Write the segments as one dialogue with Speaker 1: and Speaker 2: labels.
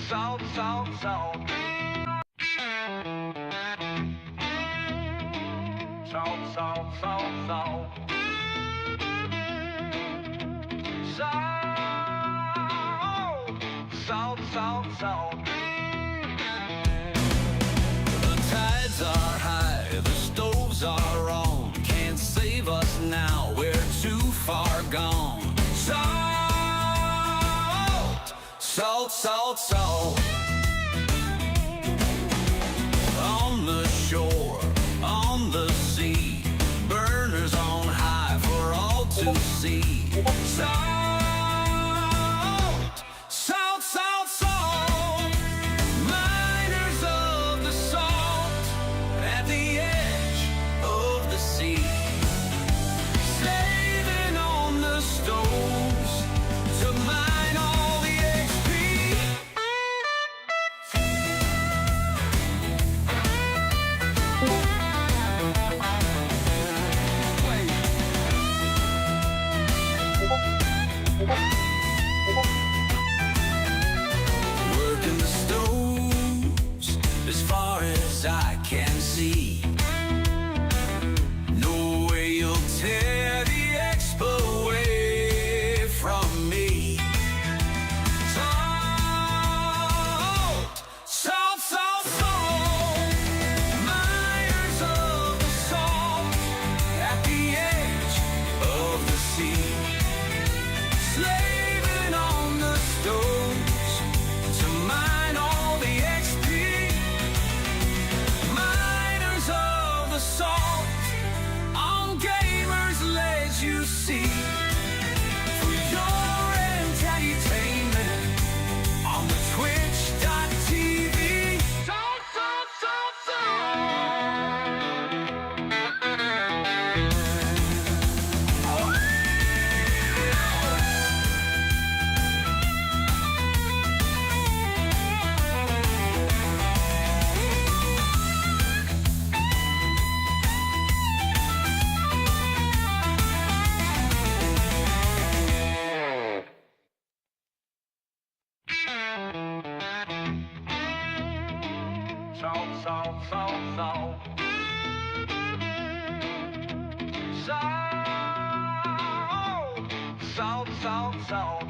Speaker 1: Salt, salt, salt. Salt, salt, salt, salt. Salt, salt, salt. The tides are high, the stoves are on. Can't save us now, we're too far gone. Salt, salt, salt, salt. On the shore, on the sea, burners on high for all to see. Salt, salt, salt, salt. Miners of the salt at the edge of the sea, slaving on the stoves to mine all the XP. Working the stoves as far as I can see. No way you'll tear the expo away from me. Salt, salt, salt, salt. Miners of the salt at the edge of the sea, slaving on the stoves to mine all the XP. Miners of the salt on Gamersledge, you see, for your entertainment on the Twitch.tv. Salt, salt, salt, salt, salt, salt, salt. Salt, salt, salt.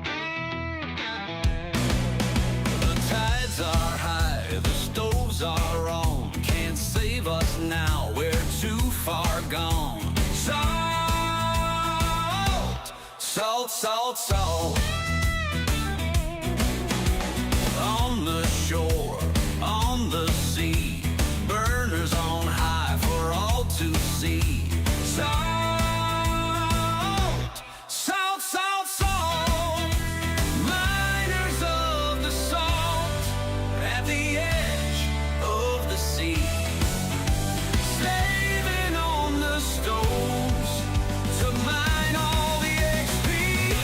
Speaker 1: The tides are high, the stoves are on. Can't save us now, we're too far gone. Salt, salt, salt, salt. On the shore, on the sea, burners on high for all to see. Salt, salt, salt, salt. Miners of the salt at the edge of the sea, slaving on the stoves to mine all the XP.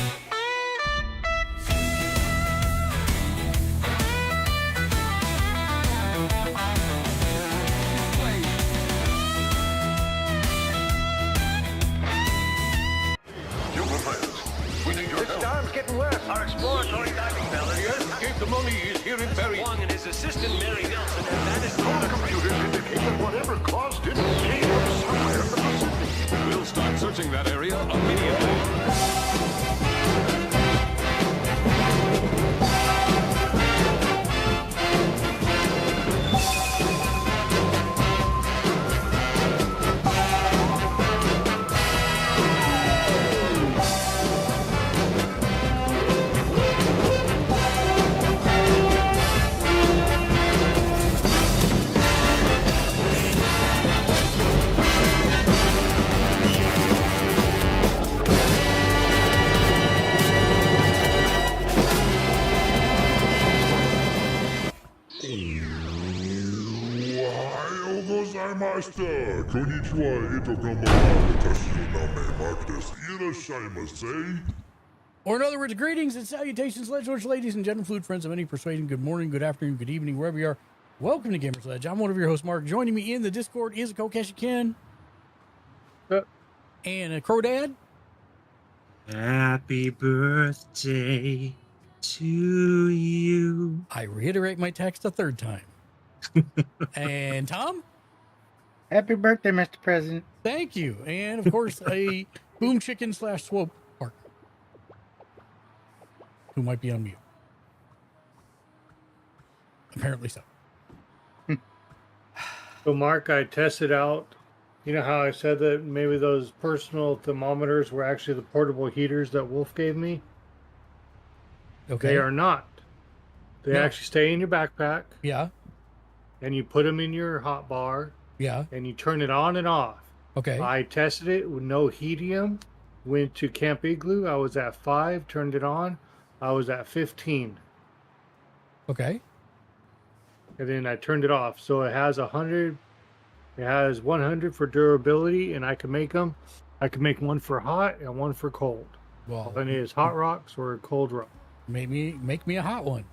Speaker 2: Getting worse. Our exploratory diving bell is
Speaker 3: Escape the money is here in Perry.
Speaker 2: Wong and his assistant Mary Nelson have vanished.
Speaker 3: All the computers indicate that whatever caused it came from somewhere in the Pacific. We'll start searching that area immediately.
Speaker 4: Master, konnichiwa, irashaimasu.
Speaker 5: Or in other words, greetings and salutations, Sledge ladies and gentlemen, fluid friends of any persuasion. Good morning, good afternoon, good evening, wherever you are. Welcome to Gamersledge. I'm one of your hosts, Mark. Joining me in the Discord is Kokeshi Ken. And a Crow Dad.
Speaker 6: Happy birthday to you.
Speaker 5: I reiterate my text a third time. And Tom,
Speaker 7: Happy birthday, Mr. President.
Speaker 5: thank you. And of course, a boom chicken / swope partner who might be on mute. Apparently so.
Speaker 8: So, Mark, I tested out. You know how I said that maybe those personal thermometers were actually the portable heaters that Wolf gave me?
Speaker 5: Okay.
Speaker 8: They are not. They
Speaker 5: No.
Speaker 8: actually stay in your backpack,
Speaker 5: Yeah.
Speaker 8: and you put them in your hot bar,
Speaker 5: Yeah.
Speaker 8: and you turn it on and off.
Speaker 5: Okay.
Speaker 8: I tested it with no helium. Went to Camp Igloo. I was at 5. Turned it on. I was at 15.
Speaker 5: Okay.
Speaker 8: And then I turned it off. So it has 100. It has 100 for durability, and I can make them. I can make one for hot and one for cold.
Speaker 5: Well,
Speaker 8: All I need is hot rocks or a cold rock.
Speaker 5: make me a hot one.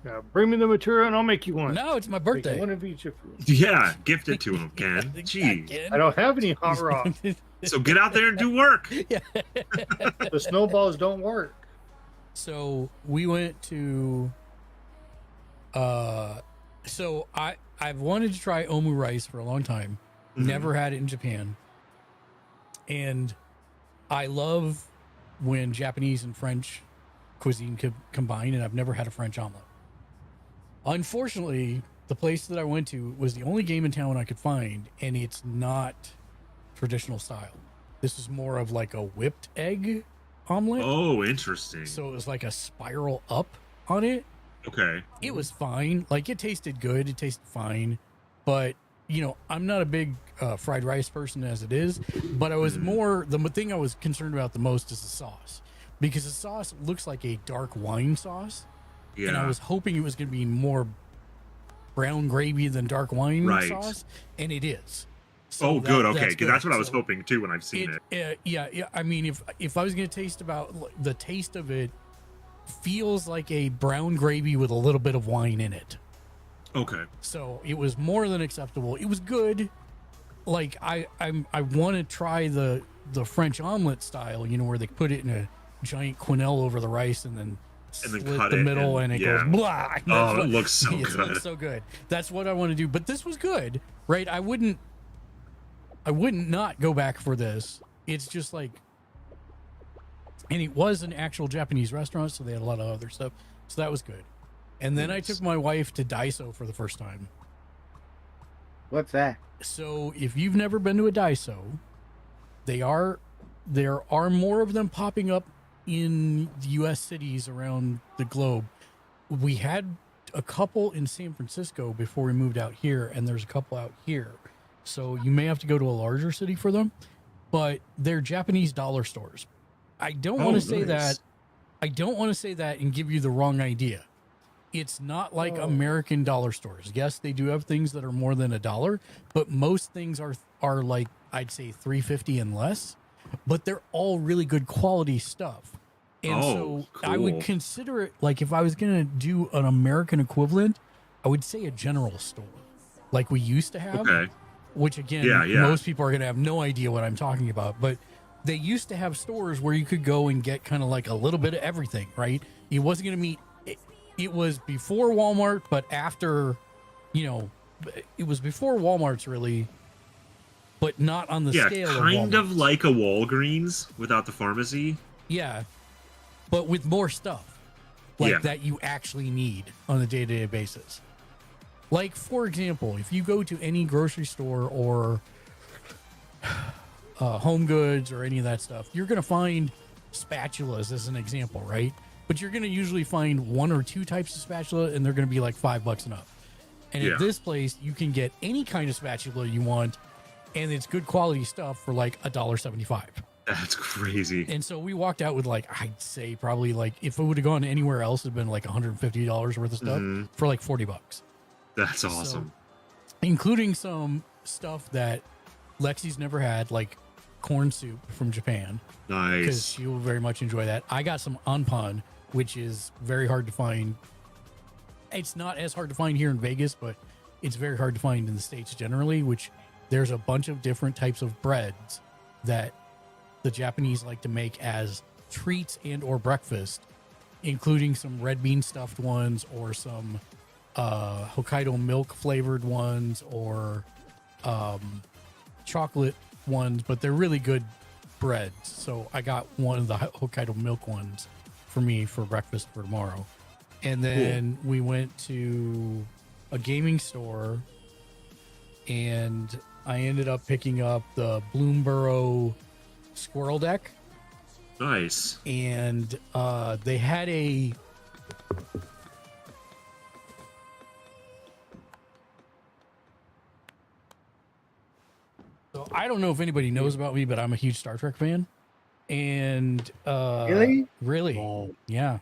Speaker 8: Yeah, bring me the material and I'll make you one.
Speaker 5: No, it's my
Speaker 8: Make
Speaker 5: birthday.
Speaker 8: one of each of
Speaker 6: Yeah, gift it to him, Ken. Gee.
Speaker 8: I don't have any hot rocks.
Speaker 6: So get out there and do work.
Speaker 8: The snowballs don't work.
Speaker 5: So we went to so I've wanted to try omu rice for a long time. Never had it in Japan. And I love when Japanese and French cuisine combine, and I've never had a French omelet. Unfortunately, the place that I went to was the only game in town I could find, and it's not traditional style. This is more of like a whipped egg omelet.
Speaker 6: Oh, interesting.
Speaker 5: So it was like a spiral up on it.
Speaker 6: Okay.
Speaker 5: It was fine. Like, it tasted good. It tasted fine. But, you know, I'm not a big fried rice person as it is. But I was more, the thing I was concerned about the most is the sauce. Because the sauce looks like a dark wine sauce.
Speaker 6: Yeah.
Speaker 5: And I was hoping it was going to be more brown gravy than dark wine
Speaker 6: Right.
Speaker 5: sauce. And it is. So
Speaker 6: Oh, good. Okay,
Speaker 5: that's
Speaker 6: because that's what I was
Speaker 5: So
Speaker 6: hoping too when I've seen it.
Speaker 5: yeah. I mean, if I was going to taste about the taste of it, feels like a brown gravy with a little bit of wine in it.
Speaker 6: Okay.
Speaker 5: So it was more than acceptable. It was good. Like I want to try the French omelet style, you know, where they put it in a giant quenelle over the rice and then slit
Speaker 6: cut
Speaker 5: the
Speaker 6: it
Speaker 5: middle
Speaker 6: and-
Speaker 5: and it
Speaker 6: yeah.
Speaker 5: goes blah.
Speaker 6: Oh, it looks so
Speaker 5: It
Speaker 6: good.
Speaker 5: looks so good. That's what I want to do. But this was good, right? I wouldn't not go back for this. It's just like, and it was an actual Japanese restaurant, so they had a lot of other stuff. So that was good. And then I took my wife to Daiso for the first time.
Speaker 7: What's that?
Speaker 5: So if you've never been to a Daiso, there are more of them popping up in the U.S. cities around the globe. We had a couple in San Francisco before we moved out here, and there's a couple out here. So you may have to go to a larger city for them, but they're Japanese dollar stores. I don't want to say
Speaker 6: nice.
Speaker 5: that. I don't want to say that and give you the wrong idea. It's not like American dollar stores. Yes, they do have things that are more than $1, but most things are like, I'd say $3.50 and less, but they're all really good quality stuff. And so I would
Speaker 6: cool.
Speaker 5: consider it like, if I was going to do an American equivalent, I would say a general store like we used to have.
Speaker 6: Okay.
Speaker 5: Which again,
Speaker 6: Yeah.
Speaker 5: most people are going to have no idea what I'm talking about, but they used to have stores where you could go and get kind of like a little bit of everything, right? It wasn't going to meet, it was before Walmart, but after, you know, it was before Walmart's really, but not on the
Speaker 6: Yeah,
Speaker 5: scale
Speaker 6: kind
Speaker 5: of
Speaker 6: of
Speaker 5: Walmart's.
Speaker 6: like a Walgreens without the pharmacy.
Speaker 5: Yeah, but with more stuff like
Speaker 6: Yeah.
Speaker 5: that you actually need on a day-to-day basis. Like, for example, if you go to any grocery store or Home Goods or any of that stuff, you're going to find spatulas as an example, right? But you're going to usually find one or two types of spatula, and they're going to be like $5 and up. And
Speaker 6: Yeah.
Speaker 5: at this place, you can get any kind of spatula you want, and it's good quality stuff for like $1.75.
Speaker 6: That's crazy.
Speaker 5: And so we walked out with, like, I'd say probably, like, if it would have gone anywhere else, it'd been like $150 worth of stuff for like $40.
Speaker 6: That's awesome.
Speaker 5: Including some stuff that Lexi's never had, like corn soup from Japan, because
Speaker 6: Nice.
Speaker 5: she will very much enjoy that. I got some anpan, which is very hard to find. It's not as hard to find here in Vegas, but it's very hard to find in the States generally, which there's a bunch of different types of breads that the Japanese like to make as treats and or breakfast, including some red bean stuffed ones or some Hokkaido milk flavored ones or chocolate ones, but they're really good breads. So I got one of the Hokkaido milk ones for me for breakfast for tomorrow. And then we went to a gaming store and I ended up picking up the Bloomborough Squirrel deck.
Speaker 6: Nice.
Speaker 5: And they had a so I don't know if anybody knows about me, but I'm a huge Star Trek fan. And really?
Speaker 6: Oh,
Speaker 5: Yeah.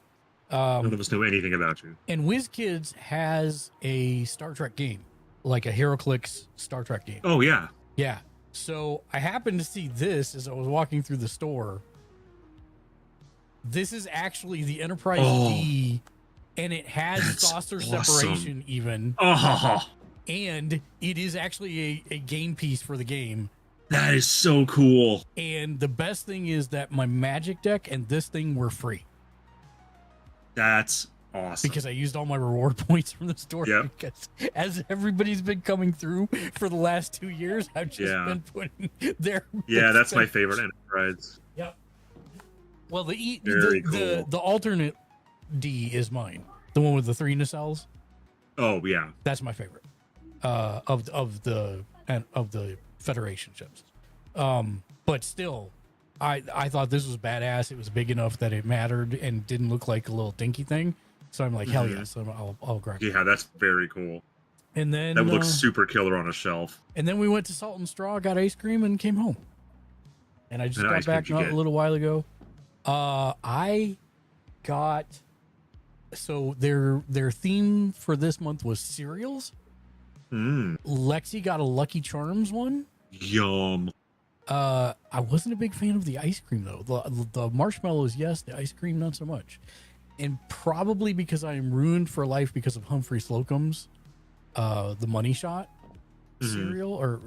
Speaker 6: none of us know anything about you.
Speaker 5: And WizKids has a Star Trek game, like a HeroClix Star Trek game.
Speaker 6: Oh, yeah.
Speaker 5: Yeah. So I happened to see this as I was walking through the store. This is actually the Enterprise D, and it has saucer separation even.
Speaker 6: Oh,
Speaker 5: And it is actually a game piece for the game.
Speaker 6: that is so cool.
Speaker 5: And the best thing is that my Magic deck and this thing were free
Speaker 6: That's awesome.
Speaker 5: because I used all my reward points from the store.
Speaker 6: Yep.
Speaker 5: Because as everybody's been coming through for the last 2 years, I've just been putting their.
Speaker 6: Yeah, that's my favorite Enterprise.
Speaker 5: Yep. Well,
Speaker 6: Very cool.
Speaker 5: the alternate D is mine. The one with the 3 nacelles.
Speaker 6: Oh, yeah.
Speaker 5: That's my favorite. Of the Federation ships. But still, I thought this was badass. It was big enough that it mattered and didn't look like a little dinky thing. So I'm like, hell yes, I'll grab it.
Speaker 6: Yeah, that's very cool.
Speaker 5: And then
Speaker 6: That looks super killer on a shelf.
Speaker 5: and then we went to Salt and Straw, got ice cream, and came home. And I just
Speaker 6: What
Speaker 5: got
Speaker 6: ice cream
Speaker 5: back
Speaker 6: did you
Speaker 5: not
Speaker 6: get?
Speaker 5: a little while ago. I got so their theme for this month was cereals. Lexi got a Lucky Charms one.
Speaker 6: Yum.
Speaker 5: I wasn't a big fan of the ice cream though. The marshmallows, yes. The ice cream, not so much. And probably because I am ruined for life because of Humphrey Slocum's, the Money Shot cereal, or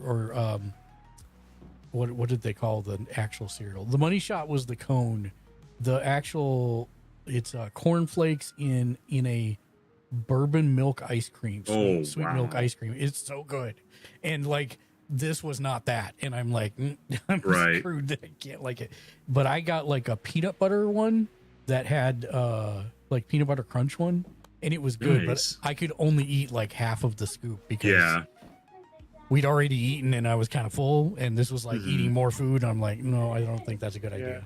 Speaker 5: what did they call the actual cereal? The Money Shot was the cone. The actual, it's cornflakes in a bourbon milk ice cream, sweet
Speaker 6: wow.
Speaker 5: milk ice cream. It's so good, and like. This was not that, and I'm like, I'm
Speaker 6: Right.
Speaker 5: screwed that I can't like it. But I got like a peanut butter one that had like peanut butter crunch one, and it was good.
Speaker 6: Nice.
Speaker 5: But I could only eat like half of the scoop because
Speaker 6: Yeah.
Speaker 5: we'd already eaten, and I was kind of full. And this was like eating more food. I'm like, no, I don't think that's a good idea.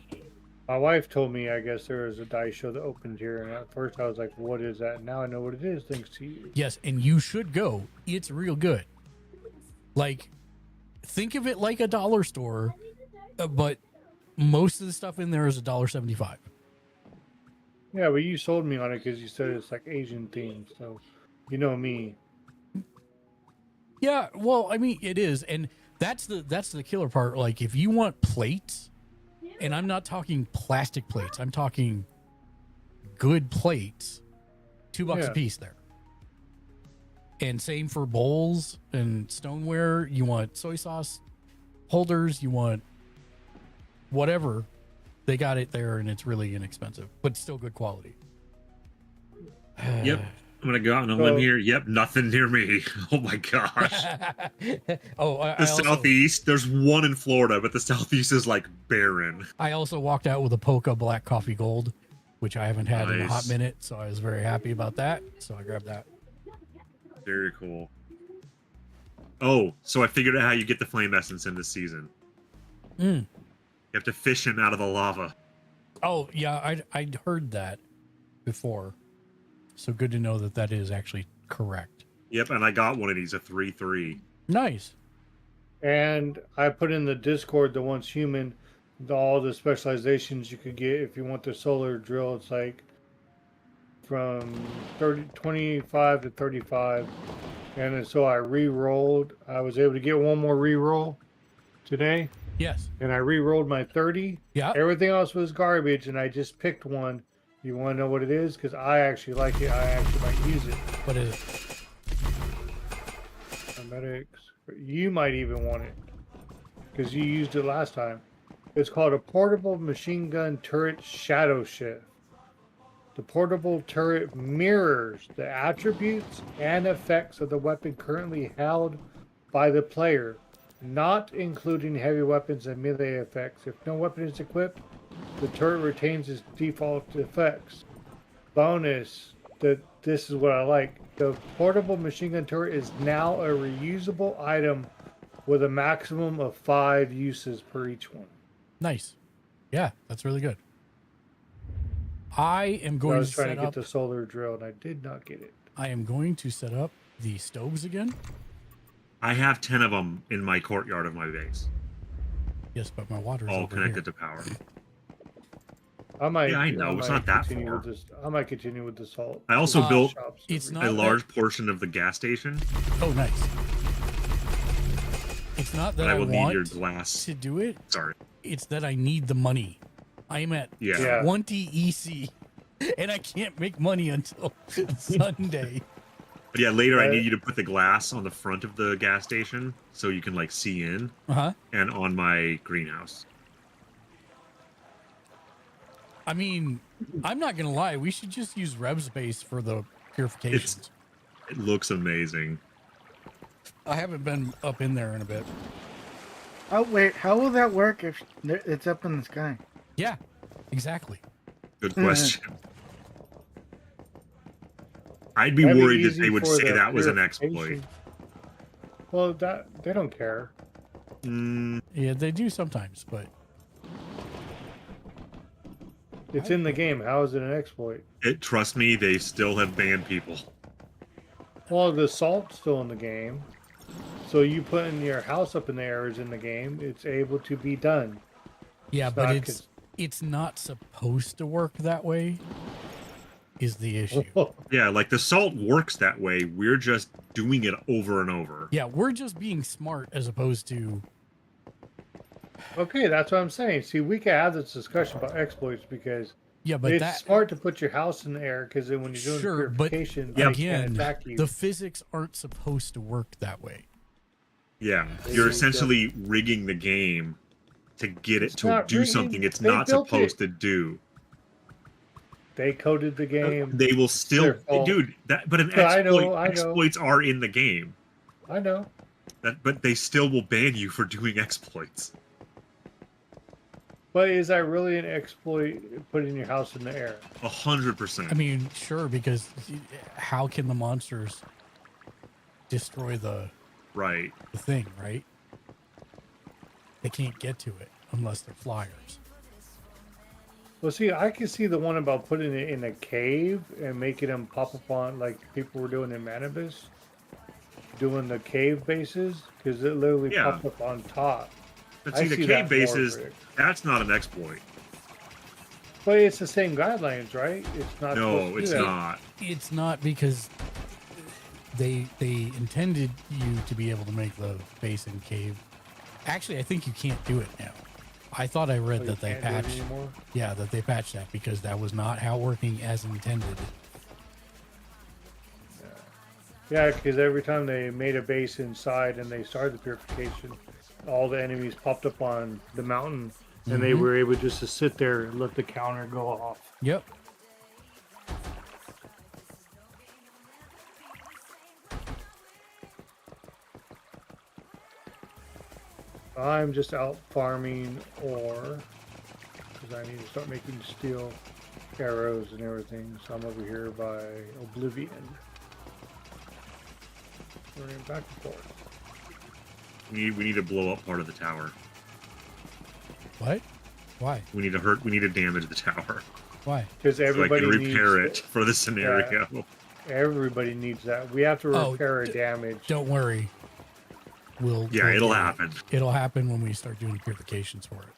Speaker 8: My wife told me, I guess there was a dice show that opened here, and at first I was like, "What is that?" Now I know what it is, thanks to you.
Speaker 5: Yes, and you should go. It's real good. Like, think of it like a dollar store, but most of the stuff in there is $1.75.
Speaker 8: Yeah, but you sold me on it because you said it's like Asian themed, so you know me.
Speaker 5: Yeah, well, I mean, it is, and that's the killer part. Like, if you want plates, and I'm not talking plastic plates, I'm talking good plates, $2 a
Speaker 8: Yeah.
Speaker 5: piece there. And same for bowls and stoneware. You want soy sauce holders, you want whatever. They got it there, and it's really inexpensive, but still good quality.
Speaker 6: Yep. I'm going to go out on a limb here. Yep. Nothing near me. Oh, my gosh.
Speaker 5: Oh,
Speaker 6: The Southeast, there's one in Florida, but the Southeast is like barren.
Speaker 5: I also walked out with a Polka Black Coffee Gold, which I haven't had in a hot
Speaker 6: Nice.
Speaker 5: minute, so I was very happy about that. So I grabbed that.
Speaker 6: Very cool. Oh, so I figured out how you get the flame essence in this season. You have to fish him out of the lava.
Speaker 5: Oh, yeah, I'd heard that before. So good to know that that is actually correct.
Speaker 6: Yep, and I got one of these, a 3-3.
Speaker 5: Nice.
Speaker 8: And I put in the Discord the Once Human, all the specializations you could get if you want the solar drill. It's like from 25 to 35. And then so I re-rolled. I was able to get one more re-roll today.
Speaker 5: Yes.
Speaker 8: And I re-rolled my 30.
Speaker 5: Yeah.
Speaker 8: Everything else was garbage, and I just picked one. You want to know what it is? Because I actually like it. I actually might use it.
Speaker 5: What is it?
Speaker 8: Medics. You might even want it. Because you used it last time. It's called a portable machine gun turret shadow shift. The portable turret mirrors the attributes and effects of the weapon currently held by the player, not including heavy weapons and melee effects. If no weapon is equipped, the turret retains its default effects. Bonus, this is what I like. The portable machine gun turret is now a reusable item with a maximum of 5 uses per each one.
Speaker 5: Nice. Yeah, that's really good. I am
Speaker 8: I
Speaker 5: going
Speaker 8: was
Speaker 5: to
Speaker 8: trying
Speaker 5: set
Speaker 8: to get
Speaker 5: up.
Speaker 8: the solar drill and I did not get it.
Speaker 5: I am going to set up the stoves again.
Speaker 6: I have 10 of them in my courtyard of my base,
Speaker 5: Yes, but my water is
Speaker 6: all
Speaker 5: over
Speaker 6: connected
Speaker 5: here.
Speaker 6: to power.
Speaker 8: I might.
Speaker 6: Yeah, I know, it's not that
Speaker 8: continue
Speaker 6: far.
Speaker 8: with this. I might continue with the salt.
Speaker 6: I also built
Speaker 8: shops
Speaker 5: it's
Speaker 8: every-
Speaker 5: not
Speaker 6: a
Speaker 5: that-
Speaker 6: large portion of the gas station,
Speaker 5: Oh, nice. It's not that
Speaker 6: but I
Speaker 5: I
Speaker 6: will need your
Speaker 5: want
Speaker 6: glass.
Speaker 5: to do it.
Speaker 6: Sorry.
Speaker 5: It's that I need the money. I am at
Speaker 6: Yeah.
Speaker 5: 20 EC, and I can't make money until Sunday.
Speaker 6: But yeah, later I
Speaker 8: Right.
Speaker 6: need you to put the glass on the front of the gas station so you can like see in,
Speaker 5: Uh-huh.
Speaker 6: and on my greenhouse.
Speaker 5: I mean, I'm not gonna lie. We should just use Rev space for the purifications.
Speaker 6: It looks amazing.
Speaker 5: I haven't been up in there in a bit.
Speaker 7: Oh wait, how will that work if it's up in the sky?
Speaker 5: Yeah, exactly.
Speaker 6: Good question. I'd be
Speaker 8: That'd be
Speaker 6: worried that
Speaker 8: easy
Speaker 6: they would
Speaker 8: for
Speaker 6: say
Speaker 8: the
Speaker 6: that was an exploit.
Speaker 8: purification. Well, that they don't care.
Speaker 6: Mm,
Speaker 5: Yeah, they do sometimes, but
Speaker 8: It's in the game. How is it an exploit?
Speaker 6: trust me, they still have banned people.
Speaker 8: Well, the salt's still in the game. So you putting your house up in the air is in the game. It's able to be done.
Speaker 5: yeah,
Speaker 8: It's
Speaker 5: but
Speaker 8: not
Speaker 5: it's not supposed to work that way. Is the issue?
Speaker 6: Yeah, like the salt works that way. We're just doing it over and over.
Speaker 5: Yeah, we're just being smart as opposed to
Speaker 8: Okay, that's what I'm saying. See, we can have this discussion about exploits because
Speaker 5: yeah, but
Speaker 8: it's
Speaker 5: that
Speaker 8: smart to put your house in the air because then when you're doing
Speaker 5: sure, but
Speaker 8: purification, they can't
Speaker 5: again,
Speaker 8: attack you.
Speaker 5: the physics aren't supposed to work that way.
Speaker 6: Yeah,
Speaker 8: They
Speaker 6: you're
Speaker 8: do
Speaker 6: essentially rigging the game to get it
Speaker 8: It's
Speaker 6: to
Speaker 8: not
Speaker 6: do
Speaker 8: rigging,
Speaker 6: something it's
Speaker 8: they
Speaker 6: not
Speaker 8: built
Speaker 6: supposed
Speaker 8: it.
Speaker 6: to do.
Speaker 8: They coded the game.
Speaker 6: They will still,
Speaker 8: their fault.
Speaker 6: dude. But an
Speaker 8: I know,
Speaker 6: exploit,
Speaker 8: I know.
Speaker 6: exploits are in the game.
Speaker 8: I know.
Speaker 6: But they still will ban you for doing exploits.
Speaker 8: But is that really an exploit putting your house in the air?
Speaker 6: 100%.
Speaker 5: I mean, sure, because how can the monsters destroy the
Speaker 6: Right.
Speaker 5: thing, right? They can't get to it unless they're flyers.
Speaker 8: Well, see, I can see the one about putting it in a cave and making them pop up on like people were doing in Manibus, doing the cave bases because it literally
Speaker 6: Yeah.
Speaker 8: popped up on top.
Speaker 6: But
Speaker 8: I
Speaker 6: see, the
Speaker 8: see that
Speaker 6: cave
Speaker 8: more,
Speaker 6: bases,
Speaker 8: Rick.
Speaker 6: that's not an exploit.
Speaker 8: But it's the same guidelines, right? It's not. supposed
Speaker 6: No,
Speaker 8: to do
Speaker 6: it's
Speaker 8: that.
Speaker 6: not.
Speaker 5: It's not because they intended you to be able to make the base in cave. Actually, I think you can't do it now. I thought I read
Speaker 8: Oh, you
Speaker 5: that they
Speaker 8: can't do it
Speaker 5: patched.
Speaker 8: anymore?
Speaker 5: Yeah, that they patched that because that was not how working as intended.
Speaker 8: Yeah, because every time they made a base inside and they started the purification, all the enemies popped up on the mountain, and they were able just to sit there and let the counter go off.
Speaker 5: Yep.
Speaker 8: I'm just out farming ore because I need to start making steel arrows and everything. So I'm over here by Oblivion. Running back and forth.
Speaker 6: We need to blow up part of the tower.
Speaker 5: What? Why?
Speaker 6: We need to damage the tower
Speaker 5: Why?
Speaker 8: Because
Speaker 6: so I
Speaker 8: everybody
Speaker 6: can repair
Speaker 8: needs,
Speaker 6: it for the scenario.
Speaker 8: Everybody needs that. We have to
Speaker 5: Oh,
Speaker 8: repair damage.
Speaker 5: Don't worry. We'll.
Speaker 6: Yeah,
Speaker 5: we'll
Speaker 6: it'll
Speaker 5: do it.
Speaker 6: happen.
Speaker 5: It'll happen when we start doing purifications for it.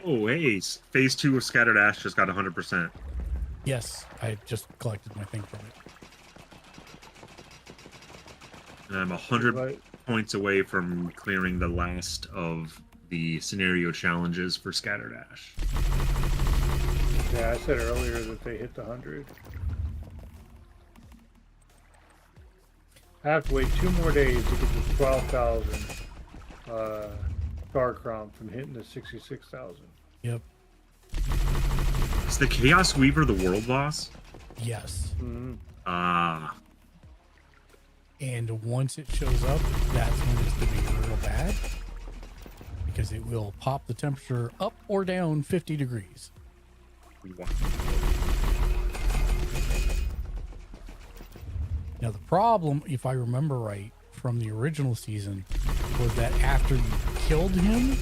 Speaker 6: Oh, hey, phase 2 of Scattered Ash just got 100%.
Speaker 5: Yes, I just collected my thing from it.
Speaker 6: And I'm 100
Speaker 8: But
Speaker 6: points away from clearing the last of the scenario challenges for Scattered Ash.
Speaker 8: yeah, I said earlier that they hit the 100. I have to wait 2 more days to get to 12,000 star crown from hitting the 66,000.
Speaker 5: Yep.
Speaker 6: Is the Chaos Weaver the world boss?
Speaker 5: Yes.
Speaker 6: Ah.
Speaker 5: And once it shows up, that's when it's going to be real bad. Because it will pop the temperature up or down 50 degrees.
Speaker 6: Wow.
Speaker 5: Now, the problem, if I remember right, from the original season, was that after you killed him,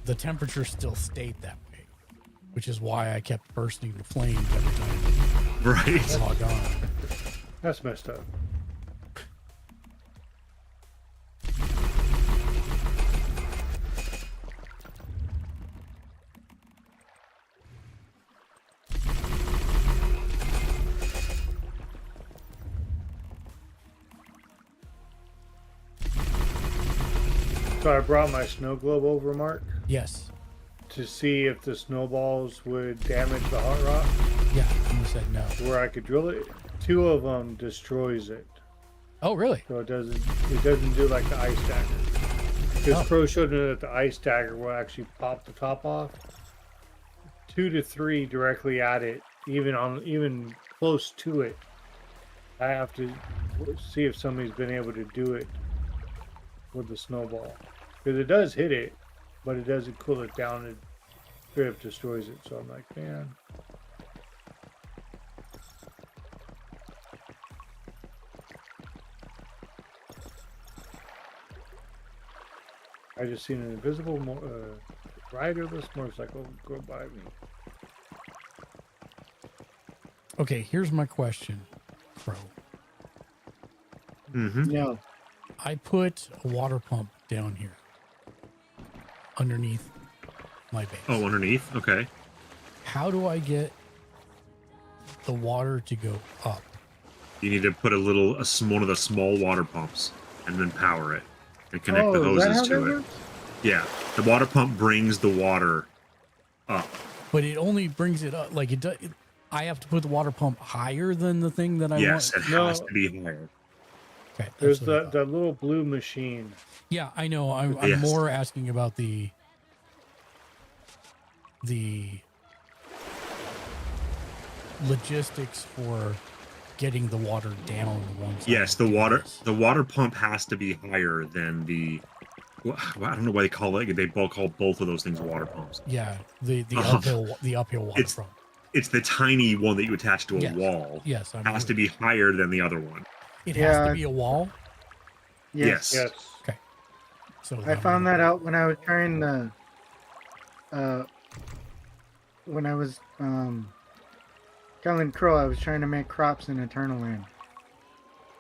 Speaker 5: the temperature still stayed that way. Which is why I kept bursting the flames every time
Speaker 6: Right.
Speaker 5: I log on.
Speaker 8: That's messed up. So I brought my snow globe over, Mark,
Speaker 5: Yes.
Speaker 8: to see if the snowballs would damage the hot rock,
Speaker 5: Yeah. And you said no.
Speaker 8: where I could drill it. 2 of them destroys it,
Speaker 5: Oh, really?
Speaker 8: so it doesn't do like the ice dagger. Because
Speaker 5: Oh.
Speaker 8: Crow showed me that the ice dagger will actually pop the top off. 2 to 3 directly at it, even close to it. I have to see if somebody's been able to do it with the snowball, because it does hit it, but it doesn't cool it down. It straight up destroys it. So I'm like, man. I just seen an invisible riderless motorcycle go by me.
Speaker 5: Okay, here's my question, Crow.
Speaker 6: Mm-hmm.
Speaker 7: No.
Speaker 5: I put a water pump down here underneath my base.
Speaker 6: Oh, underneath? Okay.
Speaker 5: How do I get the water to go up?
Speaker 6: You need to put one of the small water pumps and then power it and connect the
Speaker 7: Oh, is that
Speaker 6: hoses
Speaker 7: how
Speaker 6: to
Speaker 7: that
Speaker 6: it.
Speaker 7: works?
Speaker 6: Yeah. The water pump brings the water up.
Speaker 5: But it only brings it up like it does. I have to put the water pump higher than the thing that I
Speaker 6: Yes,
Speaker 5: want.
Speaker 6: it has to be higher.
Speaker 5: Okay, that's
Speaker 8: There's
Speaker 5: what I thought.
Speaker 8: that little blue machine.
Speaker 5: Yeah, I know. I'm
Speaker 6: Yes.
Speaker 5: more asking about the logistics for getting the water down once.
Speaker 6: Yes, the water pump has to be higher than I don't know why they call it. They both call both of those things water pumps.
Speaker 5: Yeah, the uphill water
Speaker 6: It's
Speaker 5: pump.
Speaker 6: It's the tiny one that you attach to a
Speaker 5: Yes.
Speaker 6: wall.
Speaker 5: Yes, I
Speaker 6: Has to be higher than the other one.
Speaker 5: It has to
Speaker 7: Yeah.
Speaker 5: be a wall.
Speaker 6: Yes.
Speaker 8: Yes.
Speaker 5: Okay. So
Speaker 7: I found that out when I was trying to, when I was killing Crow. I was trying to make crops in Eternal Land.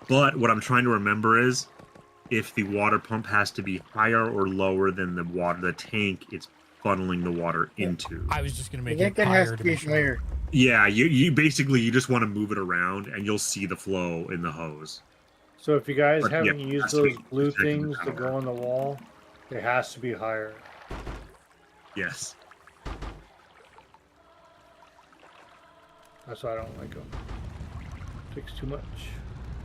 Speaker 6: But what I'm trying to remember is if the water pump has to be higher or lower than the tank it's funneling the water into.
Speaker 5: I was just gonna
Speaker 7: I
Speaker 5: make
Speaker 7: think
Speaker 5: it
Speaker 7: it has
Speaker 5: higher
Speaker 7: to
Speaker 5: to
Speaker 7: be
Speaker 5: be sure.
Speaker 7: higher.
Speaker 6: Yeah, you basically you just want to move it around and you'll see the flow in the hose.
Speaker 8: So if you guys
Speaker 6: But,
Speaker 8: haven't
Speaker 6: yeah,
Speaker 8: used
Speaker 6: has to be
Speaker 8: those blue
Speaker 6: protecting the
Speaker 8: things to
Speaker 6: power.
Speaker 8: go on the wall, it has to be higher.
Speaker 6: Yes.
Speaker 8: That's why I don't like them. Takes too much.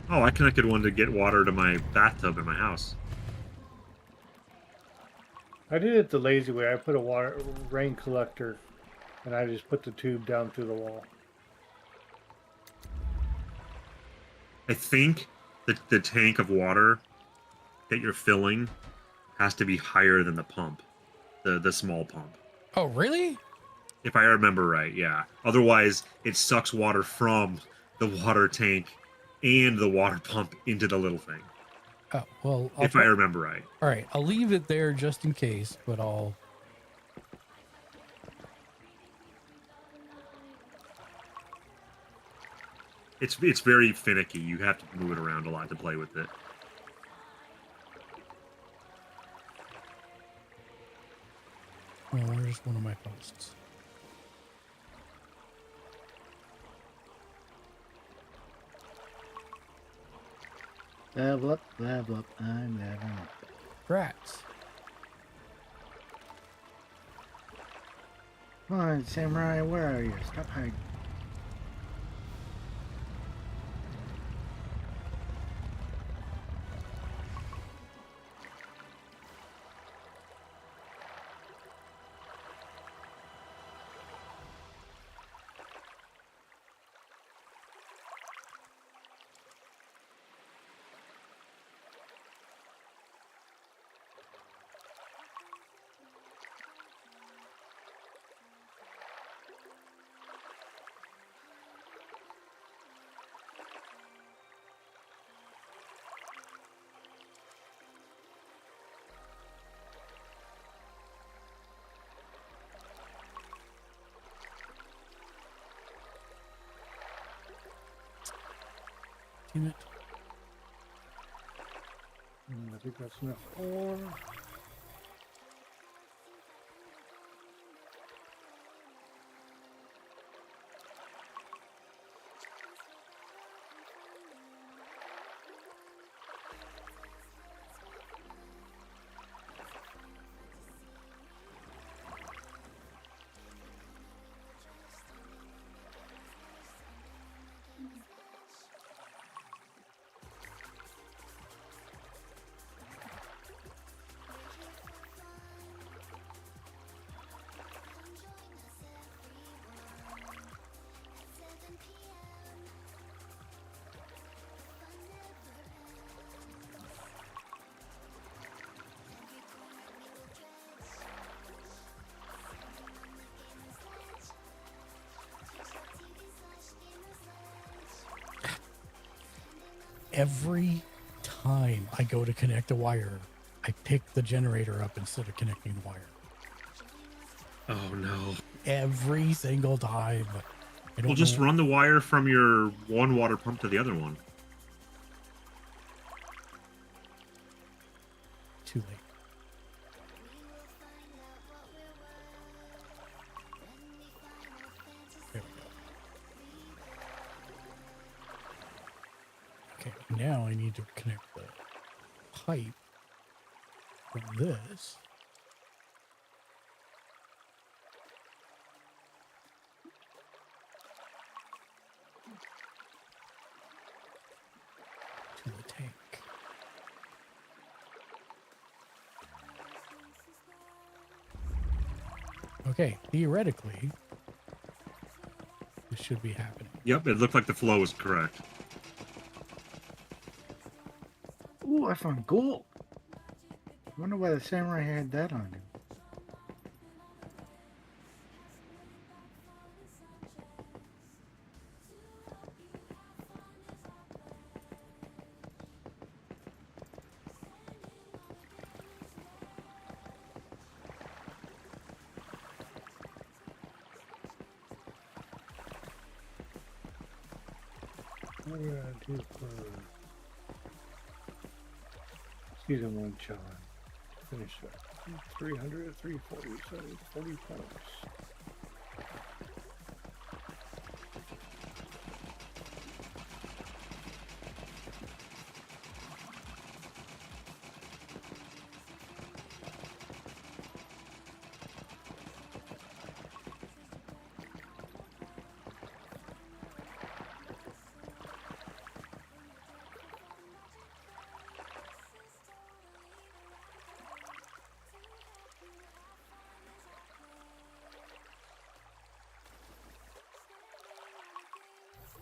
Speaker 6: Oh, I connected one to get water to my bathtub in my house.
Speaker 8: I did it the lazy way. I put a rain collector, and I just put the tube down through the wall.
Speaker 6: I think that the tank of water that you're filling has to be higher than the pump, the small pump.
Speaker 5: Oh, really?
Speaker 6: If I remember right, yeah. Otherwise, it sucks water from the water tank and the water pump into the little thing.
Speaker 5: Oh, well.
Speaker 6: If I remember right.
Speaker 5: All right, I'll leave it there just in case, but I'll.
Speaker 6: It's very finicky. You have to move it around a lot to play with it.
Speaker 5: Well, where's one of my posts?
Speaker 7: Level up, I'm leveling up.
Speaker 5: Rats.
Speaker 7: Come on, Samurai, where are you? Stop hiding.
Speaker 5: Damn it.
Speaker 8: I think that's enough ore.
Speaker 5: Every time I go to connect a wire, I pick the generator up instead of connecting the wire.
Speaker 6: Oh no.
Speaker 5: Every single time. I don't
Speaker 6: Well, just
Speaker 5: know-
Speaker 6: run the wire from your one water pump to the other one.
Speaker 5: Too late. There we go. Okay, now I need to connect the pipe from this to the tank. Okay, theoretically, this should be happening.
Speaker 6: Yep, it looked like the flow was correct.
Speaker 7: Ooh, I found gold. Wonder why the samurai had that on him.
Speaker 8: What do I do for season 1 challenge? Finish that. 300, 340, so 40 points.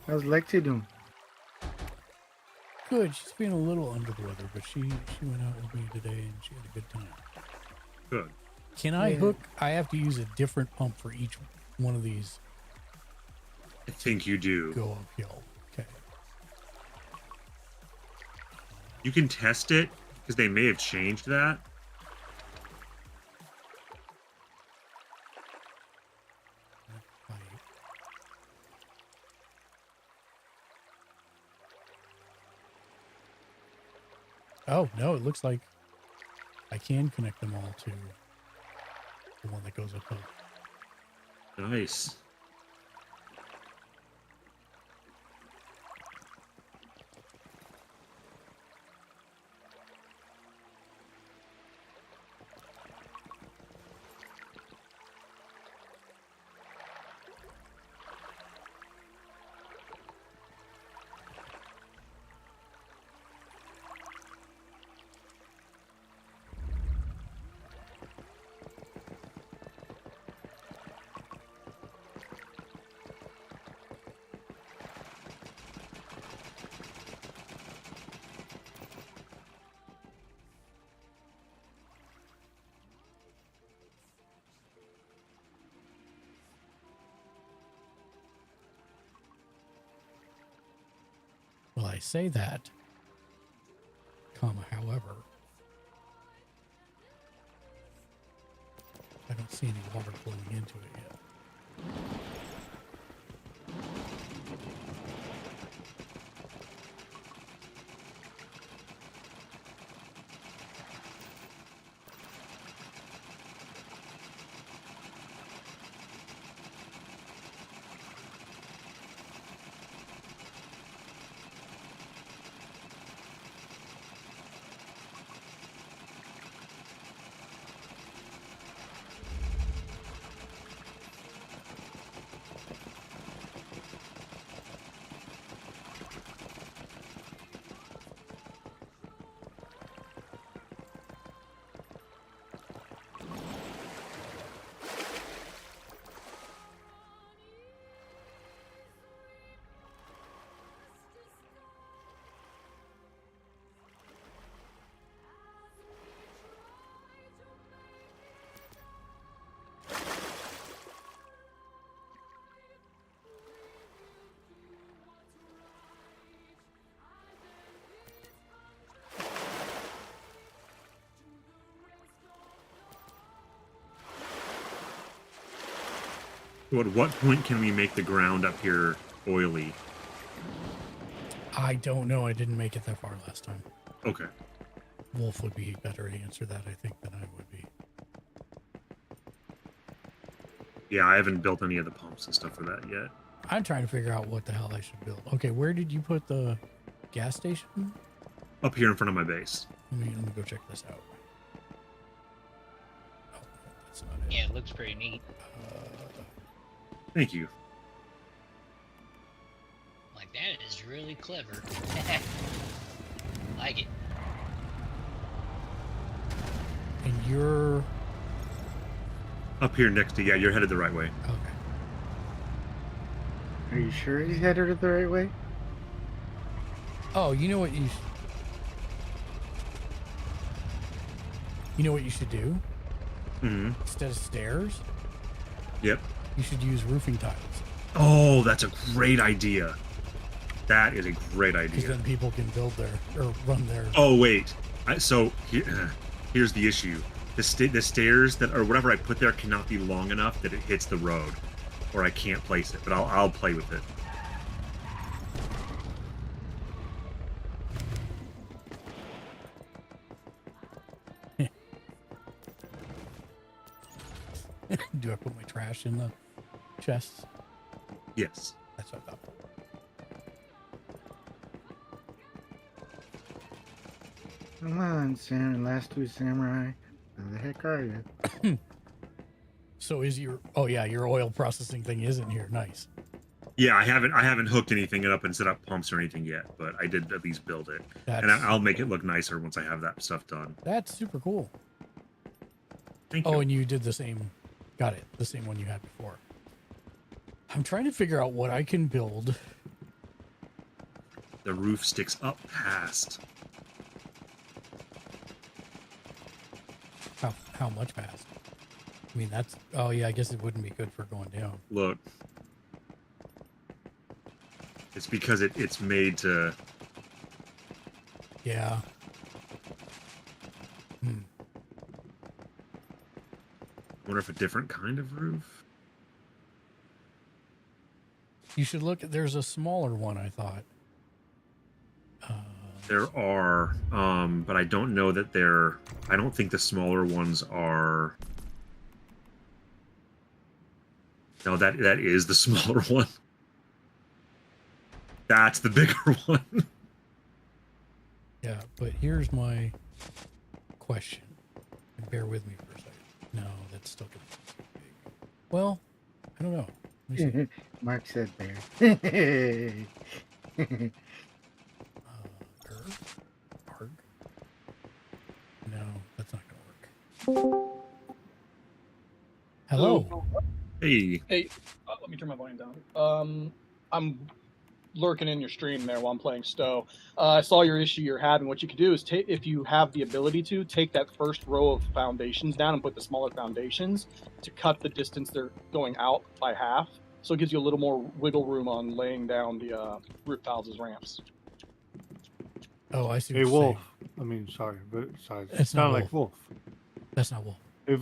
Speaker 7: How's Lexi doing?
Speaker 5: Good. She's being a little under the weather, but she went out with me today and she had a good time.
Speaker 6: Good.
Speaker 5: Can I
Speaker 7: Yeah.
Speaker 5: hook? I have to use a different pump for each one of these.
Speaker 6: I think you do.
Speaker 5: Go uphill. Okay.
Speaker 6: You can test it because they may have changed that.
Speaker 5: Pipe. Oh no! It looks like I can connect them all to the one that goes uphill.
Speaker 6: Nice.
Speaker 5: Well, I say that, comma, however, I don't see any water flowing into it yet.
Speaker 6: At what point can we make the ground up here oily?
Speaker 5: I don't know. I didn't make it that far last time.
Speaker 6: Okay.
Speaker 5: Wolf would be better to answer that, I think, than I would be.
Speaker 6: Yeah, I haven't built any of the pumps and stuff for that yet.
Speaker 5: I'm trying to figure out what the hell I should build. Okay, where did you put the gas station?
Speaker 6: Up here in front of my base.
Speaker 5: Let me go check this out. Oh, that's not it.
Speaker 9: Yeah, it looks pretty neat.
Speaker 6: Thank you.
Speaker 9: Like, that is really clever. Like it.
Speaker 5: And you're
Speaker 6: Up here next to, yeah, you're headed the right way.
Speaker 5: okay.
Speaker 7: Are you sure he's headed the right way?
Speaker 5: Oh, you know what you should do?
Speaker 6: Mm-hmm.
Speaker 5: Instead of stairs,
Speaker 6: Yep.
Speaker 5: you should use roofing tiles.
Speaker 6: Oh, that's a great idea. That is a great
Speaker 5: Because
Speaker 6: idea.
Speaker 5: then people can build their or run their.
Speaker 6: Oh, wait. Here's the issue. The stairs that or whatever I put there cannot be long enough that it hits the road, or I can't place it. But I'll play with it.
Speaker 5: Do I put my trash in the chests?
Speaker 6: Yes.
Speaker 5: That's what I thought.
Speaker 7: Come on, last two samurai. Where the heck are you?
Speaker 5: So is your your oil processing thing isn't here? Nice.
Speaker 6: Yeah, I haven't hooked anything up and set up pumps or anything yet, but I did at least build it, and I'll make it look nicer once I have that stuff done.
Speaker 5: That's super cool.
Speaker 6: Thank you.
Speaker 5: Oh, and you did the same. Got it. The same one you had before. I'm trying to figure out what I can build.
Speaker 6: The roof sticks up past.
Speaker 5: How much past? I mean, that's. Oh yeah, I guess it wouldn't be good for going down.
Speaker 6: Look. It's because it's made to.
Speaker 5: Yeah.
Speaker 6: Wonder if a different kind of roof.
Speaker 5: You should look. There's a smaller one. I thought.
Speaker 6: There are, but I don't know that they're. I don't think the smaller ones are. No, that is the smaller one. That's the bigger one.
Speaker 5: Yeah, but here's my question. And bear with me for a second. No, that's still gonna be too big. Well, I don't know. Let me see.
Speaker 7: Mark said bear.
Speaker 5: Arg. No, that's not gonna work. Hello.
Speaker 6: Hey.
Speaker 10: Hey, let me turn my volume down. I'm lurking in your stream there while I'm playing Stowe. I saw your issue you're having. What you could do is take, if you have the ability to, take that first row of foundations down and put the smaller foundations to cut the distance they're going out by half. So it gives you a little more wiggle room on laying down the roof tiles as ramps.
Speaker 5: Oh, I see.
Speaker 8: Hey,
Speaker 5: what you're
Speaker 8: Wolf.
Speaker 5: saying.
Speaker 8: I mean, sorry, but sorry.
Speaker 5: It's not
Speaker 8: Sound like Wolf.
Speaker 5: That's not Wolf.
Speaker 8: If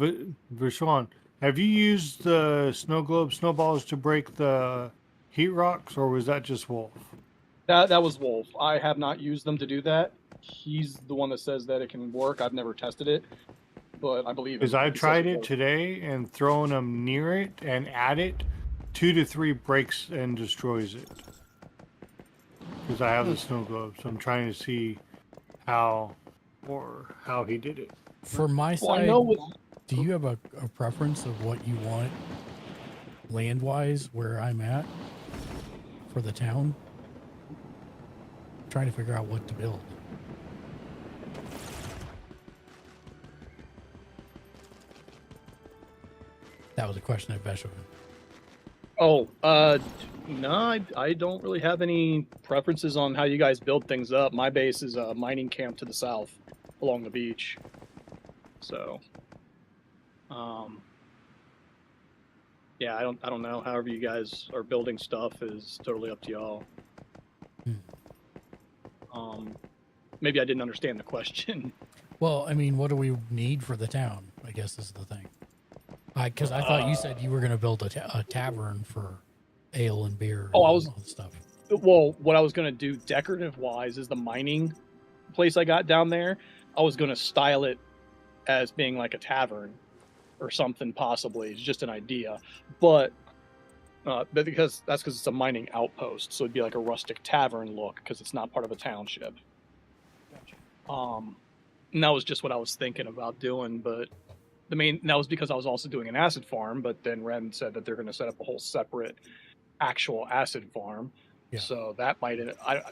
Speaker 8: Vershawn, have you used the snow globe snowballs to break the heat rocks, or was that just Wolf?
Speaker 10: That was Wolf. I have not used them to do that. He's the one that says that it can work. I've never tested it, but I believe it.
Speaker 8: Because I
Speaker 10: He says
Speaker 8: tried it
Speaker 10: works.
Speaker 8: today and throwing them near it and at it, 2 to 3 breaks and destroys it. Because I have the snow globe, so I'm trying to see how he did it.
Speaker 5: For my
Speaker 10: Well, I
Speaker 5: side,
Speaker 10: know with
Speaker 5: do you have a preference of what you want land-wise where I'm at for the town? I'm trying to figure out what to build. That was a question of Besham.
Speaker 10: Oh, no, I don't really have any preferences on how you guys build things up. My base is a mining camp to the south along the beach. So, yeah, I don't know. However you guys are building stuff is totally up to y'all. Maybe I didn't understand the question.
Speaker 5: Well, I mean, what do we need for the town? I guess is the thing. Because I thought you said you were going to build a tavern for ale and beer.
Speaker 10: Oh, I
Speaker 5: and
Speaker 10: was-
Speaker 5: all that stuff.
Speaker 10: Well, what I was gonna do decorative wise is the mining place I got down there. I was gonna style it as being like a tavern or something, possibly. It's just an idea, but because it's a mining outpost, so it'd be like a rustic tavern look because it's not part of a township. And that was just what I was thinking about doing, but that was because I was also doing an acid farm, but then Ren said that they're going to set up a whole separate actual acid farm.
Speaker 5: Yeah.
Speaker 10: So that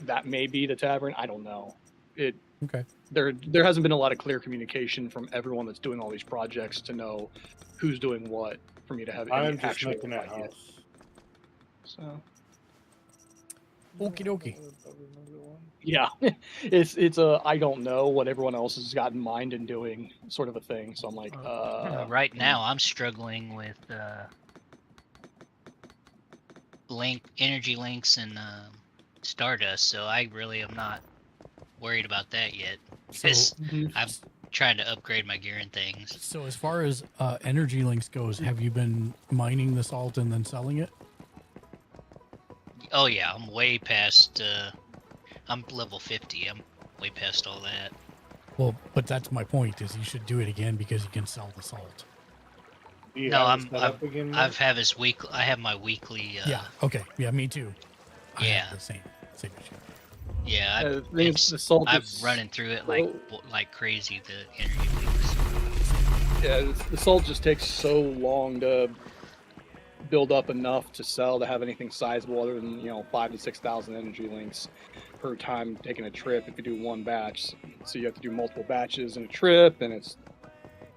Speaker 10: that may be the tavern. I don't know.
Speaker 5: Okay.
Speaker 10: There hasn't been a lot of clear communication from everyone that's doing all these projects to know who's doing what for me to have any
Speaker 8: I'm just
Speaker 10: actual
Speaker 8: making that
Speaker 10: idea.
Speaker 8: house.
Speaker 10: So
Speaker 5: Okie dokie.
Speaker 10: yeah, it's a I don't know what everyone else has got in mind and doing sort of a thing. So I'm like,
Speaker 9: Right now, I'm struggling with energy links and Stardust, so I really am not worried about that yet.
Speaker 5: So,
Speaker 9: Because I'm trying to upgrade my gear and things.
Speaker 5: so as far as energy links goes, have you been mining the salt and then selling it?
Speaker 9: Oh yeah, I'm way past. I'm level 50. I'm way past all that.
Speaker 5: Well, but that's my point. Is you should do it again because you can sell the salt.
Speaker 8: Do you
Speaker 9: No,
Speaker 8: have it set up again, Mark?
Speaker 9: I have my weekly.
Speaker 5: Yeah. Okay. Yeah. Me too. I
Speaker 9: Yeah.
Speaker 5: have the same issue.
Speaker 9: Yeah,
Speaker 10: the salt
Speaker 9: I'm
Speaker 10: is
Speaker 9: running through it
Speaker 10: so-
Speaker 9: like crazy. The energy links.
Speaker 10: Yeah, the salt just takes so long to build up enough to sell to have anything sizable other than 5,000 to 6,000 energy links per time taking a trip if you do one batch. So you have to do multiple batches in a trip, and it's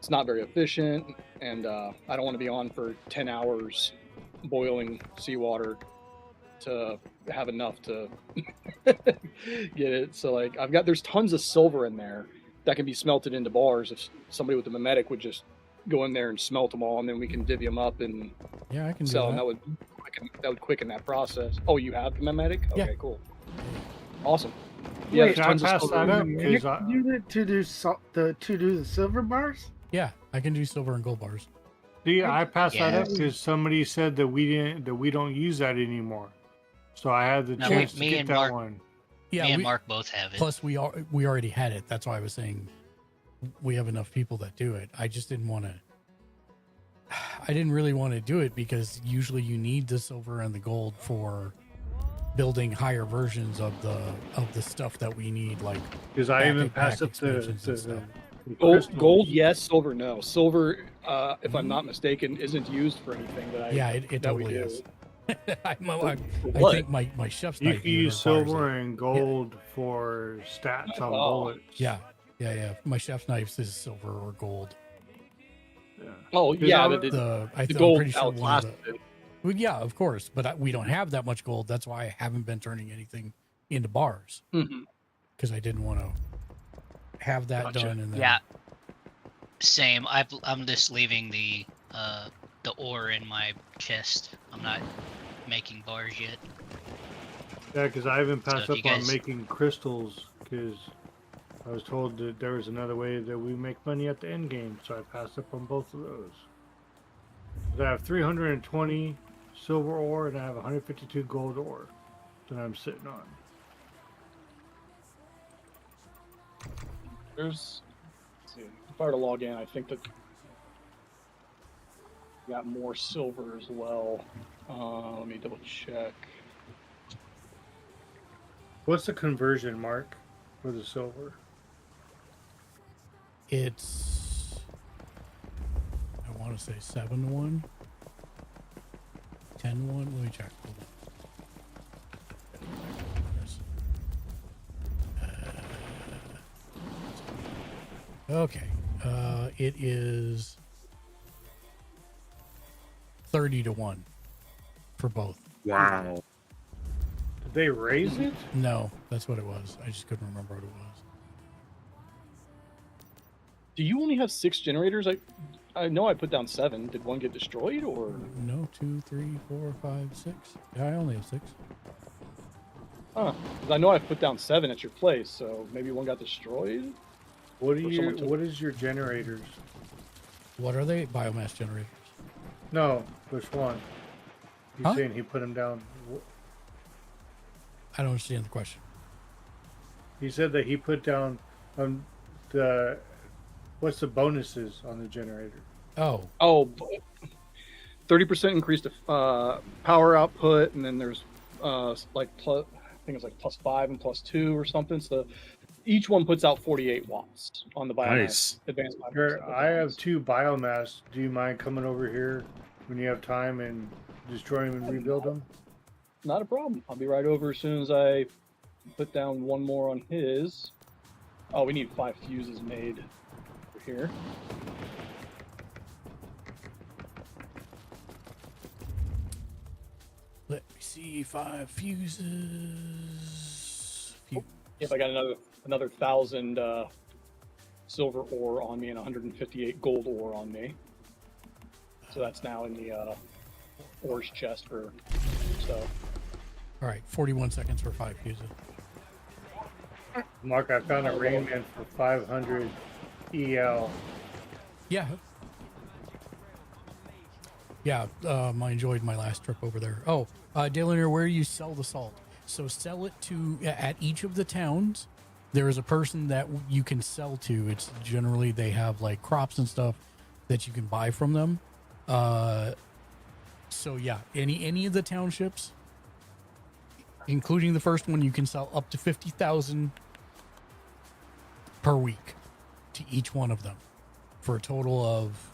Speaker 10: not very efficient. And I don't want to be on for 10 hours boiling seawater to have enough to get it. So like there's tons of silver in there that can be smelted into bars if somebody with a mimetic would just go in there and smelt them all, and then we can divvy them up and
Speaker 5: Yeah, I can
Speaker 10: sell
Speaker 5: do
Speaker 10: them.
Speaker 5: that.
Speaker 10: That would quicken that process. Oh, you have the mimetic? Okay,
Speaker 5: Yeah.
Speaker 10: cool. Awesome.
Speaker 7: Wait,
Speaker 10: there's
Speaker 8: Can I
Speaker 10: tons of
Speaker 8: pass
Speaker 10: silver.
Speaker 8: that up?
Speaker 7: You
Speaker 8: 'Cause I-
Speaker 7: do it to do the silver bars?
Speaker 5: Yeah, I can do silver and gold bars.
Speaker 8: See, I passed that
Speaker 9: Yeah.
Speaker 8: up because somebody said that we don't use that anymore. So I had the
Speaker 9: No,
Speaker 8: chance to
Speaker 9: me
Speaker 8: get
Speaker 9: and
Speaker 8: that
Speaker 9: Mark-
Speaker 8: one.
Speaker 5: Yeah.
Speaker 9: Me and Mark both have it.
Speaker 5: Plus, we already had it. That's why I was saying we have enough people that do it. I just didn't want to. I didn't really want to do it because usually you need the silver and the gold for building higher versions of the stuff that we need, like
Speaker 8: Because I even
Speaker 5: pack
Speaker 8: passed up
Speaker 5: expansions and stuff.
Speaker 8: the
Speaker 10: Gold,
Speaker 8: crystals.
Speaker 10: gold, yes. Silver, no. Silver, if I'm not mistaken, isn't used for anything that I
Speaker 5: Yeah, it
Speaker 10: that we
Speaker 5: totally
Speaker 10: do.
Speaker 5: is. I
Speaker 10: What?
Speaker 5: think my chef's
Speaker 8: You
Speaker 5: knife
Speaker 8: can
Speaker 5: even
Speaker 8: use
Speaker 5: requires
Speaker 8: silver
Speaker 5: it.
Speaker 8: and gold for stats on
Speaker 10: Oh.
Speaker 8: bullets.
Speaker 5: Yeah. My chef's knife is silver or gold.
Speaker 8: Yeah.
Speaker 10: Oh,
Speaker 8: Because
Speaker 10: yeah.
Speaker 8: I
Speaker 10: The,
Speaker 8: would-
Speaker 10: the,
Speaker 5: I'm
Speaker 10: gold
Speaker 5: pretty sure one of
Speaker 10: outlasted
Speaker 5: the,
Speaker 10: it.
Speaker 5: well, yeah, of course, but we don't have that much gold. That's why I haven't been turning anything into bars
Speaker 10: Mhm.
Speaker 5: because I didn't want to have that
Speaker 10: Gotcha.
Speaker 5: done. And then,
Speaker 9: Yeah. Same. I'm just leaving the ore in my chest. I'm not making bars yet.
Speaker 8: Yeah, because I even passed
Speaker 9: if
Speaker 8: up
Speaker 9: you
Speaker 8: on
Speaker 9: guys-
Speaker 8: making crystals because I was told that there was another way that we make money at the end game, so I passed up on both of those. 'Cause I have 320 silver ore and I have 152 gold ore that I'm sitting on.
Speaker 10: There's. Let's see. If I were to log in, I think that got more silver as well. Let me double check.
Speaker 8: What's the conversion, Mark, for the silver?
Speaker 5: it's I want to say 7-1, 10-1. Let me check. Hold on. Okay. It is 30-1 for both.
Speaker 6: Wow.
Speaker 8: Did they raise it?
Speaker 5: No, that's what it was. I just couldn't remember what it was.
Speaker 10: Do you only have 6 generators? I know I put down 7. Did one get destroyed or?
Speaker 5: No, 2, 3, 4, 5, 6. Yeah, I only have 6.
Speaker 10: Huh. 'Cause I know I put down 7 at your place, so maybe one got destroyed.
Speaker 8: What
Speaker 10: Or someone took-
Speaker 8: what is your generators?
Speaker 5: What are they? Biomass generators.
Speaker 8: No, which one? He's
Speaker 5: Huh?
Speaker 8: saying he put him down.
Speaker 5: I don't understand the question.
Speaker 8: He said that he put down the what's the bonuses on the generator?
Speaker 5: Oh,
Speaker 10: 30% increase to power output, and then there's like plus, I think it's like +5 and +2 or something. So each one puts out 48 watts on the biomass.
Speaker 6: Nice.
Speaker 10: Advanced biomass.
Speaker 8: Here, I have 2 biomass. Do you mind coming over here when you have time and destroy them and rebuild them?
Speaker 10: Not a problem. I'll be right over as soon as I put down one more on his. Oh, we need 5 fuses made over here.
Speaker 5: let me see. 5 fuses.
Speaker 10: If I got another 1,000 silver ore on me and 158 gold ore on me. So that's now in the ores chest for stuff.
Speaker 5: All right, 41 seconds for 5 fuses.
Speaker 8: Mark, I found a Rayman for 500 EL.
Speaker 5: Yeah. Yeah, I enjoyed my last trip over there. Oh, Dalinger, where you sell the salt. So sell it to, at each of the towns, there is a person that you can sell to. It's generally, they have like crops and stuff that you can buy from them. So yeah, any of the townships, including the first one, you can sell up to 50,000 per week to each one of them for a total of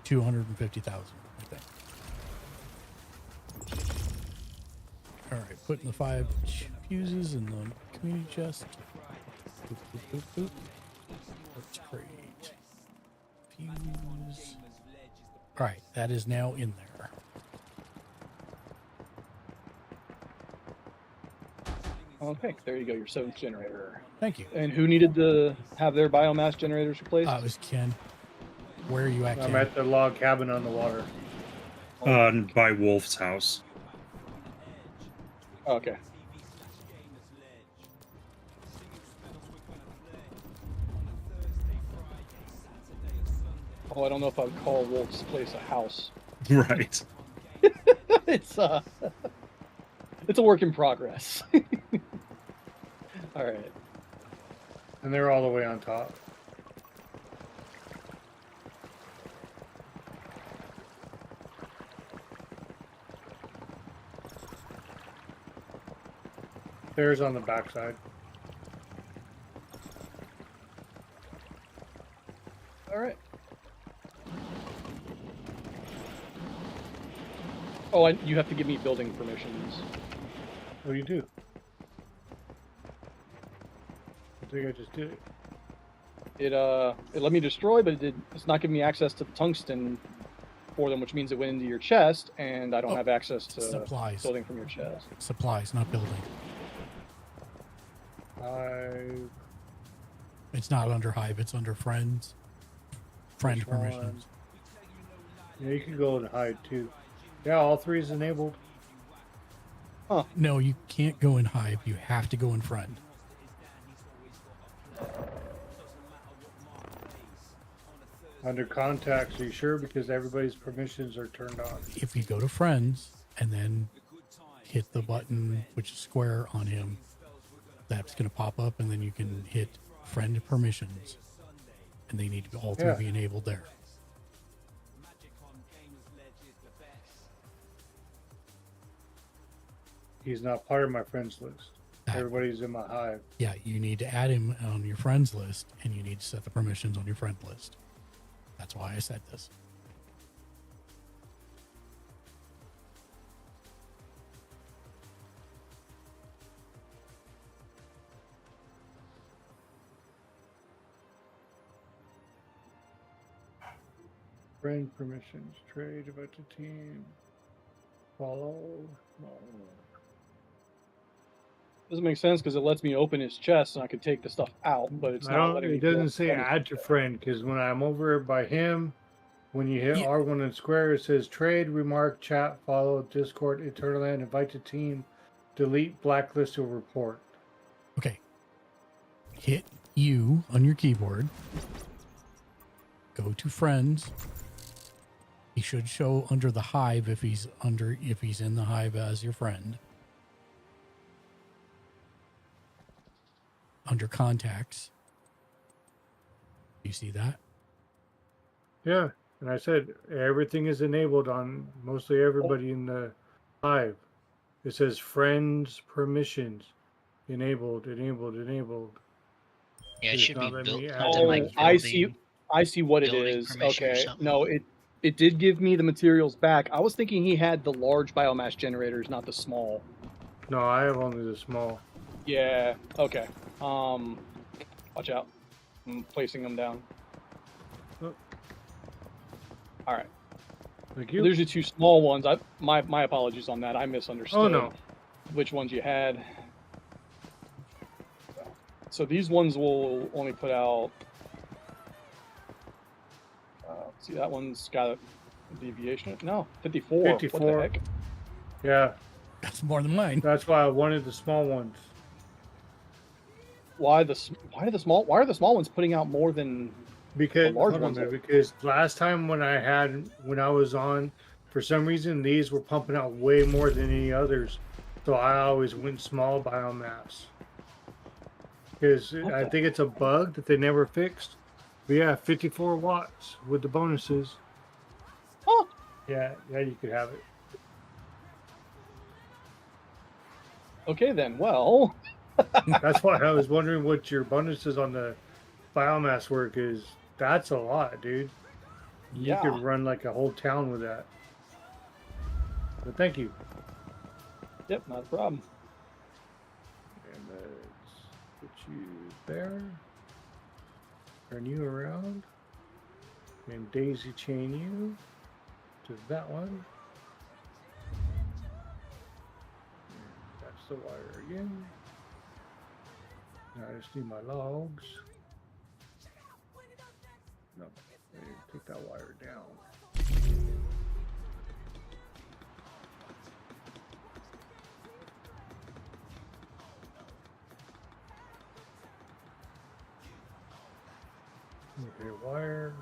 Speaker 5: 250,000, I think. All right, putting the 5 fuses in the community chest. Boop, boop, boop, boop. Let's create fuse. All right, that is now in there.
Speaker 10: Okay, there you go, your 7th generator.
Speaker 5: Thank you.
Speaker 10: And who needed to have their biomass generators replaced?
Speaker 5: It was Ken. Where are you at, Ken?
Speaker 8: I'm at the log cabin on the water.
Speaker 6: By Wolf's house.
Speaker 10: Okay. Oh, I don't know if I would call Wolf's place a house.
Speaker 6: Right.
Speaker 10: It's a work in progress. All right.
Speaker 8: And they're all the way on top. There's on the backside.
Speaker 10: All right. Oh, you have to give me building permissions.
Speaker 8: What do you do? I think I just did it.
Speaker 10: It let me destroy, but it's not giving me access to the tungsten for them, which means it went into your chest, and I don't have access to
Speaker 5: supplies.
Speaker 10: building from your chest.
Speaker 5: Supplies, not building. It's not under Hive, it's under Friends. Friend
Speaker 8: Which one?
Speaker 5: permissions.
Speaker 8: Yeah, you can go and hide too. Yeah, all 3 is enabled.
Speaker 10: Huh.
Speaker 5: No, you can't go in Hive. You have to go in Friend.
Speaker 8: Under contacts, are you sure? Because everybody's permissions are turned on.
Speaker 5: If you go to Friends and then hit the button, which is square on him, that's going to pop up, and then you can hit Friend permissions, and they need to all 3 be enabled there.
Speaker 8: He's not part of my friends list. Everybody's in my hive.
Speaker 5: Yeah, you need to add him on your friends list, and you need to set the permissions on your friend list. That's why I said this.
Speaker 8: Friend permissions, trade about the team, follow.
Speaker 10: Doesn't make sense because it lets me open his chest and I could take the stuff out, but it's not letting me.
Speaker 8: It doesn't say add to friend because when I'm over by him, when you hit R1 and square, it says trade, remark, chat, follow, Discord, Eternal Land, invite to team, delete, blacklist, or report.
Speaker 5: Okay. Hit U on your keyboard. Go to Friends. He should show under the hive if he's in the hive as your friend. Under contacts. You see that?
Speaker 8: Yeah, and I said everything is enabled on mostly everybody in the hive. It says friends permissions enabled.
Speaker 9: Yeah, it
Speaker 8: It's
Speaker 9: should be
Speaker 8: not letting
Speaker 9: built
Speaker 8: me
Speaker 9: into
Speaker 8: add
Speaker 9: like
Speaker 8: those.
Speaker 10: I see.
Speaker 9: building,
Speaker 10: I see what it
Speaker 9: building
Speaker 10: is.
Speaker 9: permission or
Speaker 10: Okay.
Speaker 9: something.
Speaker 10: No, it did give me the materials back. I was thinking he had the large biomass generators, not the small.
Speaker 8: No, I have only the small.
Speaker 10: Yeah. Okay. Watch out. I'm placing them down.
Speaker 8: Oh.
Speaker 10: All right.
Speaker 8: Thank you.
Speaker 10: There's the two small ones. My apologies on that. I misunderstood.
Speaker 8: Oh no.
Speaker 10: Which ones you had. So these ones will only put out. See, that one's got a deviation. No, 54.
Speaker 8: 54.
Speaker 10: What the heck?
Speaker 8: Yeah,
Speaker 5: That's more than mine.
Speaker 8: that's why I wanted the small ones.
Speaker 10: Why are the small ones putting out more than
Speaker 8: Because
Speaker 10: the large
Speaker 8: hold on
Speaker 10: ones?
Speaker 8: a minute, because last time when I was on, for some reason these were pumping out way more than any others, so I always went small biomass. Because I think it's a bug that they never fixed. But yeah, 54 watts with the bonuses.
Speaker 10: Huh.
Speaker 8: Yeah, you could have it.
Speaker 10: Okay then. Well,
Speaker 8: That's why I was wondering what your bonuses on the biomass work is. That's a lot, dude. You
Speaker 10: yeah.
Speaker 8: could run like a whole town with that. But thank you.
Speaker 10: Yep, not a problem.
Speaker 8: And let's put you there. Turn you around. And daisy chain you to that one. And that's the wire again. Now I just need my logs. No, I need to take that wire down. Okay, wire.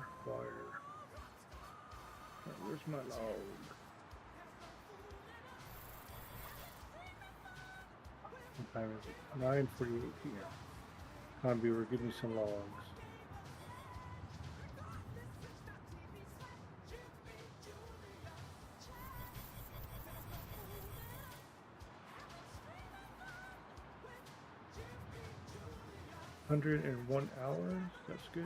Speaker 8: Where's my log? What time is it? 9:48 p.m. Conviewer, give me some logs. $101 hours. That's good.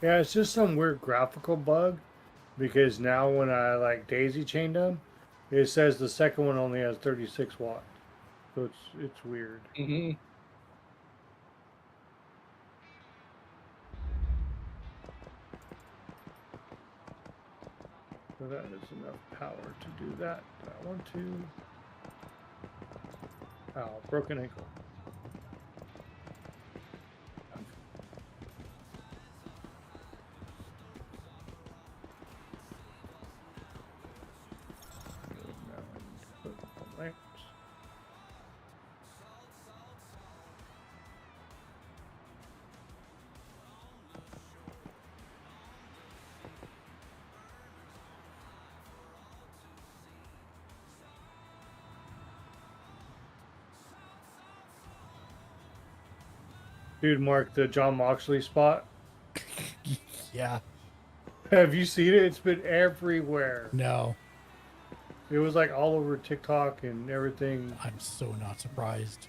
Speaker 8: Yeah, it's just some weird graphical bug because now when I like daisy chained them, it says the second one only has 36 watts. So it's weird.
Speaker 10: Mm-hmm.
Speaker 8: So that is enough power to do that. I want to. Oh, broken ankle. Dude, Mark, the John Moxley spot.
Speaker 5: Yeah.
Speaker 8: Have you seen it? It's been everywhere.
Speaker 5: No.
Speaker 8: It was like all over TikTok and everything.
Speaker 5: I'm so not surprised.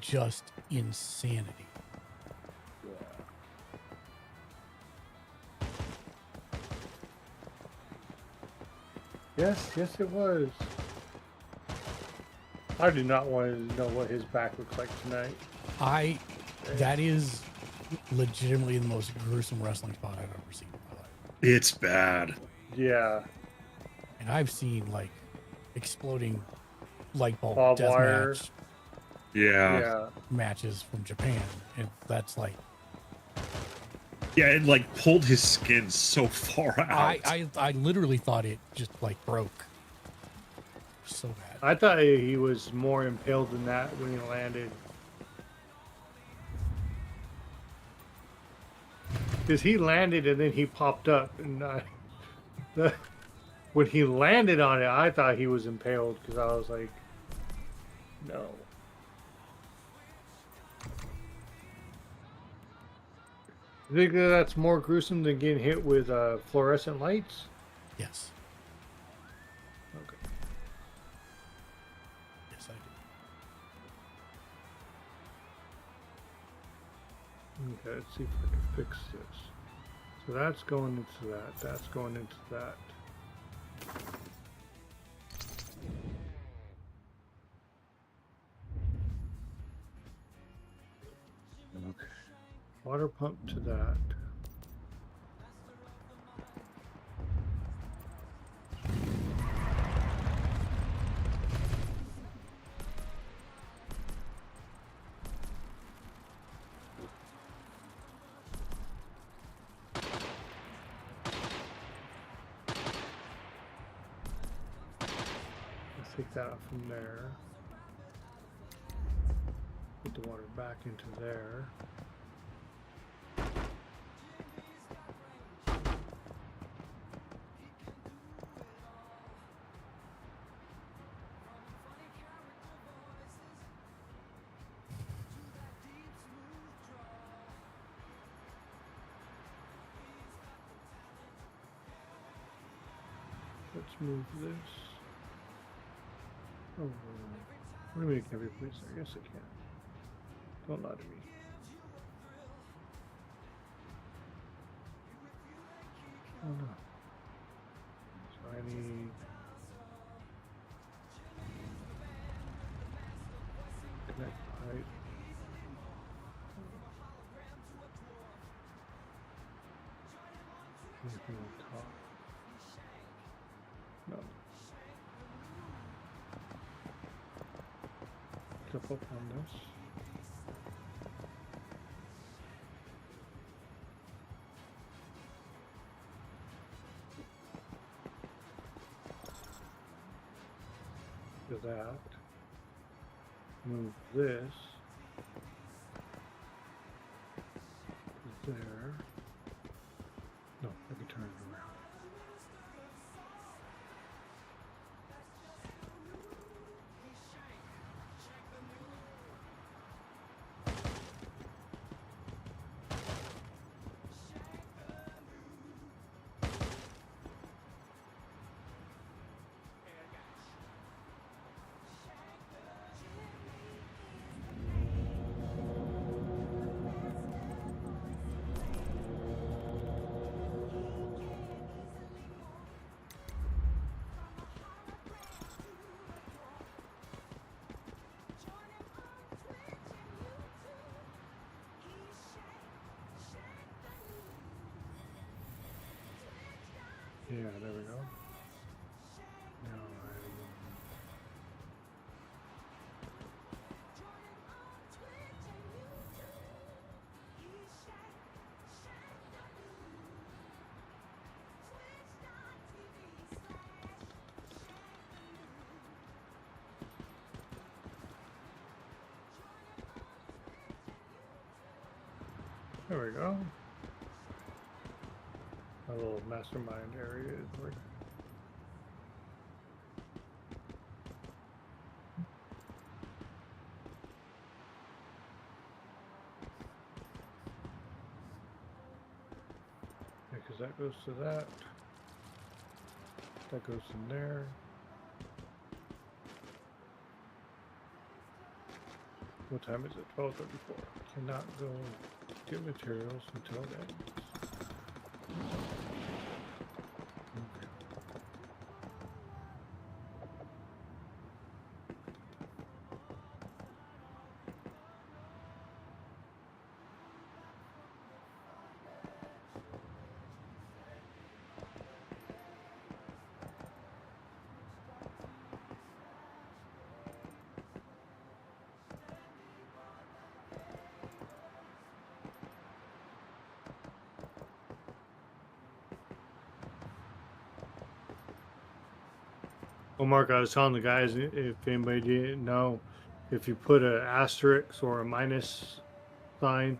Speaker 5: Just insanity.
Speaker 8: Yes, it was. I do not want to know what his back looks like tonight.
Speaker 5: That is legitimately the most gruesome wrestling spot I've ever seen in my life.
Speaker 6: It's bad.
Speaker 8: Yeah.
Speaker 5: And I've seen like exploding light bulb
Speaker 8: Barbed wire.
Speaker 5: deathmatch
Speaker 8: Yeah.
Speaker 5: matches from Japan, and that's like
Speaker 6: Yeah, it like pulled his skin so far out.
Speaker 5: I literally thought it just like broke. So bad.
Speaker 8: I thought he was more impaled than that when he landed. Because he landed and then he popped up, and when he landed on it, I thought he was impaled because I was like, no. You think that that's more gruesome than getting hit with fluorescent lights?
Speaker 5: Yes.
Speaker 8: Okay.
Speaker 5: Yes, I do.
Speaker 8: Okay, let's see if I can fix this. So that's going into that. That's going into that. Okay. Water pump to that. Take that out from there. Put the water back into there. Let's move this. Oh, what do you mean it can be placed there? Yes, it can. Don't lie to me. Oh no. So I need connect pipe. Anything on top? No. Clip up on this. Do that. Move this to there. No, I can turn it around. Yeah, there we go. Now there we go. My little mastermind area is working. Yeah, because that goes to that. That goes in there. What time is it? 12:34. Cannot go get materials until then. Okay. Well, Mark, I was telling the guys, if anybody didn't know, if you put an asterisk or a minus sign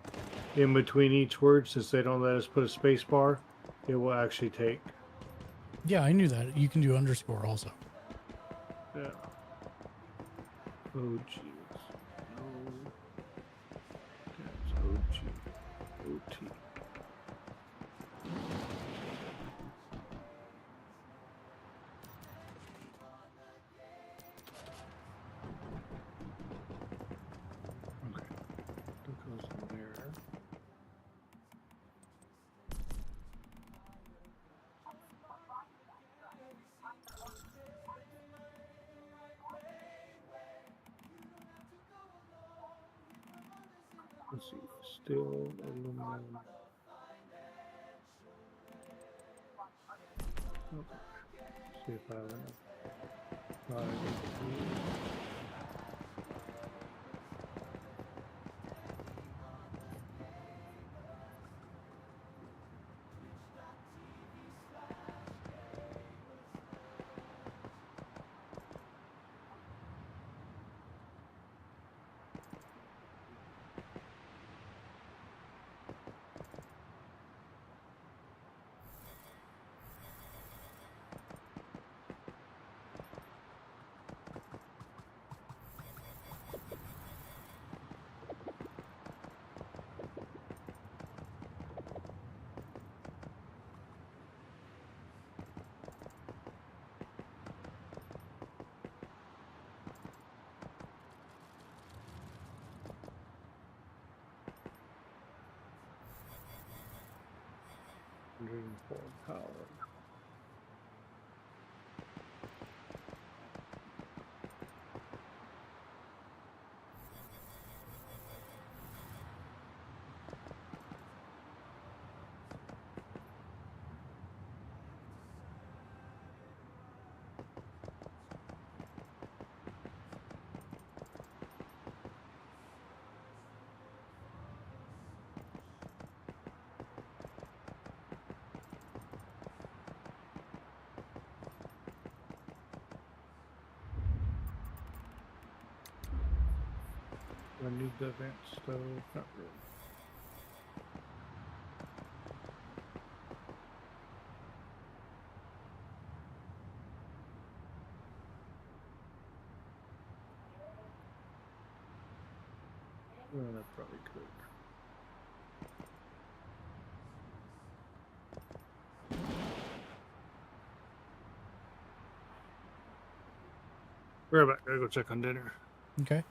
Speaker 8: in between each word, since they don't let us put a space bar, it will actually take.
Speaker 5: Yeah, I knew that. You can do underscore also.
Speaker 8: Yeah. Oh, jeez. No. That's OG. OT. Okay. That goes in there. Let's see. Still aluminum. Okay. See if I have enough. Power. I need the vent stove. Not really. Well, that probably could. We're about to go check on dinner.
Speaker 5: Okay.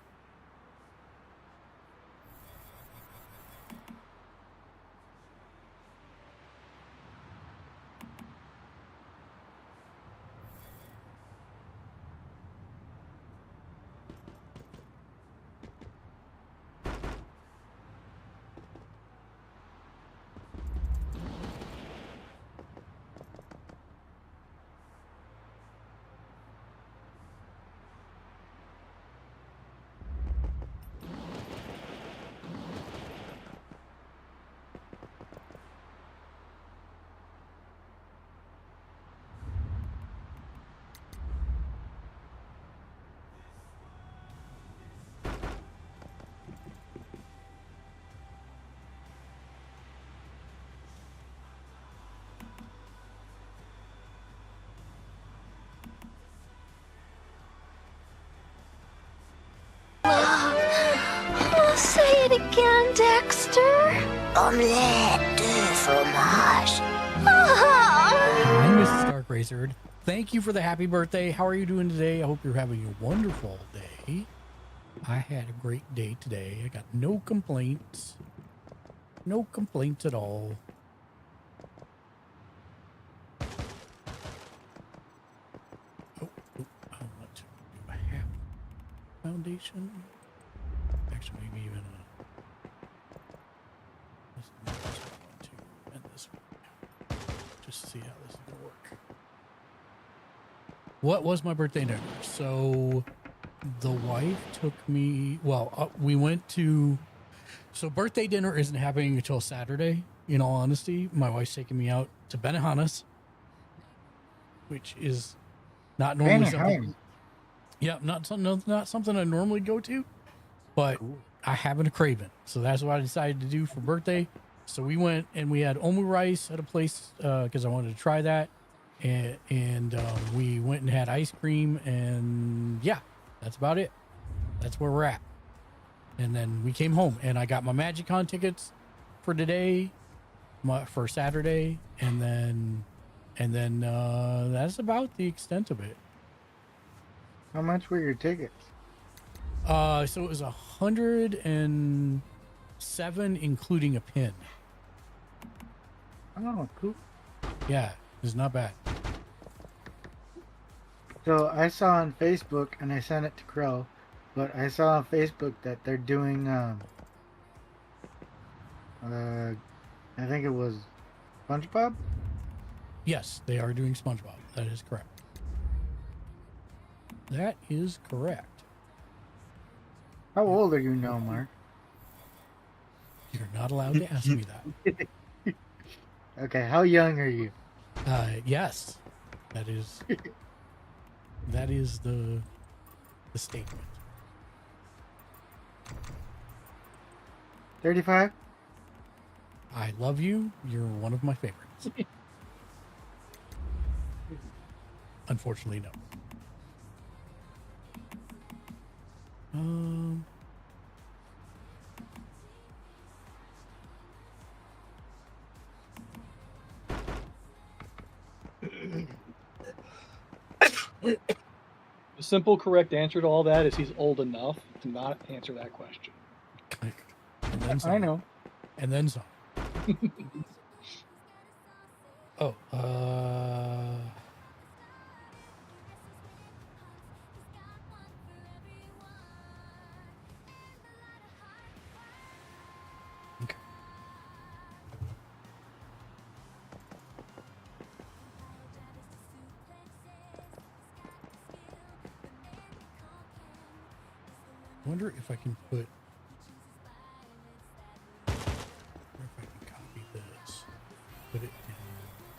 Speaker 11: Say it again, Dexter. Omelette de fromage.
Speaker 5: Hi, Mrs. Dark Racer. Thank you for the happy birthday. How are you doing today? I hope you're having a wonderful day. I had a great day today. I got no complaints. No complaints at all. Oh, what do I have? Foundation. Actually, maybe even this one too, and this one. Just to see how this is gonna work. What was my birthday dinner? So the wife took me. Well, we went to. So birthday dinner isn't happening until Saturday. In all honesty, my wife's taking me out to Benihana's, which is Not normally
Speaker 7: Banner
Speaker 5: something.
Speaker 7: Home.
Speaker 5: Yeah, not something I normally go to, but I happen to crave it. So that's what I decided to do for birthday. So we went and we had omu rice at a place because I wanted to try that, and we went and had ice cream, and yeah, that's about it. That's where we're at. And then we came home, and I got my MagicCon tickets for today, for Saturday, and then that's about the extent of it.
Speaker 7: How much were your tickets?
Speaker 5: So it was 107, including a pin.
Speaker 7: Oh, cool.
Speaker 5: Yeah, it's not bad.
Speaker 7: So I saw on Facebook, and I sent it to Crow, but I saw on Facebook that they're doing, I think it was SpongeBob?
Speaker 5: Yes, they are doing SpongeBob. That is correct. That is correct.
Speaker 7: How old are you now, Mark?
Speaker 5: You're not allowed to ask me that.
Speaker 7: Okay, how young are you?
Speaker 5: Yes, that is the statement.
Speaker 7: 35?
Speaker 5: I love you. You're one of my favorites. Unfortunately, no.
Speaker 10: The simple, correct answer to all that is he's old enough to not answer that question.
Speaker 5: And then some.
Speaker 7: I know.
Speaker 5: And then some. Oh, okay. I wonder if I can put. I wonder if I can copy this, put it in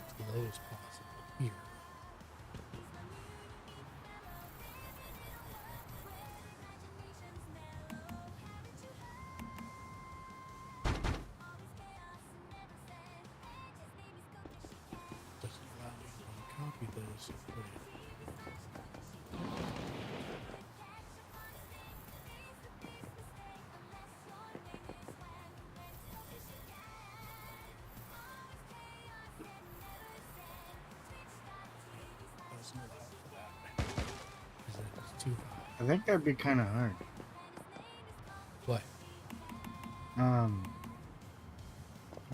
Speaker 5: as low as possible here. Doesn't allow me to copy this and put it. Doesn't allow for that. Because it's too high.
Speaker 7: I think that'd be kind of hard.
Speaker 5: What?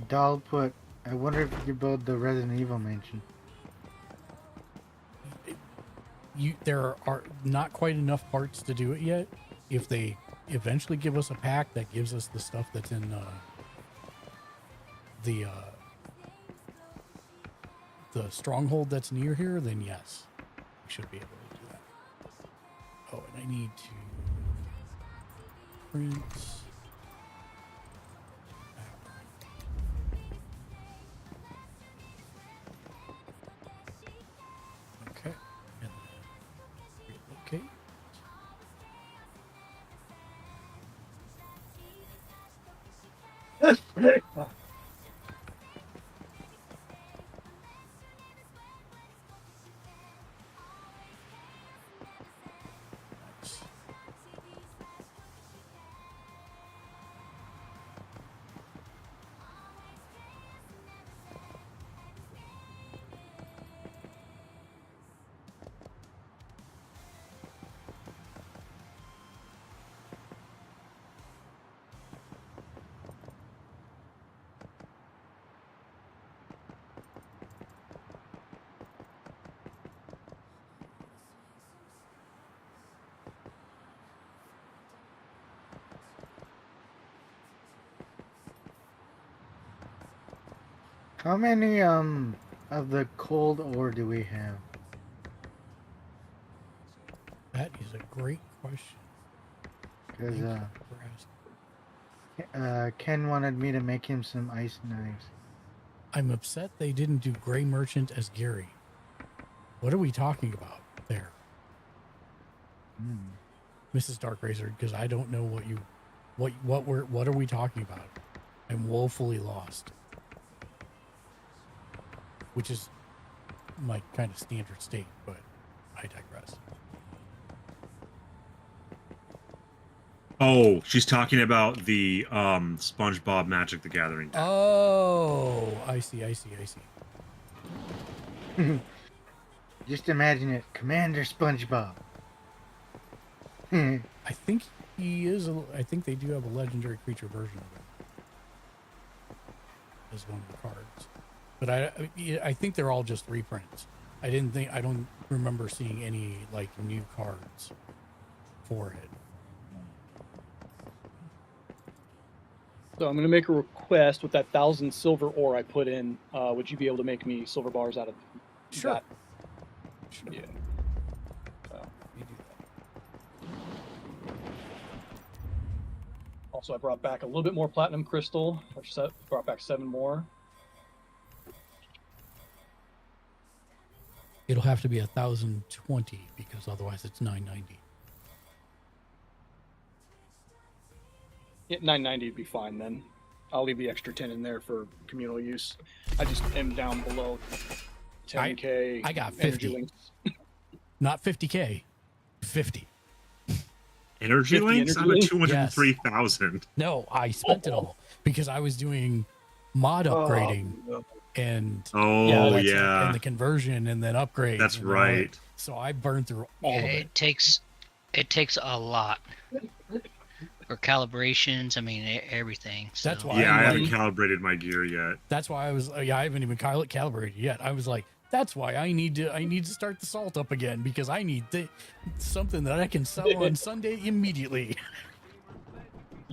Speaker 7: Doll put, I wonder if you could build the Resident Evil mansion.
Speaker 5: There are not quite enough parts to do it yet. If they eventually give us a pack that gives us the stuff that's in the stronghold that's near here, then yes, we should be able to do that. Oh, and I need to print. Okay, and then relocate. Nice.
Speaker 7: How many of the cold ore do we have?
Speaker 5: That is a great question.
Speaker 7: Because
Speaker 5: Thank you for asking.
Speaker 7: Ken wanted me to make him some ice knives.
Speaker 5: I'm upset they didn't do Gray Merchant as Gary. What are we talking about? there,
Speaker 7: Hmm.
Speaker 5: Mrs. Dark Razor, because I don't know what are we talking about? I'm woefully lost, which is my kind of standard state, but I digress.
Speaker 6: Oh, she's talking about the SpongeBob Magic the Gathering.
Speaker 5: Oh, I see.
Speaker 7: Just imagine it, Commander SpongeBob.
Speaker 5: I think he is. I think they do have a legendary creature version of it as one of the cards, but I think they're all just reprints. I don't remember seeing any like new cards for it.
Speaker 10: So I'm going to make a request with that 1,000 silver ore I put in. Would you be able to make me silver bars out of
Speaker 5: Sure.
Speaker 10: that? Yeah. So,
Speaker 5: You do that.
Speaker 10: also, I brought back a little bit more platinum crystal. Brought back 7 more.
Speaker 5: It'll have to be 1,020 because otherwise it's 990.
Speaker 10: Yeah, 990 would be fine then. I'll leave the extra 10 in there for communal use. I just am down below 10k.
Speaker 5: I got
Speaker 10: energy
Speaker 5: 50.
Speaker 10: links.
Speaker 5: Not 50k, 50.
Speaker 6: Energy
Speaker 10: 50
Speaker 6: links?
Speaker 10: energy
Speaker 6: I'm at
Speaker 10: links?
Speaker 6: 203,000.
Speaker 5: No, I spent it all because I was doing mod upgrading and
Speaker 6: yeah.
Speaker 5: and the conversion and then upgrade.
Speaker 6: That's right.
Speaker 5: So I burned through all of it.
Speaker 9: It takes a lot for calibrations. I mean, everything. So.
Speaker 5: That's why.
Speaker 6: Yeah, I haven't calibrated my gear yet.
Speaker 5: That's why I was. I haven't even calibrated yet. I was like, that's why I need to start the salt up again because I need something that I can sell on Sunday immediately.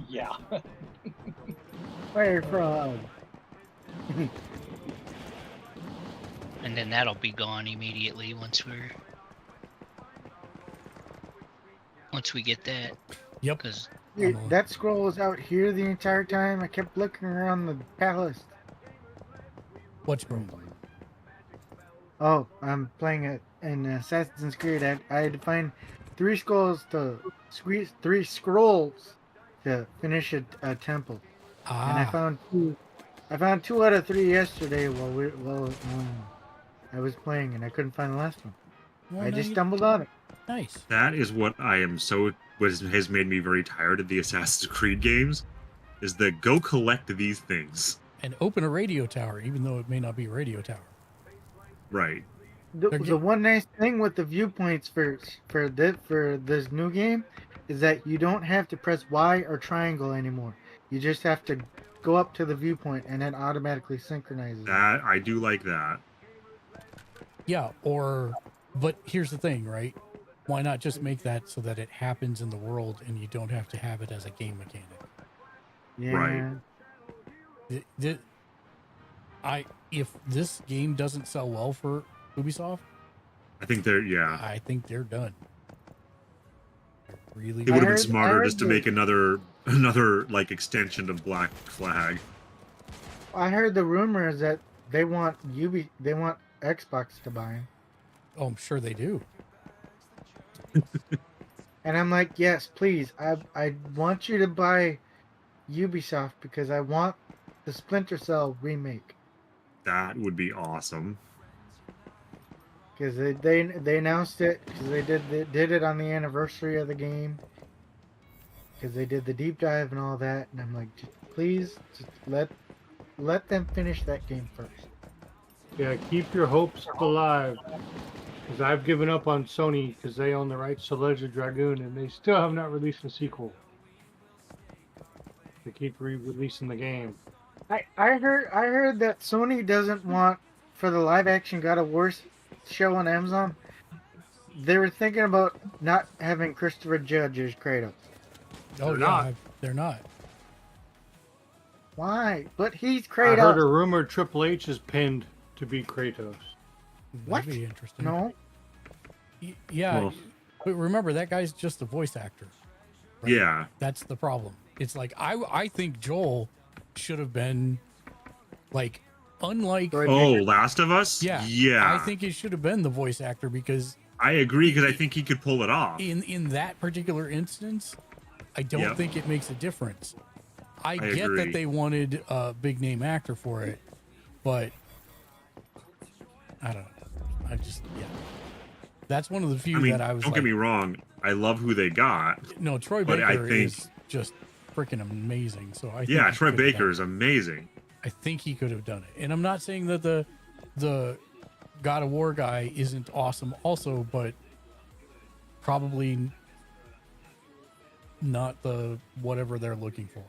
Speaker 10: Yeah.
Speaker 7: Fire frog.
Speaker 9: And then that'll be gone immediately once we get that.
Speaker 5: Yep.
Speaker 9: Because
Speaker 7: Dude, that scroll was out here the entire time. I kept looking around the palace.
Speaker 5: What's scroll?
Speaker 7: Oh, I'm playing it in Assassin's Creed. I had to find 3 scrolls to squeeze 3 scrolls to finish a temple, and I found 2. I found 2 out of 3 yesterday while I was playing, and I couldn't find the last one.
Speaker 5: Well,
Speaker 7: I just stumbled on it.
Speaker 5: Nice.
Speaker 6: That is what has made me very tired of the Assassin's Creed games, is the go collect these things.
Speaker 5: And open a radio tower, even though it may not be a radio tower.
Speaker 6: Right.
Speaker 7: The one nice thing with the viewpoints for this new game is that you don't have to press Y or triangle anymore. You just have to go up to the viewpoint and it automatically synchronizes.
Speaker 6: That I do like that.
Speaker 5: Yeah, but here's the thing, right? Why not just make that so that it happens in the world and you don't have to have it as a game mechanic?
Speaker 7: Yeah.
Speaker 5: Right. If this game doesn't sell well for Ubisoft,
Speaker 6: I think they're
Speaker 5: done. They're really.
Speaker 6: It would have been smarter just to make another like extension of Black Flag.
Speaker 7: I heard the rumors that they want Xbox to buy them.
Speaker 5: Oh, I'm sure they do.
Speaker 7: And I'm like, yes, please. I want you to buy Ubisoft because I want the Splinter Cell remake.
Speaker 6: That would be awesome.
Speaker 7: Because they announced it because they did it on the anniversary of the game. Because they did the deep dive and all that, and I'm like, please, just let them finish that game first.
Speaker 8: Yeah, keep your hopes alive. Because I've given up on Sony because they own the rights to Legend Dragoon, and they still have not released a sequel. They keep re-releasing the game.
Speaker 7: I heard that Sony doesn't want for the live action God of War show on Amazon. They were thinking about not having Christopher Judge as Kratos.
Speaker 5: Oh, yeah, they're not.
Speaker 7: Why? But he's Kratos.
Speaker 8: I heard a rumor Triple H is pinned to be Kratos.
Speaker 7: What?
Speaker 5: That'd be interesting.
Speaker 7: No.
Speaker 5: Yeah,
Speaker 6: Well.
Speaker 5: but remember that guy's just a voice actor. right?
Speaker 6: Yeah.
Speaker 5: That's the problem. It's like I think Joel should have been like unlike
Speaker 6: Oh, Last of Us?
Speaker 5: yeah.
Speaker 6: Yeah.
Speaker 5: I think it should have been the voice actor because
Speaker 6: I agree because I think he could pull it off.
Speaker 5: In that particular instance, I don't think it makes a difference. I get
Speaker 6: agree.
Speaker 5: that they wanted a big name actor for it, but I don't know. That's one of the few that I was.
Speaker 6: Don't get me wrong. I love who they got.
Speaker 5: No, Troy
Speaker 6: but
Speaker 5: Baker
Speaker 6: I think,
Speaker 5: is just freaking amazing. So I
Speaker 6: yeah,
Speaker 5: think
Speaker 6: Troy Baker is amazing.
Speaker 5: I think he could have done it, and I'm not saying that the God of War guy isn't awesome, also, but probably not the whatever they're looking for.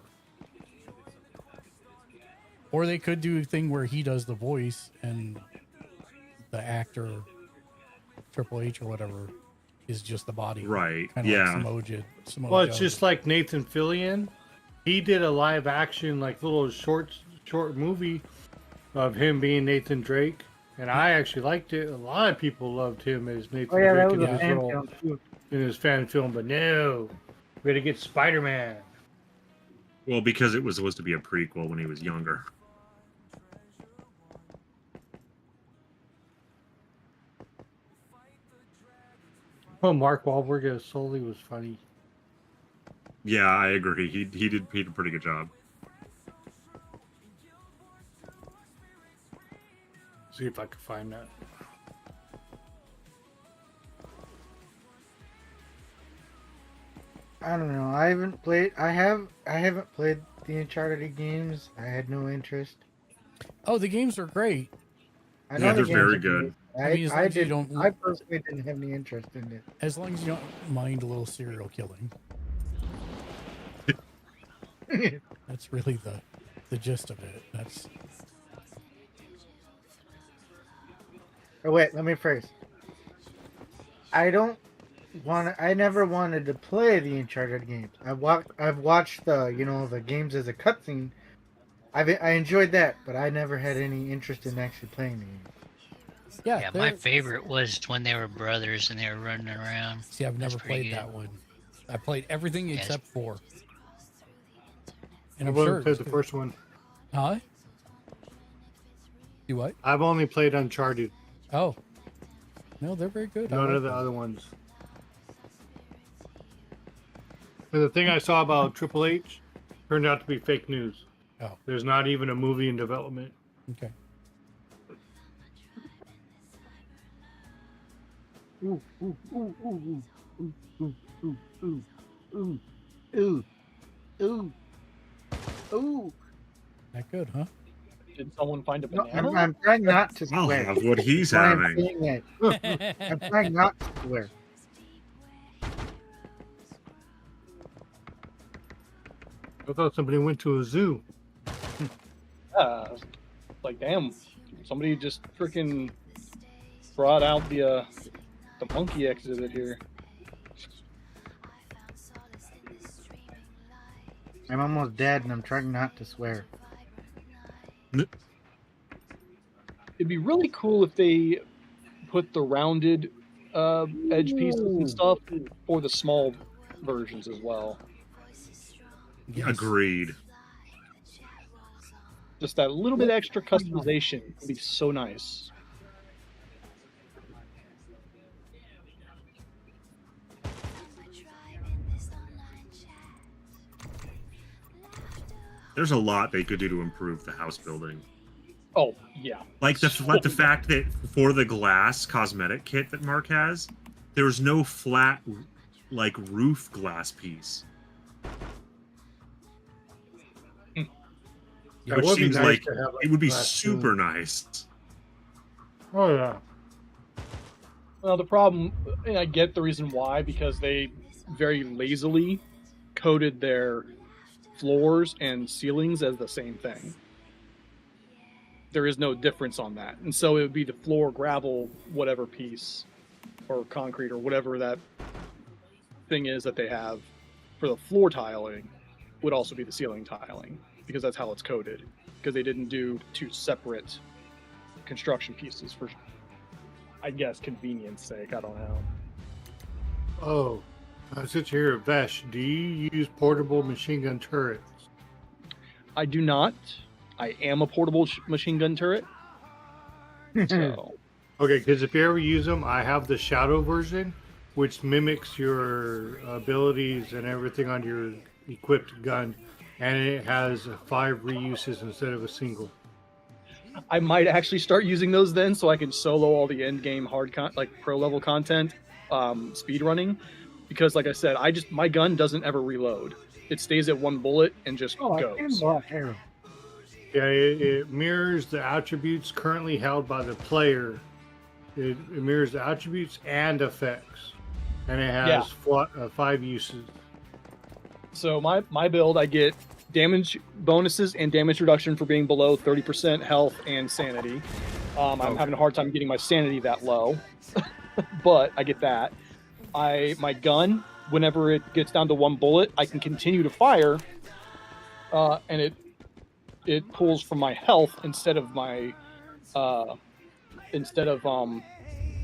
Speaker 5: Or they could do a thing where he does the voice and the actor, Triple H or whatever, is just the body.
Speaker 6: Right.
Speaker 5: Kind of
Speaker 6: Yeah.
Speaker 5: like Samoa
Speaker 8: Well, it's
Speaker 5: Joe.
Speaker 8: just like Nathan Fillion. He did a live action, like little short movie of him being Nathan Drake, and I actually liked it. A lot of people loved him as Nathan Drake
Speaker 7: that was
Speaker 8: in
Speaker 7: a
Speaker 8: his
Speaker 7: fan
Speaker 8: role
Speaker 7: film too.
Speaker 8: in his fan film. But no, we had to get Spider-Man.
Speaker 6: Well, because it was supposed to be a prequel when he was younger.
Speaker 8: Oh, Mark Wahlberg as Sully was funny.
Speaker 6: Yeah, I agree. He did a pretty good job.
Speaker 8: See if I can find that.
Speaker 7: I don't know. I haven't played. I haven't played the Uncharted games. I had no interest.
Speaker 5: Oh, the games are great.
Speaker 7: I
Speaker 6: Yeah,
Speaker 7: the
Speaker 6: they're
Speaker 7: games
Speaker 6: very
Speaker 7: are
Speaker 6: good.
Speaker 7: great.
Speaker 5: I mean, as long as you don't-
Speaker 7: I personally didn't have any interest in it.
Speaker 5: As long as you don't mind a little serial killing. That's really the gist of it. That's
Speaker 7: Oh wait, let me phrase. I never wanted to play the Uncharted games. I've watched the games as a cutscene. I enjoyed that, but I never had any interest in actually playing the game.
Speaker 9: Yeah, my favorite was when they were brothers and they were running around.
Speaker 5: See, I've never
Speaker 9: That's pretty
Speaker 5: played
Speaker 9: good.
Speaker 5: that one. I played everything
Speaker 9: Yes.
Speaker 5: except 4. And
Speaker 8: I've
Speaker 5: I'm
Speaker 8: only
Speaker 5: sure
Speaker 8: played
Speaker 5: it's
Speaker 8: the
Speaker 5: good.
Speaker 8: first one.
Speaker 5: Huh? You what?
Speaker 8: I've only played Uncharted.
Speaker 5: Oh. No, they're very good. I
Speaker 8: None
Speaker 5: like
Speaker 8: of the
Speaker 5: them.
Speaker 8: other ones. And the thing I saw about Triple H turned out to be fake news.
Speaker 5: Oh.
Speaker 8: There's not even a movie in development.
Speaker 5: Okay.
Speaker 7: Ooh, ooh, ooh, ooh, ooh, ooh, ooh, ooh, ooh, ooh, ooh, ooh.
Speaker 5: That good, huh?
Speaker 10: Did someone find a
Speaker 7: No,
Speaker 10: banana?
Speaker 7: I'm trying not to
Speaker 6: I'll
Speaker 7: swear.
Speaker 6: have what he's
Speaker 7: That's why I'm
Speaker 6: having.
Speaker 7: saying it. I'm trying not to swear.
Speaker 8: I thought somebody went to a zoo.
Speaker 10: Like, damn, somebody just freaking brought out the monkey exhibit here.
Speaker 7: I'm almost dead, and I'm trying not to swear.
Speaker 10: It'd be really cool if they put the rounded edge pieces and stuff for the small versions as well.
Speaker 5: Yes.
Speaker 6: Agreed.
Speaker 10: Just that little bit extra customization would be so nice.
Speaker 6: There's a lot they could do to improve the house building.
Speaker 10: Oh yeah,
Speaker 6: Like the fact that for the glass cosmetic kit that Mark has, there's no flat like roof glass piece.
Speaker 8: That
Speaker 6: Which
Speaker 8: would be
Speaker 6: seems
Speaker 8: nice
Speaker 6: like
Speaker 8: to have a
Speaker 6: it would be
Speaker 8: glass
Speaker 6: super
Speaker 8: too.
Speaker 6: nice.
Speaker 8: Oh yeah.
Speaker 10: Well, the problem, and I get the reason why, because they very lazily coated their floors and ceilings as the same thing. There is no difference on that. And so it would be the floor, gravel, whatever piece, or concrete, or whatever that thing is that they have for the floor tiling would also be the ceiling tiling, because that's how it's coated. Because they didn't do two separate construction pieces for, I guess, convenience sake. I don't know.
Speaker 8: Oh, since you're here, Vesh, do you use portable machine gun turrets?
Speaker 10: I do not. I am a portable machine gun turret. So
Speaker 8: Okay, because if you ever use them, I have the shadow version, which mimics your abilities and everything on your equipped gun, and it has 5 reuses instead of a single.
Speaker 10: I might actually start using those then, so I can solo all the end game like pro level content, speed running, because like I said, my gun doesn't ever reload. It stays at 1 bullet and just goes.
Speaker 7: Block arrow.
Speaker 8: Yeah, it mirrors the attributes currently held by the player. It mirrors the attributes and effects, and it has 5 uses.
Speaker 10: So my build, I get damage bonuses and damage reduction for being below 30% health and sanity. I'm having a hard time getting my sanity that low, but I get that. My gun, whenever it gets down to 1 bullet, I can continue to fire, and it pulls from my health instead of my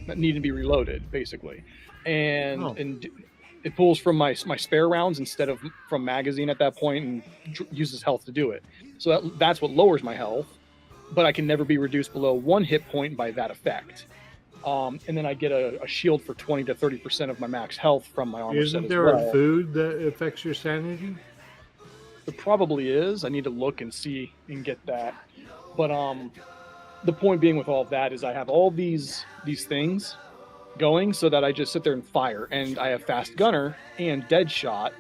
Speaker 10: needing to be reloaded, basically, and it pulls from my spare rounds instead of from magazine at that point, and uses health to do it. So that's what lowers my health, but I can never be reduced below 1 hit point by that effect. And then I get a shield for 20 to 30% of my max health from my armor set as well.
Speaker 8: Isn't there a food that affects your sanity?
Speaker 10: There probably is. I need to look and see and get that. But the point being with all of that is I have all these things going so that I just sit there and fire. And I have fast gunner and dead shot,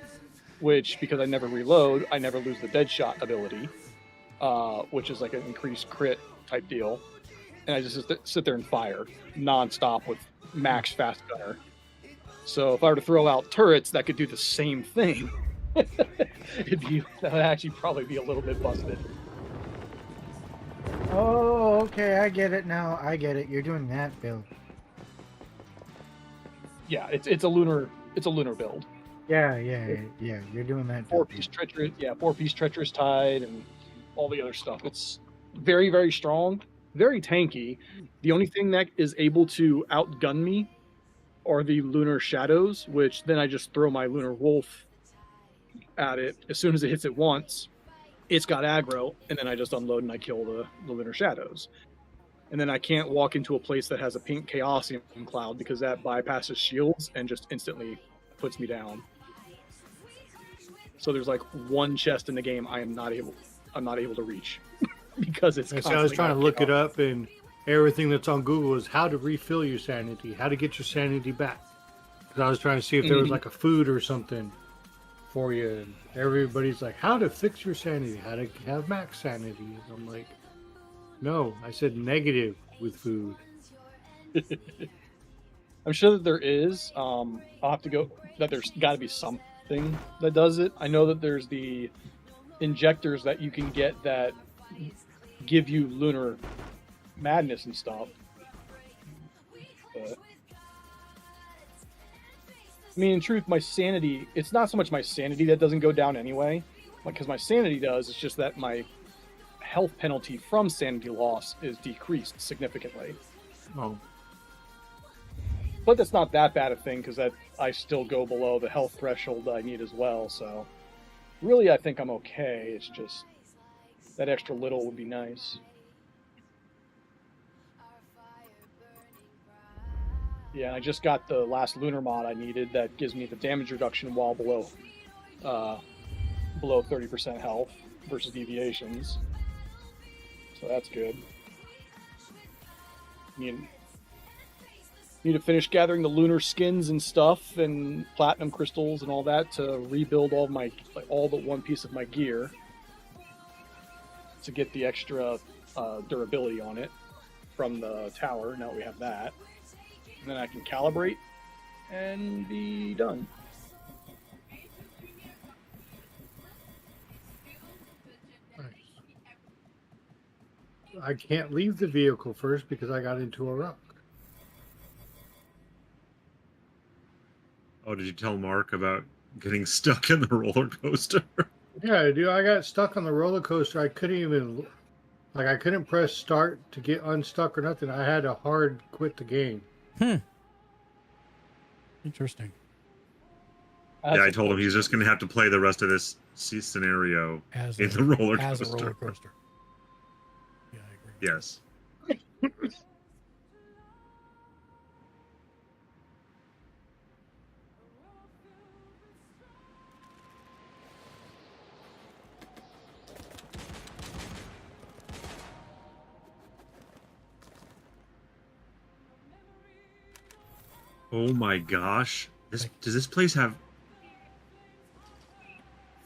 Speaker 10: which, because I never reload, I never lose the dead shot ability, which is like an increased crit type deal. And I just sit there and fire nonstop with max fast gunner. So if I were to throw out turrets that could do the same thing, that would actually probably be a little bit busted.
Speaker 7: Oh, okay, I get it now. I get it. You're doing that build.
Speaker 10: Yeah, it's a lunar build.
Speaker 7: Yeah. You're doing that.
Speaker 10: 4-piece treacherous, 4-piece treacherous tide and all the other stuff. It's very, very strong, very tanky. The only thing that is able to outgun me are the lunar shadows, which then I just throw my lunar wolf at it. As soon as it hits it once, it's got aggro, and then I just unload and I kill the lunar shadows. And then I can't walk into a place that has a pink Chaosium cloud because that bypasses shields and just instantly puts me down. So there's like 1 chest in the game I'm not able to reach because it's.
Speaker 8: I was trying to look it up, and everything that's on Google is how to refill your sanity, how to get your sanity back. Because I was trying to see if there was like a food or something for you, and everybody's like, how to fix your sanity, how to have max sanity. And I'm like, no, I said negative with food.
Speaker 10: I'm sure that there is. I'll have to go. That there's got to be something that does it. I know that there's the injectors that you can get that give you lunar madness and stuff. But, I mean, in truth, my sanity, it's not so much my sanity that doesn't go down anyway, because my sanity does. It's just that my health penalty from sanity loss is decreased significantly.
Speaker 8: Oh.
Speaker 10: But that's not that bad a thing, because I still go below the health threshold that I need as well, so really I think I'm okay. It's just that extra little would be nice. Yeah, I just got the last lunar mod I needed that gives me the damage reduction while below 30% health versus deviations. So that's good. Need to finish gathering the lunar skins and stuff and platinum crystals and all that to rebuild all but 1 piece of my gear to get the extra durability on it from the tower. Now we have that. And then I can calibrate and be done.
Speaker 8: I can't leave the vehicle first because I got into a rock.
Speaker 6: Oh, did you tell Mark about getting stuck in the roller coaster?
Speaker 8: Yeah, dude, I got stuck on the roller coaster. I couldn't press start to get unstuck or nothing. I had to hard quit the game.
Speaker 5: Interesting.
Speaker 6: Yeah, I told him he's just going to have to play the rest of this scenario in the roller coaster.
Speaker 5: As a roller coaster. Yeah, I agree.
Speaker 6: Yes. Oh my gosh. Does this place have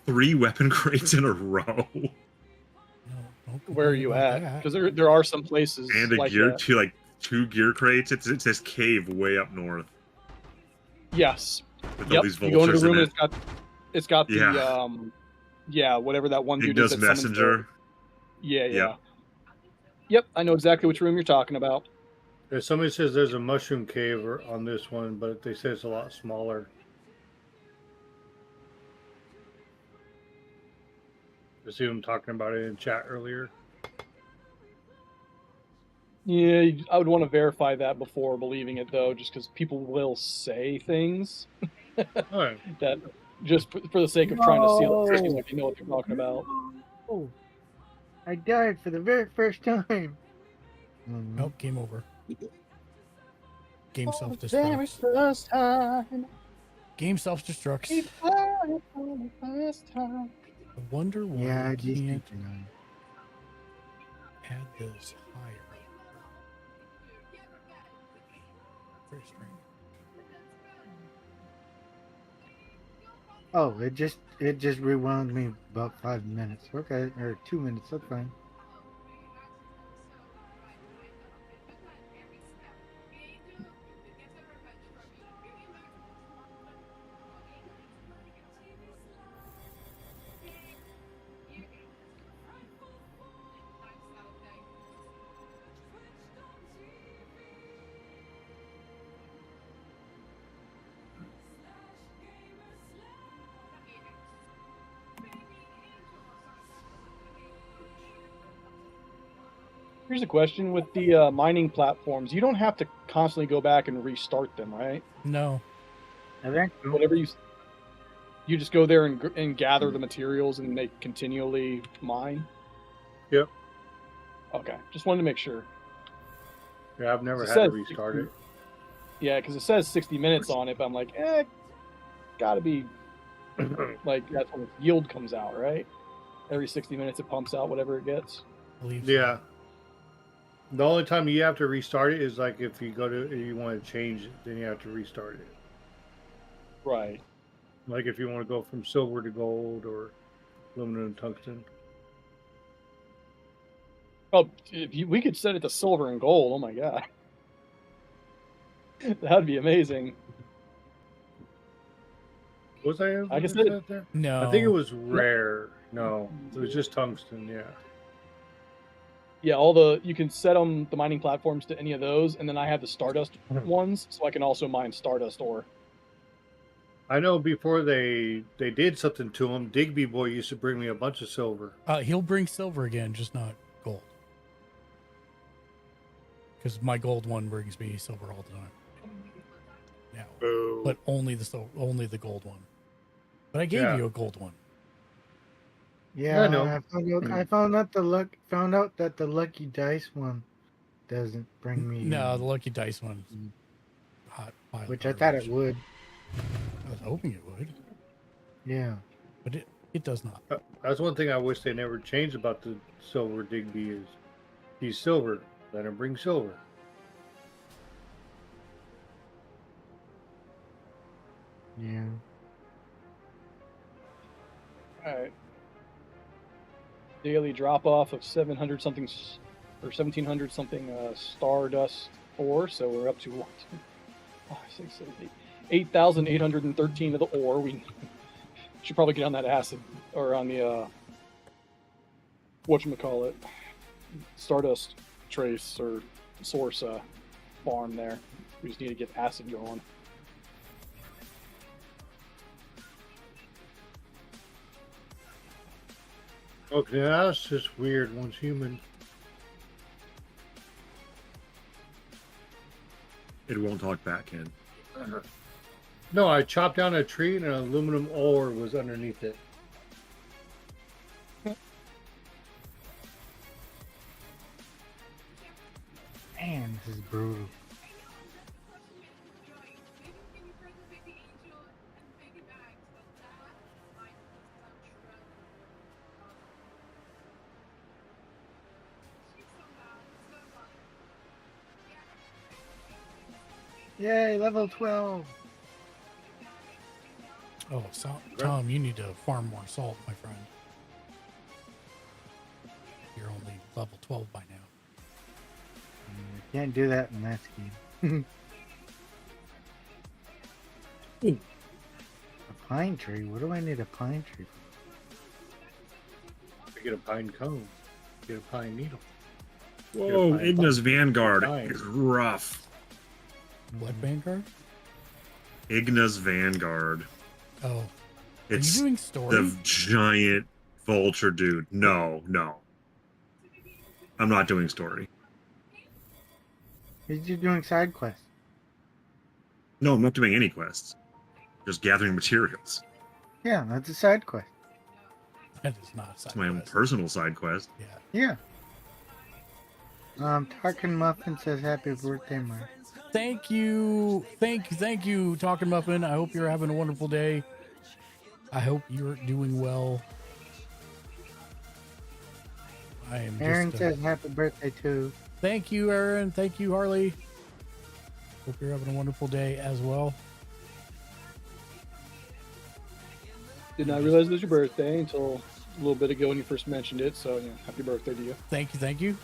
Speaker 6: 3 weapon crates in a row?
Speaker 5: No, don't
Speaker 10: Where are
Speaker 5: complain
Speaker 10: you
Speaker 5: about
Speaker 10: at?
Speaker 5: that.
Speaker 10: Because there are some places
Speaker 6: And a
Speaker 10: like
Speaker 6: gear
Speaker 10: that.
Speaker 6: to like 2 gear crates. It says cave way up north.
Speaker 10: Yes.
Speaker 6: With all
Speaker 10: Yep.
Speaker 6: these
Speaker 10: You go into
Speaker 6: vultures
Speaker 10: the room
Speaker 6: in
Speaker 10: and
Speaker 6: it.
Speaker 10: it's got
Speaker 6: Yeah.
Speaker 10: the whatever that one dude is
Speaker 6: Igna's
Speaker 10: that summons the-
Speaker 6: messenger.
Speaker 10: Yeah.
Speaker 6: Yep.
Speaker 10: Yep. I know exactly which room you're talking about.
Speaker 8: Somebody says there's a mushroom cave on this one, but they say it's a lot smaller. I see them talking about it in chat earlier.
Speaker 10: Yeah, I would want to verify that before believing it, though, just because people will say things
Speaker 8: Alright.
Speaker 10: that just for the sake of trying to seal it, seems like they know what they're talking about.
Speaker 7: Oh, I died for the very first time.
Speaker 5: Nope, game over. Game
Speaker 10: Very
Speaker 5: self-destructs.
Speaker 10: first time.
Speaker 5: Game self-destructs. I wonder why
Speaker 7: Yeah,
Speaker 5: I
Speaker 7: I just
Speaker 5: can't
Speaker 7: keep going.
Speaker 5: add this higher. Very strange.
Speaker 7: Oh, it just rewound me about 5 minutes. Okay, or 2 minutes. That's fine.
Speaker 10: Here's a question with the mining platforms. You don't have to constantly go back and restart them, right?
Speaker 5: No.
Speaker 7: I think so.
Speaker 10: Whatever you just go there and gather the materials and they continually mine.
Speaker 8: Yep.
Speaker 10: Okay, just wanted to make sure.
Speaker 8: Yeah, I've never
Speaker 10: It
Speaker 8: had to
Speaker 10: says
Speaker 8: restart
Speaker 10: 60
Speaker 8: it.
Speaker 10: Yeah, because it says 60 minutes on it, but I'm like, gotta be like that's when its yield comes out, right? Every 60 minutes it pumps out whatever it gets.
Speaker 5: I believe so.
Speaker 8: Yeah. The only time you have to restart it is like if you want to change it, then you have to restart it.
Speaker 10: Right.
Speaker 8: Like if you want to go from silver to gold or aluminum to tungsten.
Speaker 10: Oh, we could set it to silver and gold. Oh my god, that'd be amazing.
Speaker 8: Was I?
Speaker 10: I guess
Speaker 8: that there?
Speaker 5: No.
Speaker 8: I think it was rare. No, it was just tungsten. Yeah.
Speaker 10: Yeah, you can set the mining platforms to any of those, and then I have the Stardust ones, so I can also mine Stardust ore.
Speaker 8: I know before they did something to him, Digby Boy used to bring me a bunch of silver.
Speaker 5: He'll bring silver again, just not gold. Because my gold one brings me silver all the time. Now,
Speaker 8: Boo.
Speaker 5: but only the gold one. But I gave you a gold one.
Speaker 7: Yeah,
Speaker 8: I know.
Speaker 7: I found out that the lucky dice one doesn't bring me.
Speaker 5: No, the lucky dice one. Hot pile
Speaker 7: Which
Speaker 5: of
Speaker 7: I thought it
Speaker 5: garbage.
Speaker 7: would.
Speaker 5: I was hoping it would,
Speaker 7: Yeah.
Speaker 5: but it does not.
Speaker 8: That's one thing I wish they never changed about the silver Digby is he's silver. Let him bring silver.
Speaker 7: Yeah.
Speaker 10: All right. Daily drop off of 700 something or 1700 something Stardust ore, so we're up to what? 5, 6, 7, 8. 8,813 of the ore. We should probably get on that acid or on the whatchamacallit, Stardust trace or source farm there. We just need to get acid going.
Speaker 8: Okay, that's just weird. One's human.
Speaker 6: It won't talk back, Ken.
Speaker 8: No, I chopped down a tree and an aluminum ore was underneath it.
Speaker 7: Man, this is brutal. Yay, level 12.
Speaker 5: Oh, so, Tom, you need to farm more salt, my friend. You're only level 12 by now.
Speaker 7: Can't do that in that scheme. A pine tree? What do I need a pine tree for?
Speaker 8: Get a pine cone. Get a pine needle.
Speaker 6: Whoa, Igna's Vanguard
Speaker 8: Nice.
Speaker 6: is rough.
Speaker 5: What Vanguard?
Speaker 6: Igna's Vanguard.
Speaker 5: Oh,
Speaker 6: It's
Speaker 5: are you doing story?
Speaker 6: the giant vulture dude. No. I'm not doing story.
Speaker 7: He's just doing side quests.
Speaker 6: No, I'm not doing any quests. Just gathering materials.
Speaker 7: Yeah, that's a side quest.
Speaker 5: That is not a side
Speaker 6: It's my own
Speaker 5: quest.
Speaker 6: personal side quest.
Speaker 5: Yeah.
Speaker 7: Yeah. Talking Muffin says happy birthday, Mark.
Speaker 5: Thank you, Talking Muffin. I hope you're having a wonderful day. I hope you're doing well. I am.
Speaker 7: Aaron
Speaker 5: just,
Speaker 7: says happy birthday too.
Speaker 5: Thank you, Aaron. Thank you, Harley. Hope you're having a wonderful day as well.
Speaker 10: Did not realize it was your birthday until a little bit ago when you first mentioned it. So, yeah, happy birthday to you.
Speaker 5: Thank you.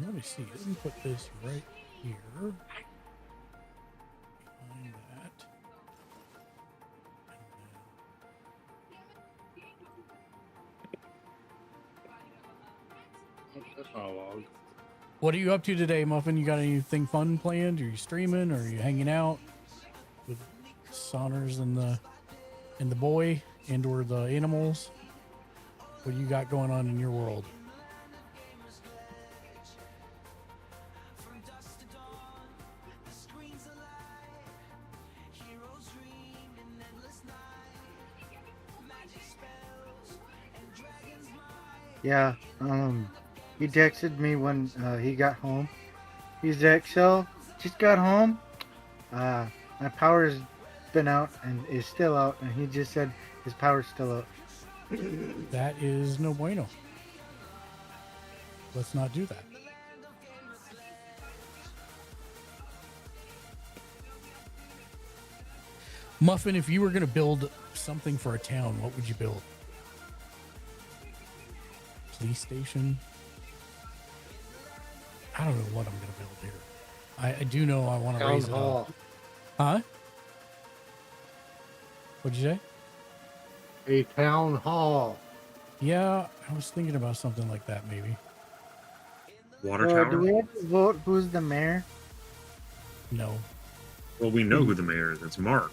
Speaker 5: Let me see. Let me put this right here. Behind that.
Speaker 8: That's not a log.
Speaker 5: What are you up to today, Muffin? You got anything fun planned? Are you streaming? Or are you hanging out with Saunders and the boy and or the animals? What do you got going on in your world?
Speaker 7: Yeah, he texted me when he got home. He's like, so, just got home. My power's been out and is still out, and he just said his power's still out.
Speaker 5: That is no bueno. Let's not do that. Muffin, if you were going to build something for a town, what would you build? Police station? I don't know what I'm going to build here. I do know I want to raise it up. Huh? What'd you say?
Speaker 8: A town hall.
Speaker 5: Yeah, I was thinking about something like that, maybe.
Speaker 6: Water
Speaker 7: Do
Speaker 6: tower?
Speaker 7: we have to vote who's the mayor?
Speaker 5: No.
Speaker 6: Well, we know who the mayor is. It's Mark.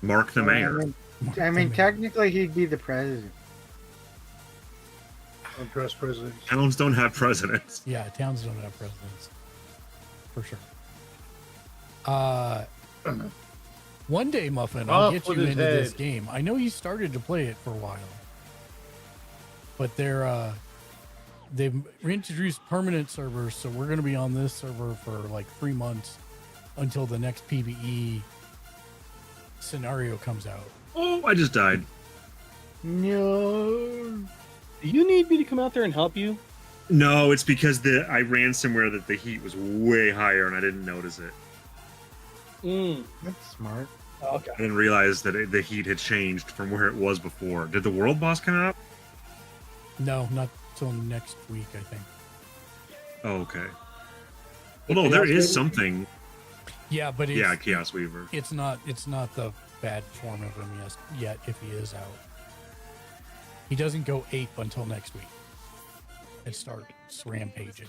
Speaker 6: Mark the mayor.
Speaker 7: I mean, technically he'd be the president.
Speaker 8: Don't trust presidents.
Speaker 6: Towns don't have presidents.
Speaker 5: Yeah, towns don't have presidents. For sure. One day, Muffin, I'll
Speaker 8: Off
Speaker 5: get
Speaker 8: with
Speaker 5: you
Speaker 8: his
Speaker 5: into this
Speaker 8: head.
Speaker 5: game. I know you started to play it for a while. But they've reintroduced permanent servers, so we're gonna be on this server for like 3 months until the next PvE scenario comes out.
Speaker 6: Oh, I just died.
Speaker 7: No.
Speaker 10: Do you need me to come out there and help you?
Speaker 6: No, it's because I ran somewhere that the heat was way higher and I didn't notice it.
Speaker 7: That's smart.
Speaker 10: Okay.
Speaker 6: I didn't realize that the heat had changed from where it was before. Did the world boss come out?
Speaker 5: No, not till next week, I think.
Speaker 6: Oh, okay. Well, no, there is something.
Speaker 5: Yeah, but it's,
Speaker 6: Yeah, Chaos Weaver.
Speaker 5: it's not the bad form of him yet if he is out. He doesn't go ape until next week. It starts rampaging.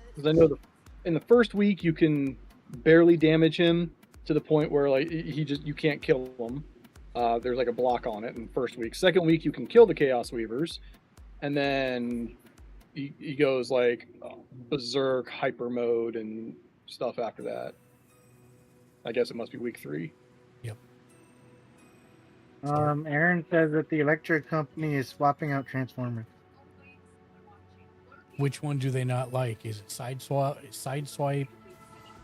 Speaker 10: Because I know in the first week you can barely damage him to the point where like you can't kill him. There's like a block on it in the first week. Second week you can kill the Chaos Weavers, and then he goes like berserk hyper mode and stuff after that. I guess it must be week 3.
Speaker 5: Yep.
Speaker 7: Aaron says that the electric company is swapping out Transformers.
Speaker 5: Which one do they not like? Is it Sideswipe,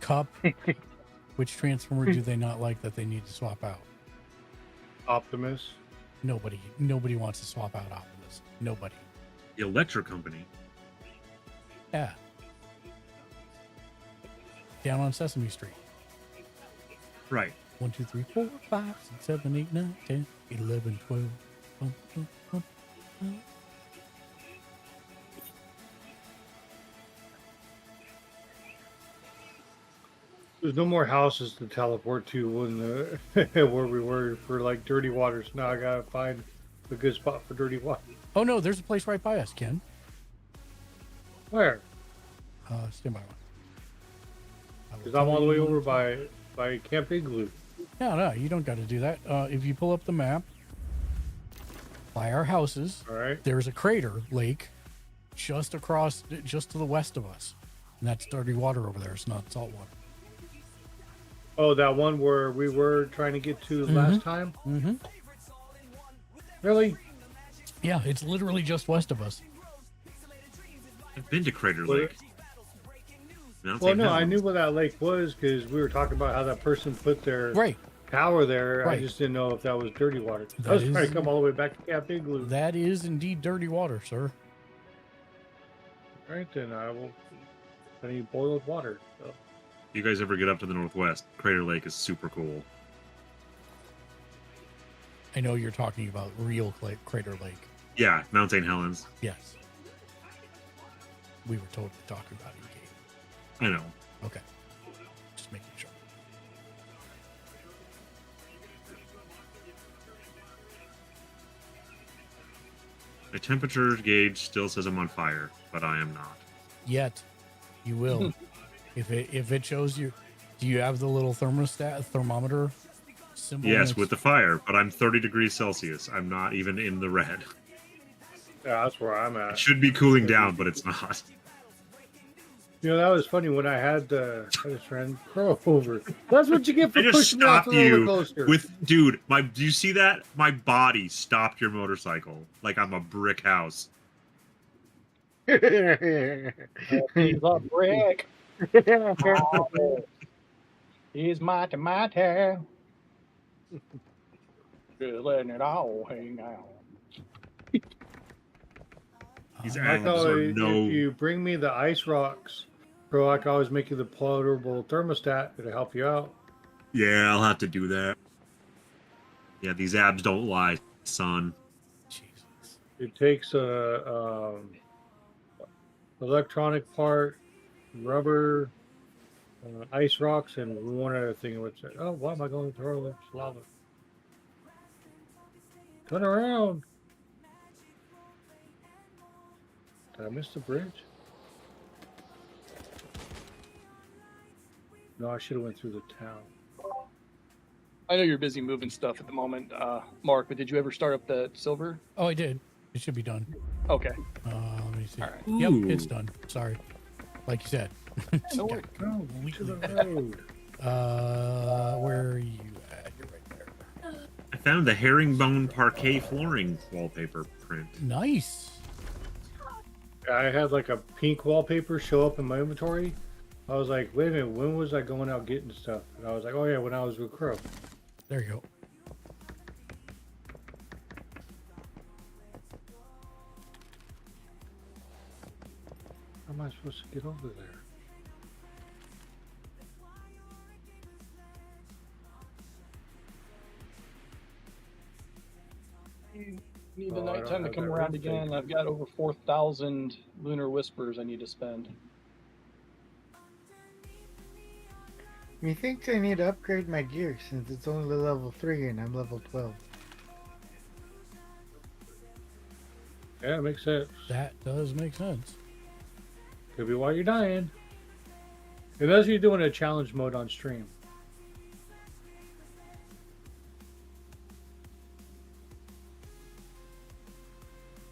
Speaker 5: Cup? Which Transformer do they not like that they need to swap out?
Speaker 8: Optimus.
Speaker 5: Nobody wants to swap out Optimus. Nobody.
Speaker 6: The Electro Company.
Speaker 5: Yeah. down on Sesame Street.
Speaker 6: Right.
Speaker 5: 1, 2, 3, 4, 5, 6, 7, 8, 9, 10, 11, 12. Bum, bum, bum, bum.
Speaker 8: There's no more houses to teleport to when where we were for like dirty waters. Now I gotta find a good spot for dirty water.
Speaker 5: Oh no, there's a place right by us, Ken.
Speaker 8: Where?
Speaker 5: Stand by one.
Speaker 8: Because I'm all the way over by Camp Igloo.
Speaker 5: No, you don't got to do that. If you pull up the map by our houses,
Speaker 8: All right.
Speaker 5: there's a crater lake just across, just to the west of us. And that's dirty water over there. It's not salt water.
Speaker 8: Oh, that one where we were trying to get to last time?
Speaker 5: Mm-hmm.
Speaker 8: Really?
Speaker 5: Yeah, it's literally just west of us.
Speaker 6: I've been to Crater
Speaker 8: Well,
Speaker 6: Lake.
Speaker 8: Well, no, I knew what that lake was because we were talking about how that person put their power there.
Speaker 5: Right.
Speaker 8: I just didn't know if that was dirty water.
Speaker 5: That
Speaker 8: I was
Speaker 5: is-
Speaker 8: trying to come all the way back to Camp Igloo.
Speaker 5: That is indeed dirty water, sir.
Speaker 8: All right, then I need boiled water. So.
Speaker 6: If you guys ever get up to the northwest, Crater Lake is super cool.
Speaker 5: I know you're talking about real Crater Lake.
Speaker 6: Yeah, Mount St. Helens.
Speaker 5: Yes. We were totally talking about it.
Speaker 6: I know.
Speaker 5: Okay. Just making sure.
Speaker 6: My temperature gauge still says I'm on fire, but I am not.
Speaker 5: Yet, you will. if it shows you, do you have the little thermometer symbol?
Speaker 6: Yes,
Speaker 5: next-
Speaker 6: with the fire, but I'm 30 degrees Celsius. I'm not even in the red.
Speaker 8: Yeah, that's where I'm at.
Speaker 6: It should be cooling down, but it's not.
Speaker 8: You know, that was funny when I had this friend crow over. That's what you get for
Speaker 6: I just
Speaker 8: pushing me off
Speaker 6: stopped
Speaker 8: the roller
Speaker 6: you
Speaker 8: coaster.
Speaker 6: with, dude. Do you see that? My body stopped your motorcycle like I'm a brick house.
Speaker 10: He's a brick. He's mighty, mighty. Just letting it all hang out.
Speaker 6: These
Speaker 8: Like
Speaker 6: abs
Speaker 8: how
Speaker 6: are
Speaker 8: if
Speaker 6: no.
Speaker 8: you bring me the ice rocks, bro, I can always make you the portable thermostat. It'll help you out.
Speaker 6: Yeah, I'll have to do that. Yeah, these abs don't lie, son.
Speaker 5: Jesus.
Speaker 8: It takes a electronic part, rubber, ice rocks, and one other thing. Which why am I going to throw this lava? Turn around. Did I miss the bridge? No, I should have went through the town.
Speaker 10: I know you're busy moving stuff at the moment, Mark, but did you ever start up the silver?
Speaker 5: Oh, I did. It should be done.
Speaker 10: Okay.
Speaker 5: Let me see.
Speaker 10: All right.
Speaker 5: Yep,
Speaker 6: Ooh.
Speaker 5: it's done. Sorry. Like you said.
Speaker 10: No worries.
Speaker 8: No, to the road.
Speaker 5: Where are you at? You're right there.
Speaker 6: I found the herringbone parquet flooring wallpaper print.
Speaker 5: Nice.
Speaker 8: I had like a pink wallpaper show up in my inventory. I was like, wait a minute, when was I going out getting stuff? And I was like, oh yeah, when I was with Crow.
Speaker 5: There you go.
Speaker 8: How am I supposed to get over there?
Speaker 10: Need the
Speaker 8: Oh, I don't
Speaker 10: nighttime to
Speaker 8: have
Speaker 10: come
Speaker 8: that
Speaker 10: around
Speaker 8: red thing.
Speaker 10: again. I've got over 4,000 lunar whispers I need to spend.
Speaker 7: Methinks I need to upgrade my gear since it's only level 3 and I'm level 12.
Speaker 8: Yeah, it makes sense.
Speaker 5: That does make sense.
Speaker 8: Could be why you're dying. Unless you're doing a challenge mode on stream.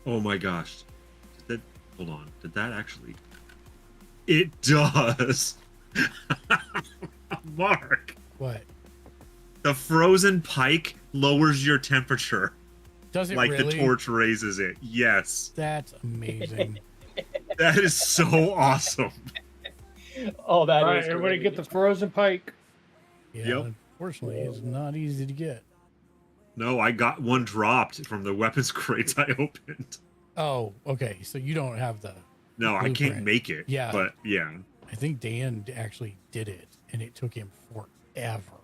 Speaker 6: Oh my gosh. Hold on. Did that actually? It does. Mark,
Speaker 5: What?
Speaker 6: the frozen pike lowers your temperature
Speaker 5: Does it
Speaker 6: like
Speaker 5: really?
Speaker 6: the torch raises it. Yes.
Speaker 5: That's amazing.
Speaker 6: That is so awesome.
Speaker 10: Oh, that
Speaker 8: All
Speaker 10: is
Speaker 8: right, everybody
Speaker 10: great.
Speaker 8: get the frozen pike.
Speaker 5: Yeah,
Speaker 6: Yep.
Speaker 5: unfortunately, it's not easy to get.
Speaker 6: No, I got one dropped from the weapons crates I opened.
Speaker 5: Oh, okay. So you don't have the.
Speaker 6: No, I can't
Speaker 5: Blueprint.
Speaker 6: make it.
Speaker 5: Yeah.
Speaker 6: But yeah.
Speaker 5: I think Dan actually did it, and it took him forever.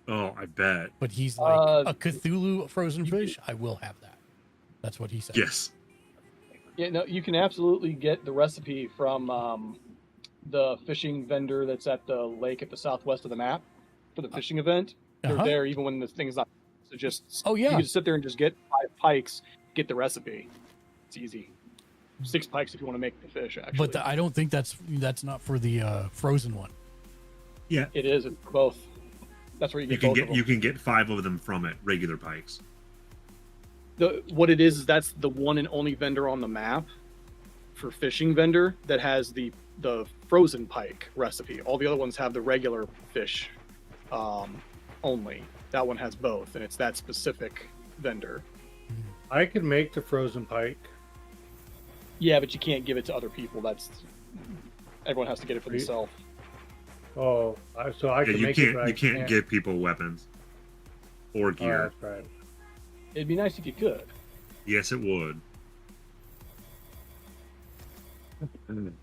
Speaker 6: Oh, I bet.
Speaker 5: But he's like, a Cthulhu frozen fish? I will have that. That's what he said.
Speaker 6: Yes.
Speaker 10: Yeah, no, you can absolutely get the recipe from the fishing vendor that's at the lake at the southwest of the map for the fishing event. They're there even when the thing's not. So just you can just sit there and just get 5 pikes, get the recipe. It's easy. 6 pikes if you want to make the fish. Actually,
Speaker 5: But I don't think that's not for the frozen one.
Speaker 6: Yeah,
Speaker 10: it is. It's both. That's where you get.
Speaker 6: You can get 5 of them from it, regular pikes.
Speaker 10: What it is that's the one and only vendor on the map for fishing vendor that has the frozen pike recipe. All the other ones have the regular fish only. That one has both, and it's that specific vendor.
Speaker 8: I could make the frozen pike.
Speaker 10: Yeah, but you can't give it to other people. Everyone has to get it for themselves.
Speaker 8: Oh, so I can make it. But
Speaker 6: you can't give people weapons or gear.
Speaker 8: Oh, that's right.
Speaker 10: It'd be nice if you could.
Speaker 6: Yes, it would.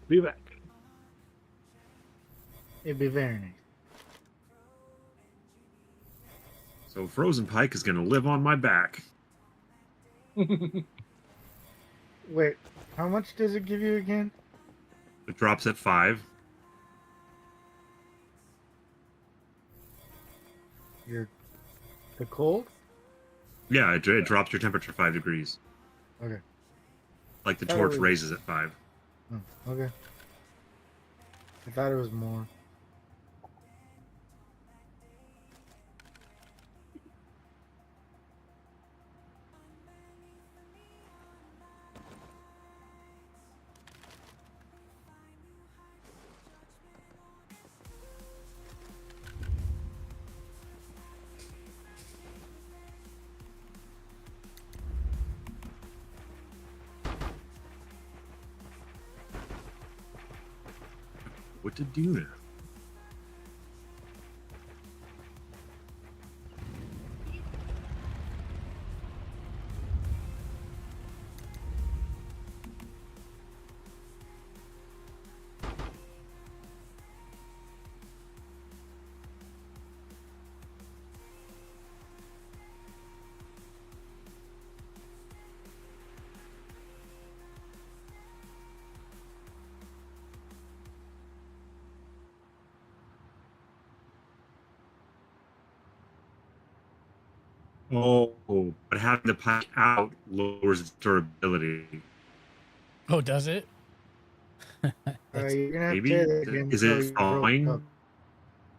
Speaker 8: Be back.
Speaker 7: It'd be very nice.
Speaker 6: So frozen pike is going to live on my back.
Speaker 7: Wait, how much does it give you again?
Speaker 6: It drops at 5.
Speaker 7: The cold?
Speaker 6: Yeah, it drops your temperature 5 degrees.
Speaker 7: Okay.
Speaker 6: Like the torch raises at 5.
Speaker 7: Oh, okay. I thought it was more.
Speaker 6: What to do now? Oh, but having the pike out lowers its durability.
Speaker 5: Oh, does it?
Speaker 7: You're gonna have
Speaker 6: Maybe?
Speaker 7: to say that again.
Speaker 6: Is
Speaker 7: so
Speaker 6: it
Speaker 7: you broke
Speaker 6: fine?
Speaker 7: up.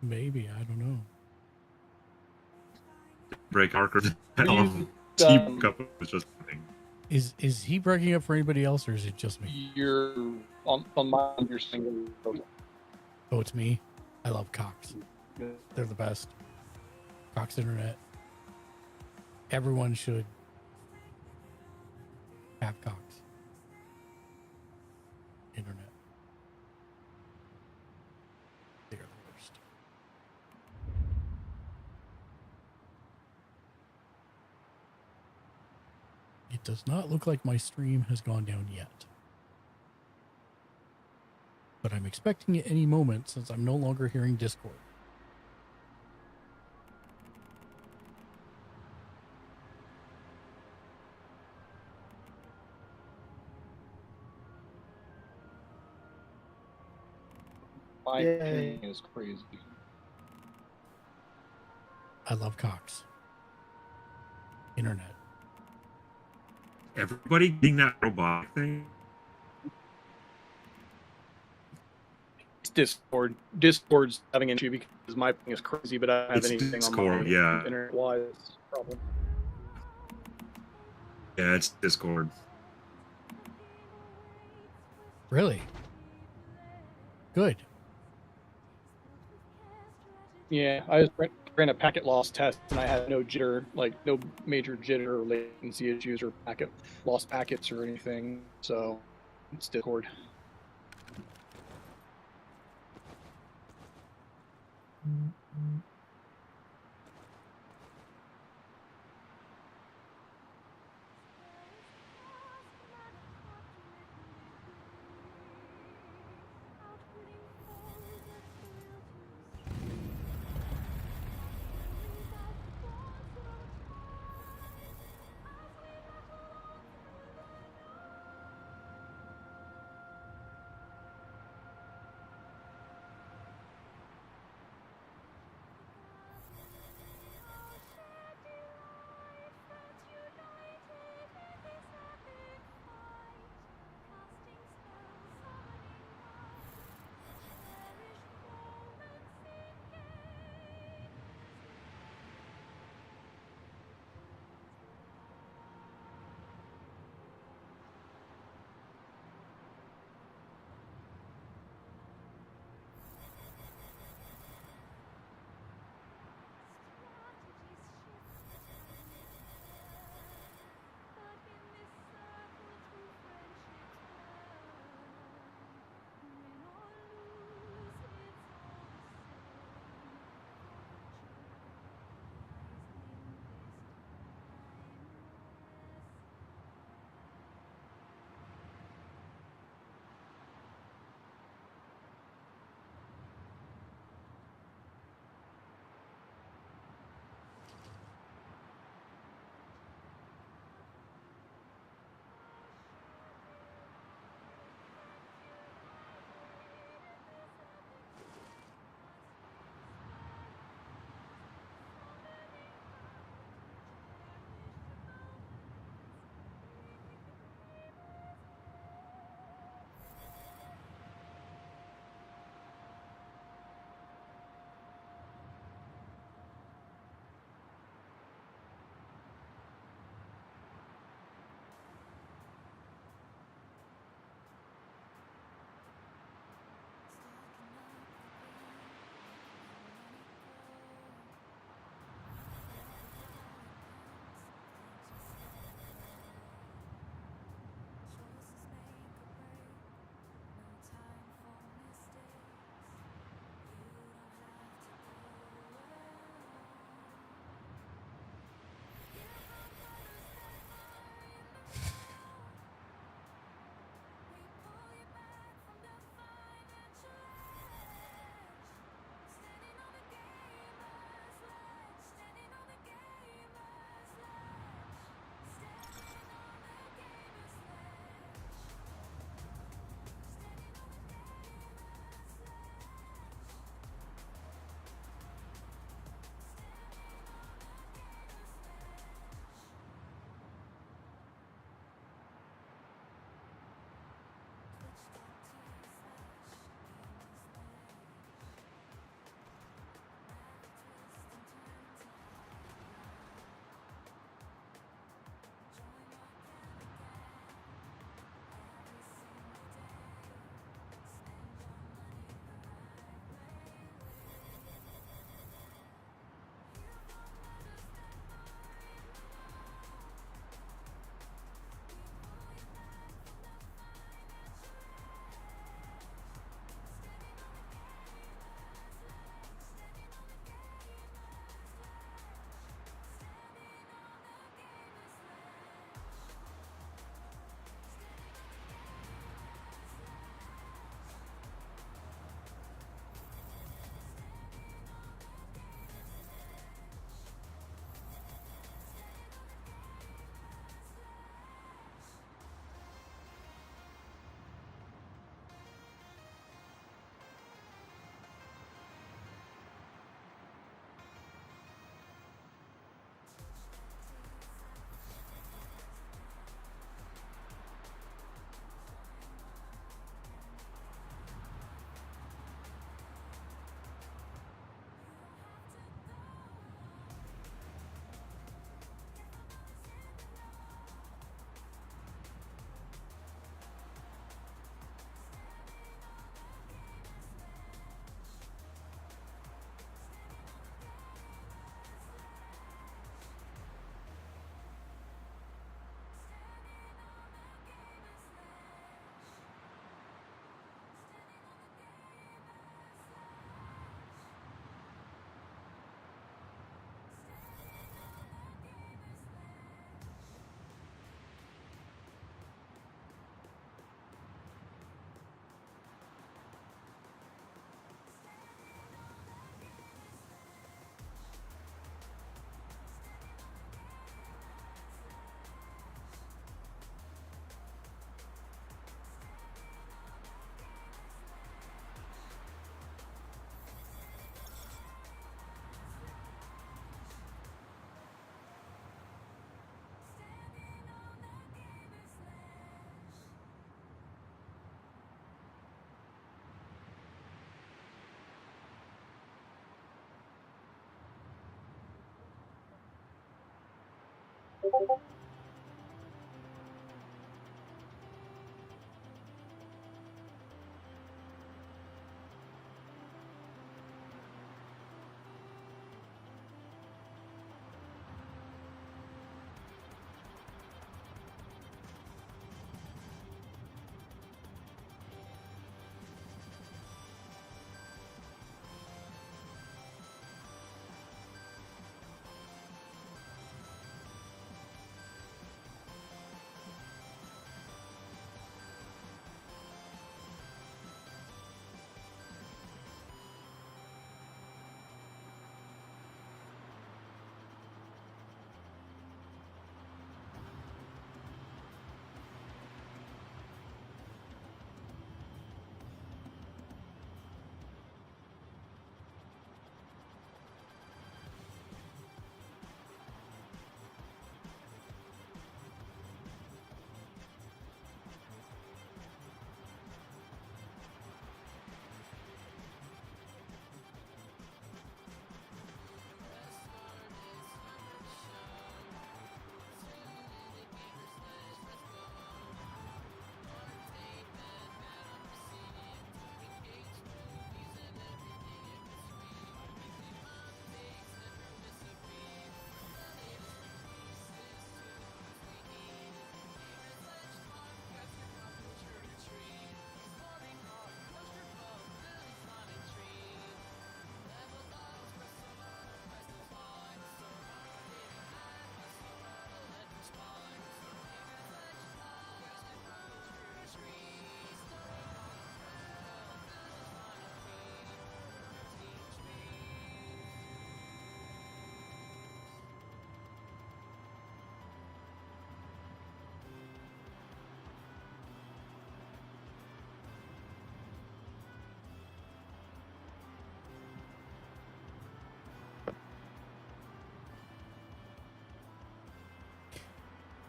Speaker 5: Maybe, I don't know.
Speaker 6: Break arc or was just a thing.
Speaker 5: Is he breaking up for anybody else, or is it just me?
Speaker 10: You're on mine. You're single.
Speaker 5: Oh, it's me. I love Cox. They're the best. Cox Internet. Everyone should have Cox Internet. They're the worst. It does not look like my stream has gone down yet. But I'm expecting it any moment since I'm no longer hearing Discord.
Speaker 10: My opinion is crazy.
Speaker 5: I love Cox Internet.
Speaker 6: Everybody getting that robot thing?
Speaker 10: It's Discord. Discord's having an issue because my thing is crazy, but I don't have
Speaker 6: It's
Speaker 10: anything
Speaker 6: Discord,
Speaker 10: on my
Speaker 6: yeah.
Speaker 10: internet-wise problem.
Speaker 6: Yeah, it's Discord.
Speaker 5: Really? Good.
Speaker 10: Yeah, I just ran a packet loss test and I had no jitter, like no major jitter or latency issues or lost packets or anything. So it's Discord.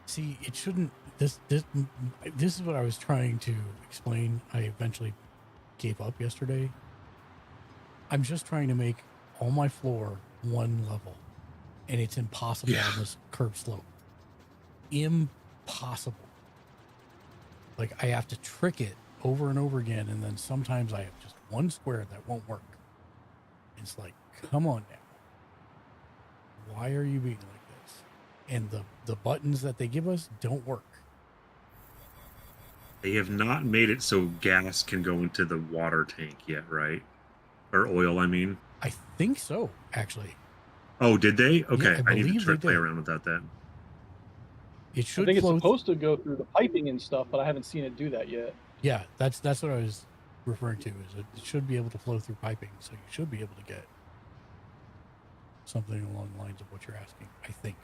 Speaker 5: See, it shouldn't. This is what I was trying to explain. I eventually gave up yesterday. I'm just trying to make all my floor one level, and it's impossible on this curb slope. Impossible. Like, I have to trick it over and over again, and then sometimes I have just one square that won't work. It's like, come on now. Why are you being like this? And the buttons that they give us don't work.
Speaker 6: They have not made it so gas can go into the water tank yet, right? Or oil, I mean.
Speaker 5: I think so, actually.
Speaker 6: Oh, did they? Okay,
Speaker 5: Yeah,
Speaker 6: I need to try to play around with that then.
Speaker 5: It should
Speaker 10: I think it's
Speaker 5: flow
Speaker 10: supposed to go through the piping and stuff, but I haven't seen it do that yet.
Speaker 5: Yeah, that's what I was referring to. Is it should be able to flow through piping, so you should be able to get something along the lines of what you're asking, I think.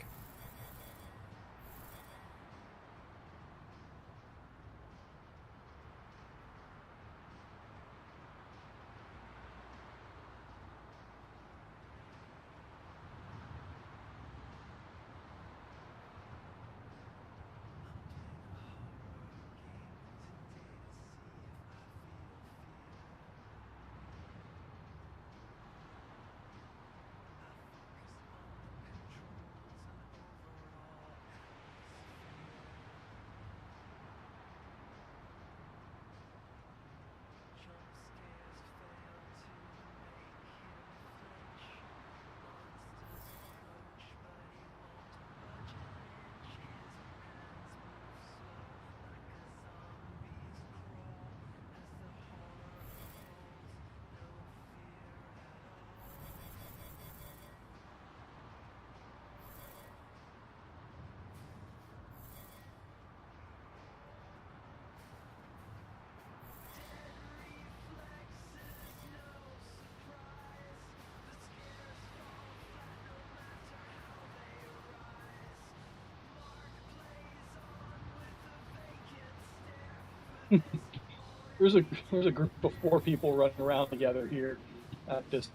Speaker 10: There's a group of 4 people running around together here at this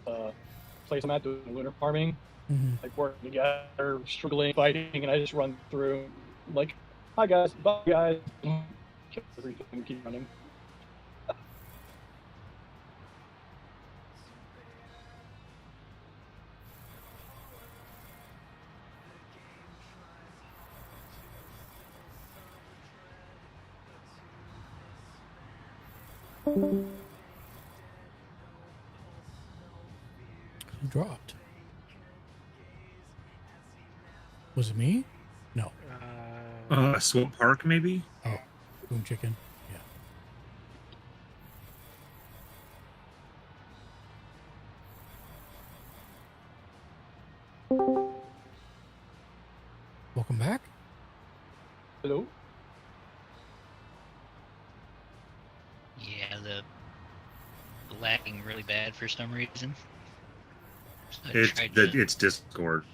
Speaker 10: place I'm at doing lunar farming. Like working together, struggling, fighting, and I just run through like, hi guys, bye guys. Everything, keep running.
Speaker 5: Who dropped? Was it me? No.
Speaker 6: Swamp Park, maybe?
Speaker 5: Oh, Boom Chicken. Yeah. Welcome back.
Speaker 10: Hello?
Speaker 9: Yeah, the lagging really bad for some reason. So I
Speaker 6: It's
Speaker 9: tried to,
Speaker 6: it's Discord.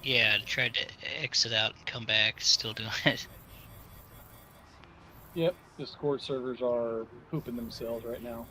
Speaker 9: yeah, I tried to exit out and come back, still doing it.
Speaker 10: Yep, Discord servers are pooping themselves right now.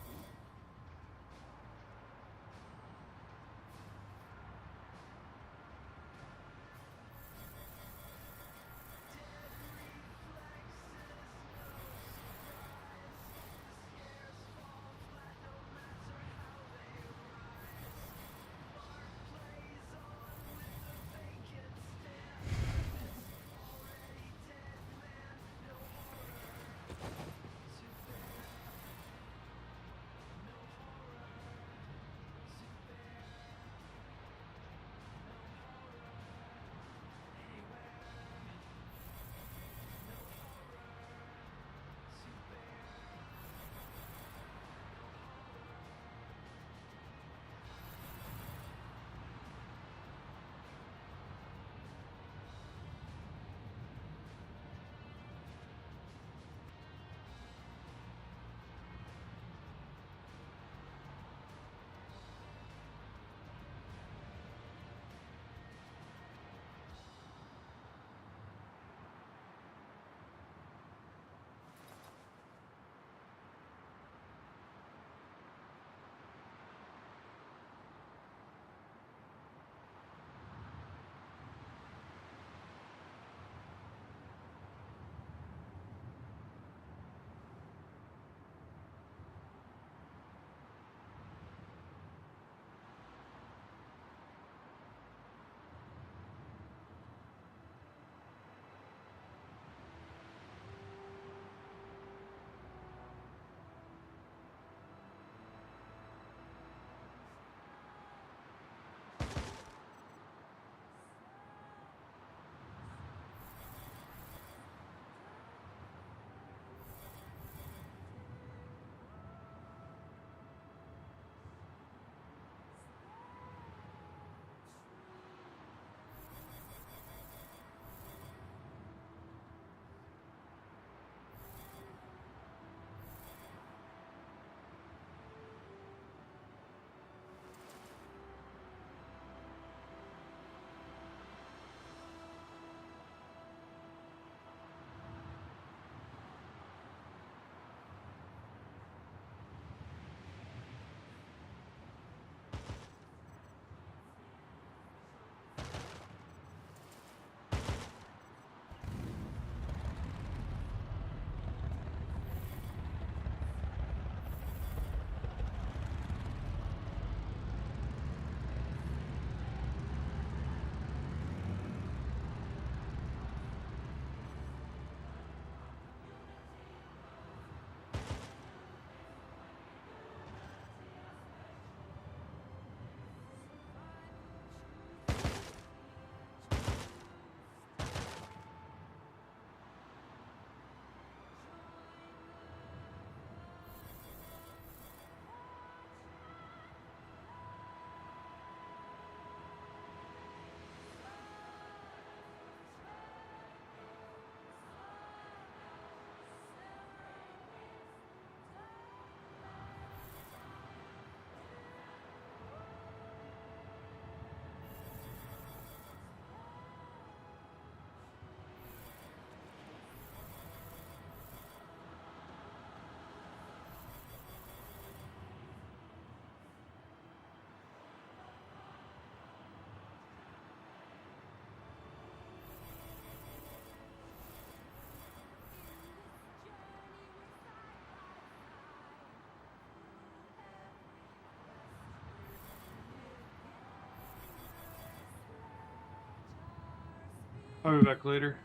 Speaker 8: I'll be back later.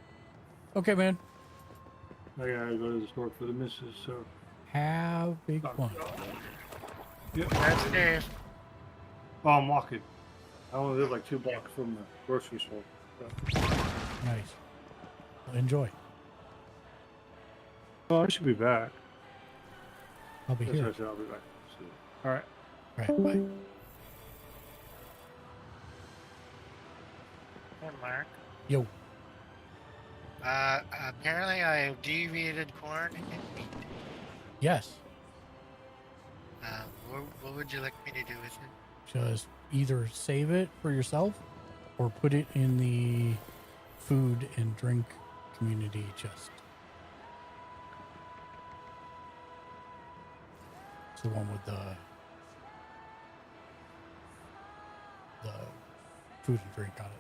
Speaker 5: Okay, man.
Speaker 8: I gotta go to the store for the missus, so.
Speaker 5: Have big fun.
Speaker 7: That's Dave.
Speaker 8: Oh, I'm walking. I only live like 2 blocks from the grocery store. So.
Speaker 5: Nice. Well, enjoy.
Speaker 8: Oh, I should be back.
Speaker 5: I'll be
Speaker 8: That's
Speaker 5: here.
Speaker 8: what I said, I'll be back. All right.
Speaker 5: Right. Bye.
Speaker 7: Hey, Mark.
Speaker 5: Yo.
Speaker 7: Apparently I have deviated corn and meat.
Speaker 5: Yes.
Speaker 7: What would you like me to do with it?
Speaker 5: Just either save it for yourself or put it in the food and drink community chest. It's the one with the food and drink on it.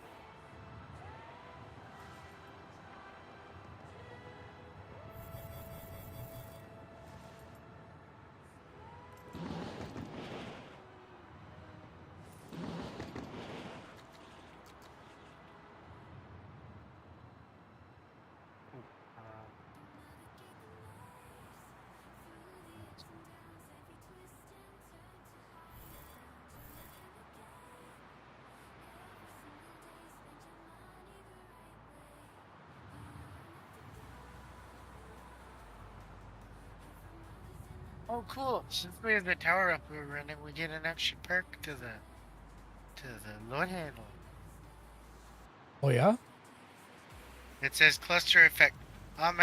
Speaker 7: Oh, cool. Since we have the tower up we're running, we get an extra perk to the load handle.
Speaker 5: Oh yeah?
Speaker 7: It says cluster effect. All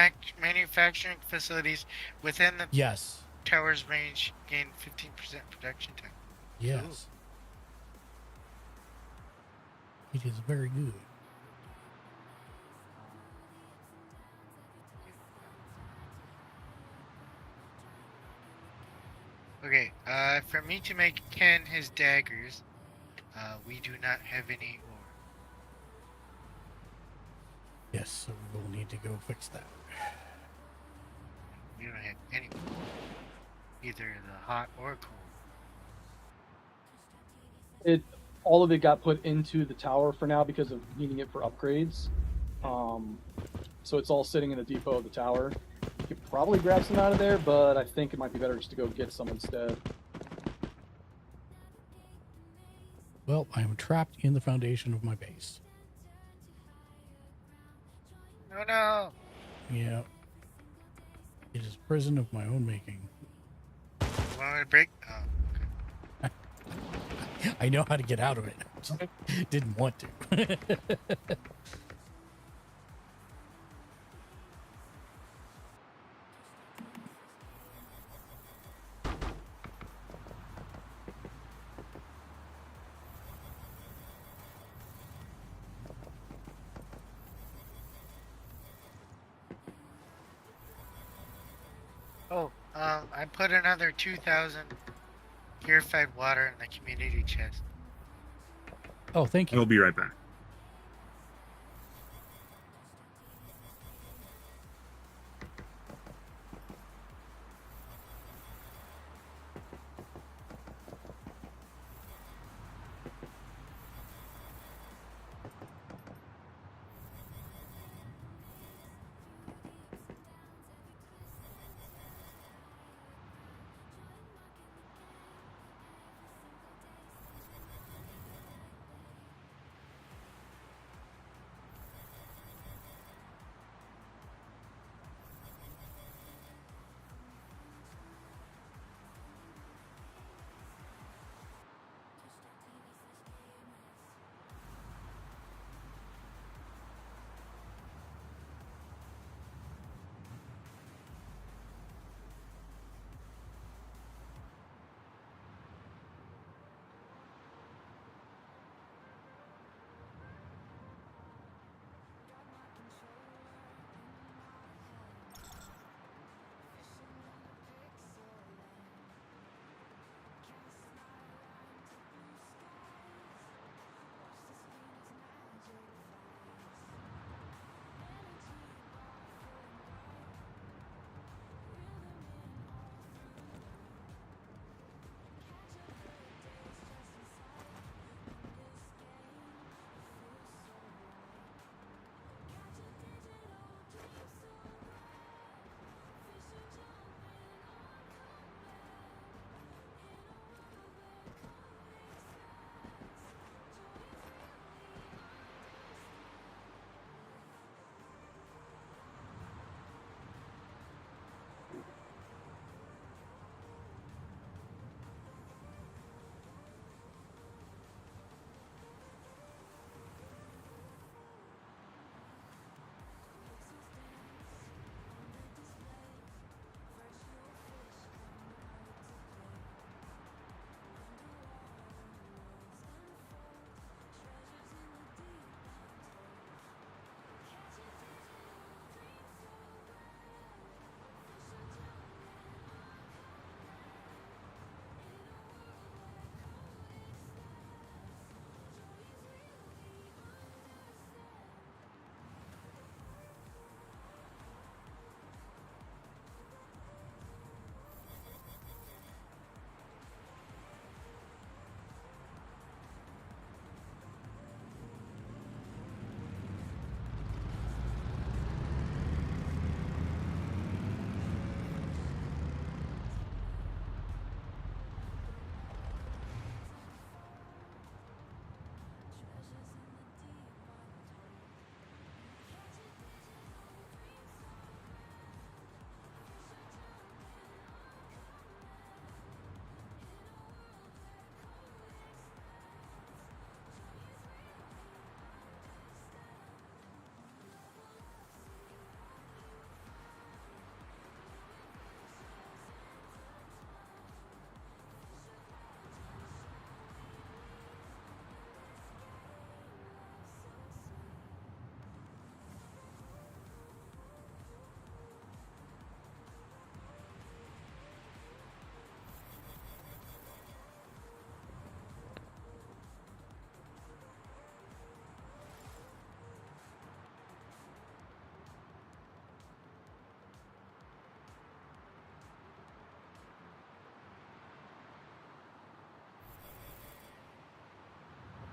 Speaker 7: manufacturing facilities within the
Speaker 5: Yes.
Speaker 7: tower's range gain 15% production time.
Speaker 5: Yes. It is very good.
Speaker 7: Okay, for me to make Ken his daggers, we do not have any ore.
Speaker 5: Yes, so we'll need to go fix that.
Speaker 7: We don't have any ore. Either the hot or cold.
Speaker 10: All of it got put into the tower for now because of needing it for upgrades. So it's all sitting in the depot of the tower. You could probably grab some out of there, but I think it might be better just to go get some instead.
Speaker 5: Well, I am trapped in the foundation of my base.
Speaker 7: Oh no!
Speaker 5: Yeah. It is a prison of my own making.
Speaker 7: You want me to break? Oh, okay.
Speaker 5: I know how to get out of it. Didn't want to.
Speaker 7: Oh, I put another 2,000 purified water in the community chest.
Speaker 5: Oh, thank you.
Speaker 6: We'll be right back.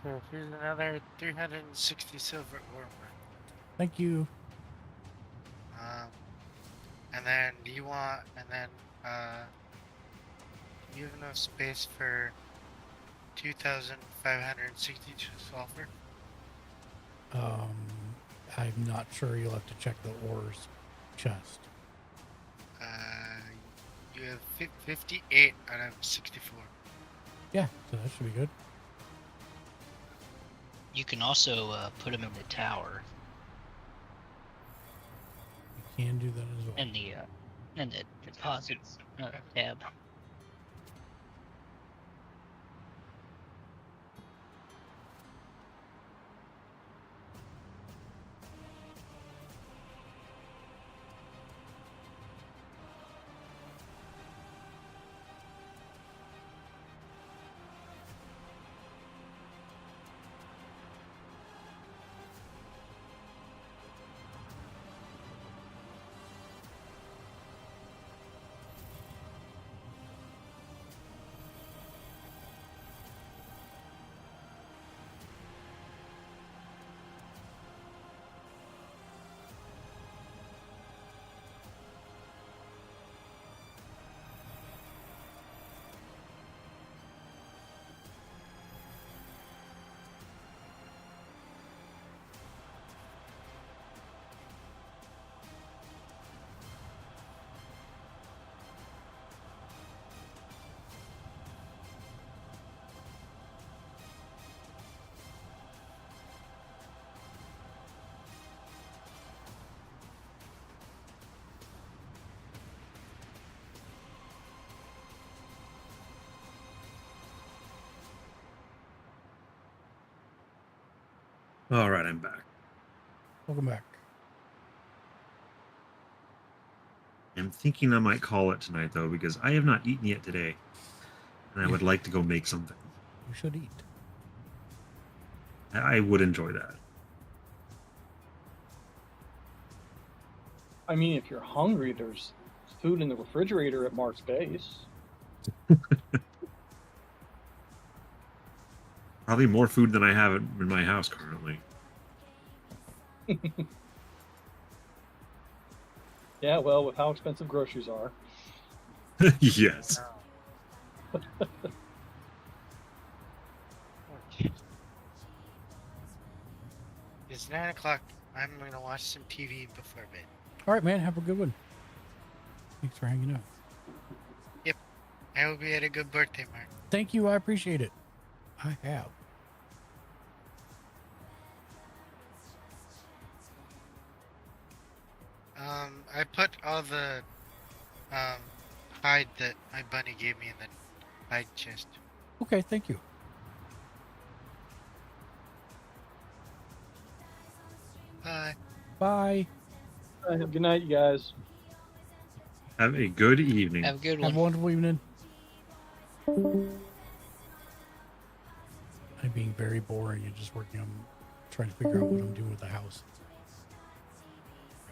Speaker 7: So here's another 360 silver ore.
Speaker 5: Thank you.
Speaker 7: And then you want, you have enough space for 2,562 sulfur?
Speaker 5: I'm not sure. You'll have to check the ores chest.
Speaker 7: You have 58 out of 64.
Speaker 5: Yeah, so that should be good.
Speaker 9: You can also put them in the tower
Speaker 5: You can do that as well.
Speaker 9: in the deposit tab.
Speaker 6: All right, I'm back.
Speaker 5: Welcome back.
Speaker 6: I'm thinking I might call it tonight, though, because I have not eaten yet today. And I would like to go make something.
Speaker 5: You should eat.
Speaker 6: I would enjoy that.
Speaker 10: I mean, if you're hungry, there's food in the refrigerator at Mark's base.
Speaker 6: Probably more food than I have in my house currently.
Speaker 10: Yeah, well, with how expensive groceries are.
Speaker 6: Yes.
Speaker 7: It's 9 o'clock. I'm going to watch some TV before bed.
Speaker 5: All right, man. Have a good one. Thanks for hanging out.
Speaker 7: Yep. I hope you had a good birthday, Mark.
Speaker 5: Thank you. I appreciate it. I have.
Speaker 7: I put all the hide that my bunny gave me in the hide chest.
Speaker 5: Okay, thank you.
Speaker 7: Bye.
Speaker 5: Bye.
Speaker 10: Have a good night, you guys.
Speaker 6: Have a good evening.
Speaker 9: Have a good
Speaker 5: Have
Speaker 9: one.
Speaker 5: a wonderful evening. I'm being very boring and just working on trying to figure out what I'm doing with the house.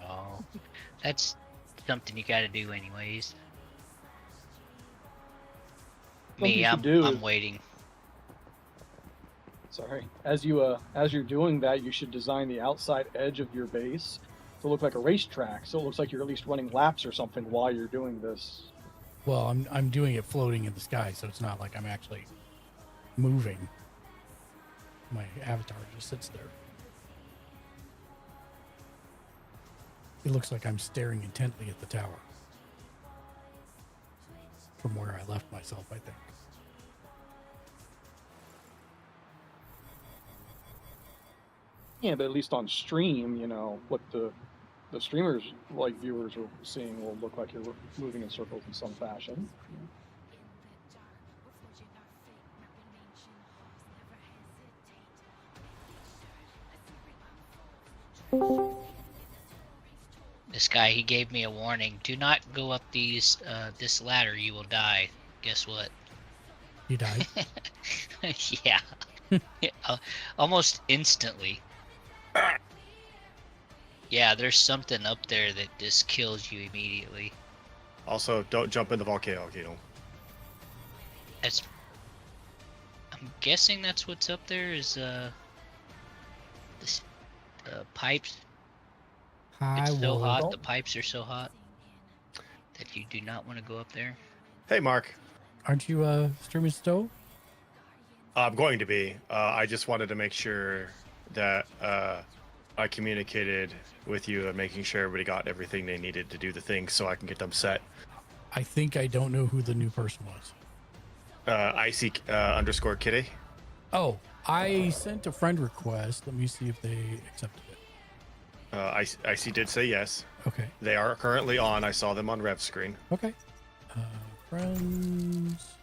Speaker 9: Oh, that's something you got to do anyways.
Speaker 10: Something
Speaker 9: Me,
Speaker 10: you should do
Speaker 9: I'm
Speaker 10: is-
Speaker 9: waiting.
Speaker 10: Sorry. As you're doing that, you should design the outside edge of your base to look like a racetrack, so it looks like you're at least running laps or something while you're doing this.
Speaker 5: Well, I'm doing it floating in the sky, so it's not like I'm actually moving. My avatar just sits there. It looks like I'm staring intently at the tower. From where I left myself, I think.
Speaker 10: Yeah, but at least on stream, you know, what the streamers, like viewers are seeing, will look like you're moving in circles in some fashion.
Speaker 9: This guy, he gave me a warning. Do not go up this ladder. You will die. Guess what?
Speaker 5: You died?
Speaker 9: Yeah. Almost instantly. Yeah, there's something up there that just kills you immediately.
Speaker 12: Also, don't jump in the volcano.
Speaker 9: That's... I'm I'm guessing that's what's up there. Is this pipes?
Speaker 5: I
Speaker 9: It's so
Speaker 5: will.
Speaker 9: hot. The pipes are so hot that you do not want to go up there.
Speaker 12: Hey, Mark.
Speaker 5: Aren't you streaming Stowe?
Speaker 12: I'm going to be. I just wanted to make sure that I communicated with you and making sure everybody got everything they needed to do the thing so I can get them set.
Speaker 5: I think I don't know who the new person was.
Speaker 12: Icy underscore kitty.
Speaker 5: Oh, I sent a friend request. Let me see if they accepted it.
Speaker 12: Icy did say yes.
Speaker 5: Okay.
Speaker 12: They are currently on. I saw them on Rev's screen.
Speaker 5: Okay. Friends.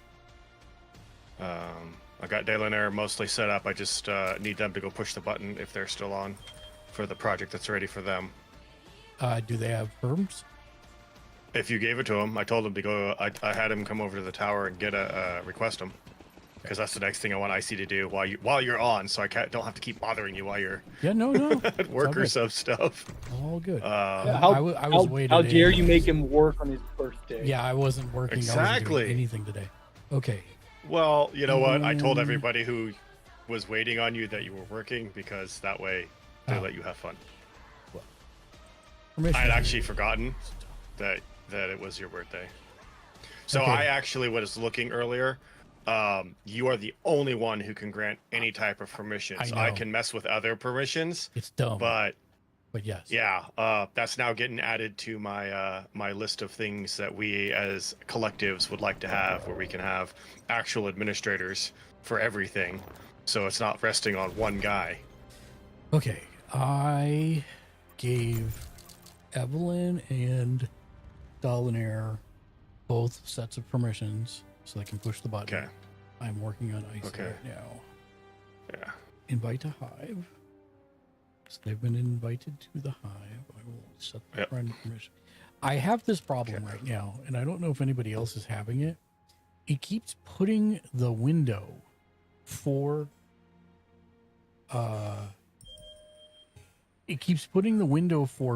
Speaker 12: I got Dale and Air mostly set up. I just need them to go push the button if they're still on for the project that's ready for them.
Speaker 5: Do they have firms?
Speaker 12: If you gave it to him, I told him to go. I had him come over to the tower and get a request him, because that's the next thing I want Icy to do while you're on, so I don't have to keep bothering you while you're
Speaker 5: no
Speaker 12: at work or some stuff.
Speaker 5: All good.
Speaker 10: I was waiting. How dare you make him work on his birthday?
Speaker 5: Yeah, I wasn't working.
Speaker 12: Exactly.
Speaker 5: I wasn't doing anything today. Okay.
Speaker 12: Well, you know what? I told everybody who was waiting on you that you were working, because that way they let you have fun. I had actually forgotten that it was your birthday. So
Speaker 5: Okay.
Speaker 12: I actually was looking earlier. You are the only one who can grant any type of permissions.
Speaker 5: I
Speaker 12: I
Speaker 5: know.
Speaker 12: can mess with other permissions.
Speaker 5: It's dumb.
Speaker 12: But
Speaker 5: yes.
Speaker 12: yeah, that's now getting added to my my list of things that we as collectives would like to have, where we can have actual administrators for everything, so it's not resting on one guy.
Speaker 5: Okay. I gave Evelyn and Dolinaire both sets of permissions so they can push the button.
Speaker 12: Okay.
Speaker 5: I'm working on Icy
Speaker 12: Okay.
Speaker 5: right now.
Speaker 12: Yeah.
Speaker 5: Invite to Hive. So they've been invited to the Hive. I will set the friend permission. I have this problem right now, and I don't know if anybody else is having it. It keeps putting the window for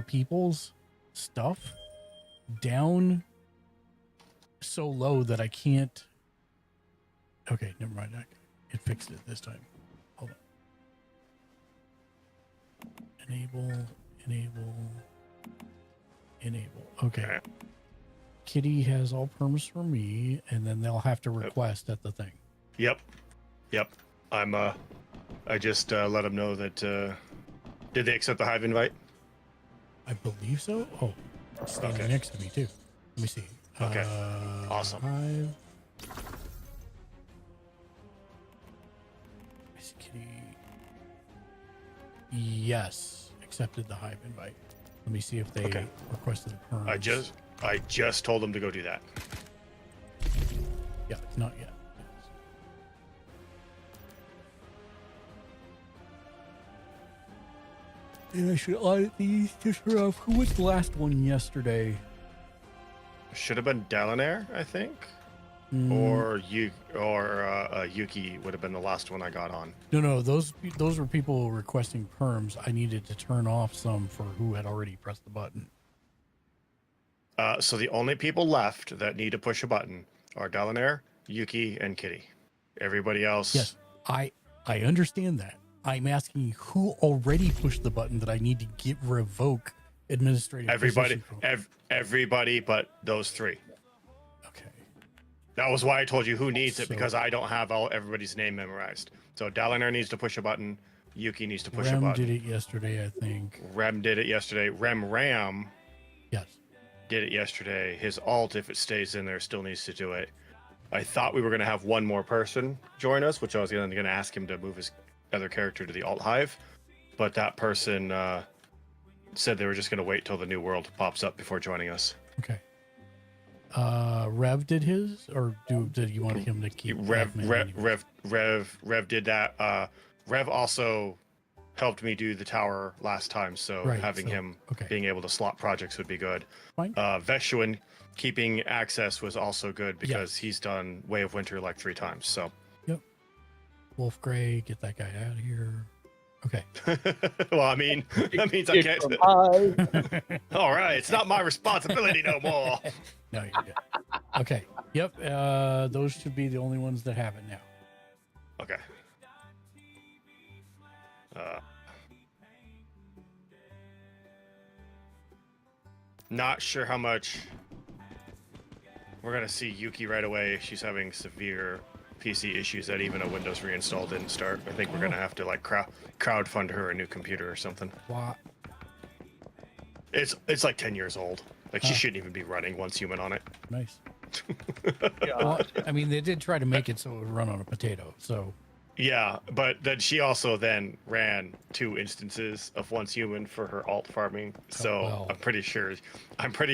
Speaker 5: people's stuff down so low that I can't. Okay, never mind. It fixed it this time. Hold on. Enable. Okay. Kitty has all perms for me, and then they'll have to request at the thing.
Speaker 12: Yep. I'm I just let them know that did they accept the Hive invite?
Speaker 5: I believe so. Oh, it's standing next to me too. Let me see.
Speaker 12: Okay. Awesome.
Speaker 5: Hive. Is Kitty? Yes, accepted the Hive invite. Let me see if they requested a perm.
Speaker 12: I just told them to go do that.
Speaker 5: Yeah, not yet. And I should audit these just for who was the last one yesterday?
Speaker 12: Should have been Delanair, I think. Or Yuki would have been the last one I got on.
Speaker 5: No, those were people requesting perms. I needed to turn off some for who had already pressed the button.
Speaker 12: So the only people left that need to push a button are Delanair, Yuki, and Kitty. Everybody else.
Speaker 5: Yes, I understand that. I'm asking who already pushed the button that I need to revoke administrative.
Speaker 12: Everybody but those three.
Speaker 5: Okay.
Speaker 12: That was why I told you who needs it, because I don't have everybody's name memorized. So Delanair needs to push a button. Yuki needs to push a
Speaker 5: Rem
Speaker 12: button.
Speaker 5: did it yesterday, I think.
Speaker 12: Rem did it yesterday. Ram.
Speaker 5: Yes.
Speaker 12: Did it yesterday. His alt, if it stays in there, still needs to do it. I thought we were going to have one more person join us, which I was going to ask him to move his other character to the alt hive, but that person said they were just going to wait till the new world pops up before joining us.
Speaker 5: Okay. Rev did his, or did you want him to keep?
Speaker 12: Rev did that. Rev also helped me do the tower last time, so having him being able to slot projects would be good.
Speaker 5: Fine.
Speaker 12: Veshuin keeping access was also good because he's done Way of Winter like 3 times. So.
Speaker 5: Yep. Wolf Grey, get that guy out of here. Okay.
Speaker 12: Well, I mean, that means I can't. All right, it's not my responsibility no more.
Speaker 5: No, you're good. Okay. Yep. Those should be the only ones that have it now.
Speaker 12: Okay. Not sure how much we're gonna see Yuki right away. She's having severe PC issues that even a Windows reinstall didn't start. I think we're gonna have to like crowdfund her a new computer or something.
Speaker 5: Wow.
Speaker 12: It's like 10 years old. Like she shouldn't even be running Once Human on it.
Speaker 5: Nice. Well, I mean, they did try to make it so it would run on a potato. So.
Speaker 12: Yeah, but then she also then ran 2 instances of Once Human for her alt farming. So
Speaker 5: well.
Speaker 12: I'm pretty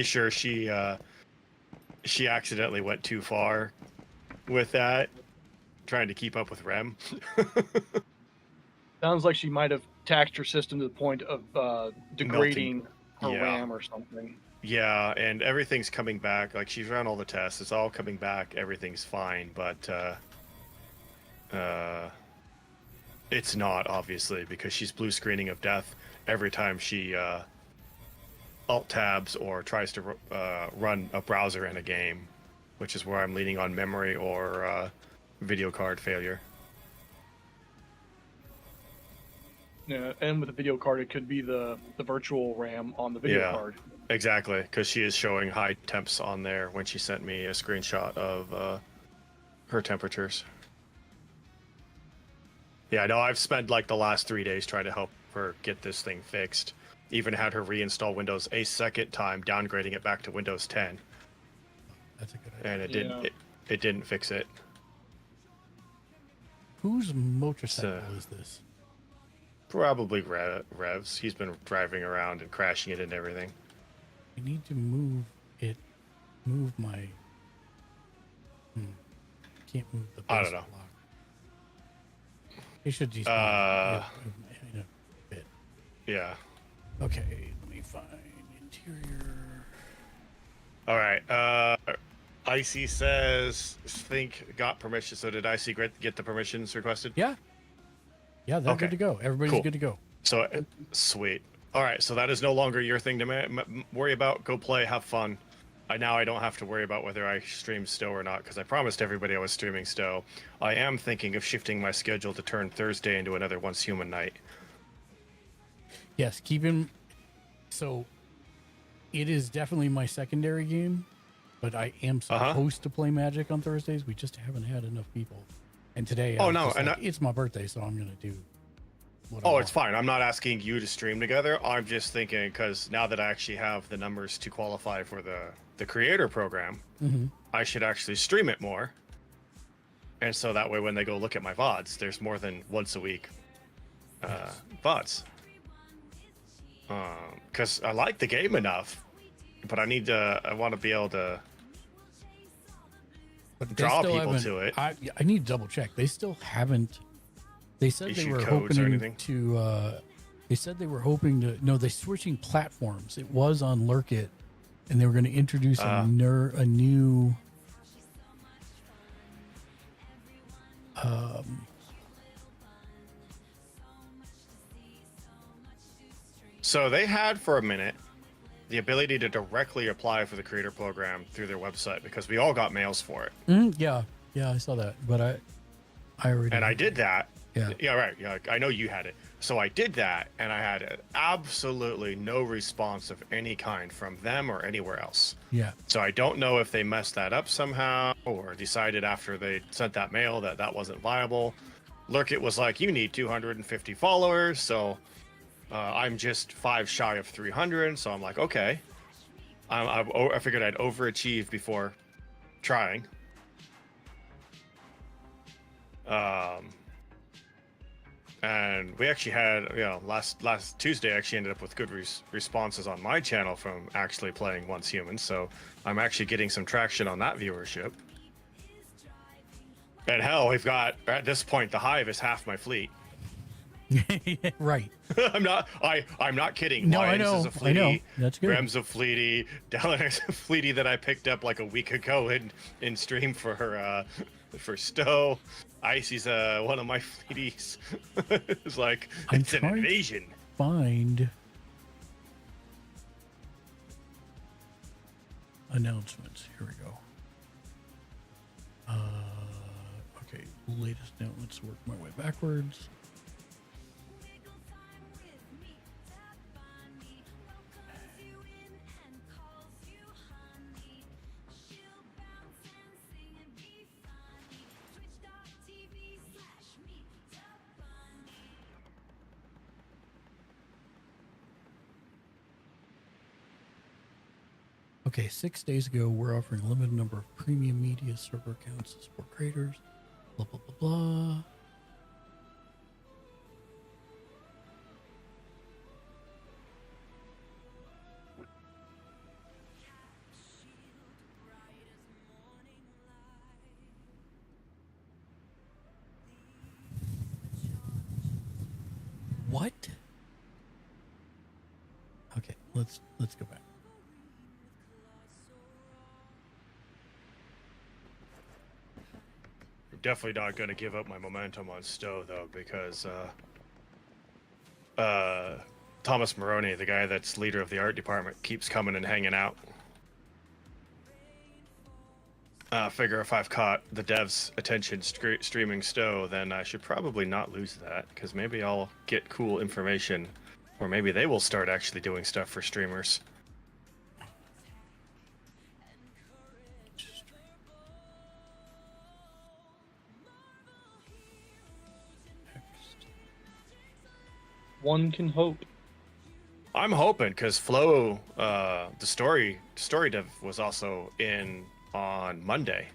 Speaker 12: sure she accidentally went too far with that, trying to keep up with Rem.
Speaker 10: Sounds like she might have taxed her system to the point of degrading her RAM or something.
Speaker 12: Yeah, and everything's coming back. Like, she's run all the tests. It's all coming back. Everything's fine, but it's not, obviously, because she's blue screening of death every time she alt tabs or tries to run a browser in a game, which is where I'm leaning on memory or video card failure.
Speaker 10: Yeah, and with the video card, it could be the virtual RAM on the video card.
Speaker 12: Exactly, because she is showing high temps on there when she sent me a screenshot of her temperatures. Yeah, I know I've spent like the last 3 days trying to help her get this thing fixed. Even had her reinstall Windows a second time, downgrading it back to Windows 10.
Speaker 5: That's a good idea.
Speaker 12: And it didn't. It didn't fix it.
Speaker 5: Whose motorcycle is this?
Speaker 12: Probably Rev's. He's been driving around and crashing it and everything.
Speaker 5: I need to move it. Move my. Can't move the.
Speaker 12: I don't know.
Speaker 5: Block. It should just. In a bit.
Speaker 12: Yeah.
Speaker 5: Okay, let me find interior.
Speaker 12: All right. Icy says, think got permission. So did Icy get the permissions requested?
Speaker 5: Yeah. Yeah, they're good to go. Everybody's good to go.
Speaker 12: So, sweet. All right, so that is no longer your thing to worry about. Go play, have fun. Now I don't have to worry about whether I stream Stow or not, because I promised everybody I was streaming Stow. I am thinking of shifting my schedule to turn Thursday into another Once Human night.
Speaker 5: Yes, so it is definitely my secondary game, but I am supposed to play Magic on Thursdays. We just haven't had enough people. And today, it's my birthday, so I'm going to do what I want.
Speaker 12: It's fine. I'm not asking you to stream together. I'm just thinking, because now that I actually have the numbers to qualify for the creator program, I should actually stream it more. And so that way when they go look at my VODs, there's more than once a week VODs. Because I like the game enough, but I want to be able to draw people to it.
Speaker 5: I need to double check. They still haven't. They said they were hoping to. They said they were hoping to. No, they're switching platforms. It was on Lurk It, and they were going to introduce a new.
Speaker 12: So they had for a minute the ability to directly apply for the creator program through their website, because we all got mails for it.
Speaker 5: Yeah, I saw that, but I already.
Speaker 12: And I did that.
Speaker 5: Yeah,
Speaker 12: right. Yeah, I know you had it. So I did that, and I had absolutely no response of any kind from them or anywhere else.
Speaker 5: Yeah.
Speaker 12: So I don't know if they messed that up somehow, or decided after they sent that mail that wasn't viable. Lurkit was like, you need 250 followers, so I'm just 5 shy of 300. So I'm like, okay. I figured I'd overachieve before trying. And we actually had, last Tuesday, I actually ended up with good responses on my channel from actually playing Once Human. So I'm actually getting some traction on that viewership. And hell, we've got, at this point, the Hive is half my fleet.
Speaker 5: Right.
Speaker 12: I'm not kidding.
Speaker 5: No,
Speaker 12: Lions
Speaker 5: I know.
Speaker 12: is a Fleety,
Speaker 5: I know. That's good.
Speaker 12: Rem's a Fleety. Dallin's a Fleety that I picked up like a week ago in stream for Stow. Icy's one of my Fleeties. It's like, it's an invasion.
Speaker 5: Find announcements. Here we go. Okay, latest now. Let's work my way backwards. Okay, 6 days ago, we're offering a limited number of premium media server accounts to support creators. Blah, blah, blah, blah. What? Okay, let's go back.
Speaker 12: Definitely not going to give up my momentum on Stowe, though, because Thomas Maroney, the guy that's leader of the art department, keeps coming and hanging out. Figure if I've caught the devs' attention streaming Stowe, then I should probably not lose that, because maybe I'll get cool information, or maybe they will start actually doing stuff for streamers.
Speaker 10: One can hope.
Speaker 12: I'm hoping, because Flo, the story dev was also in on Monday.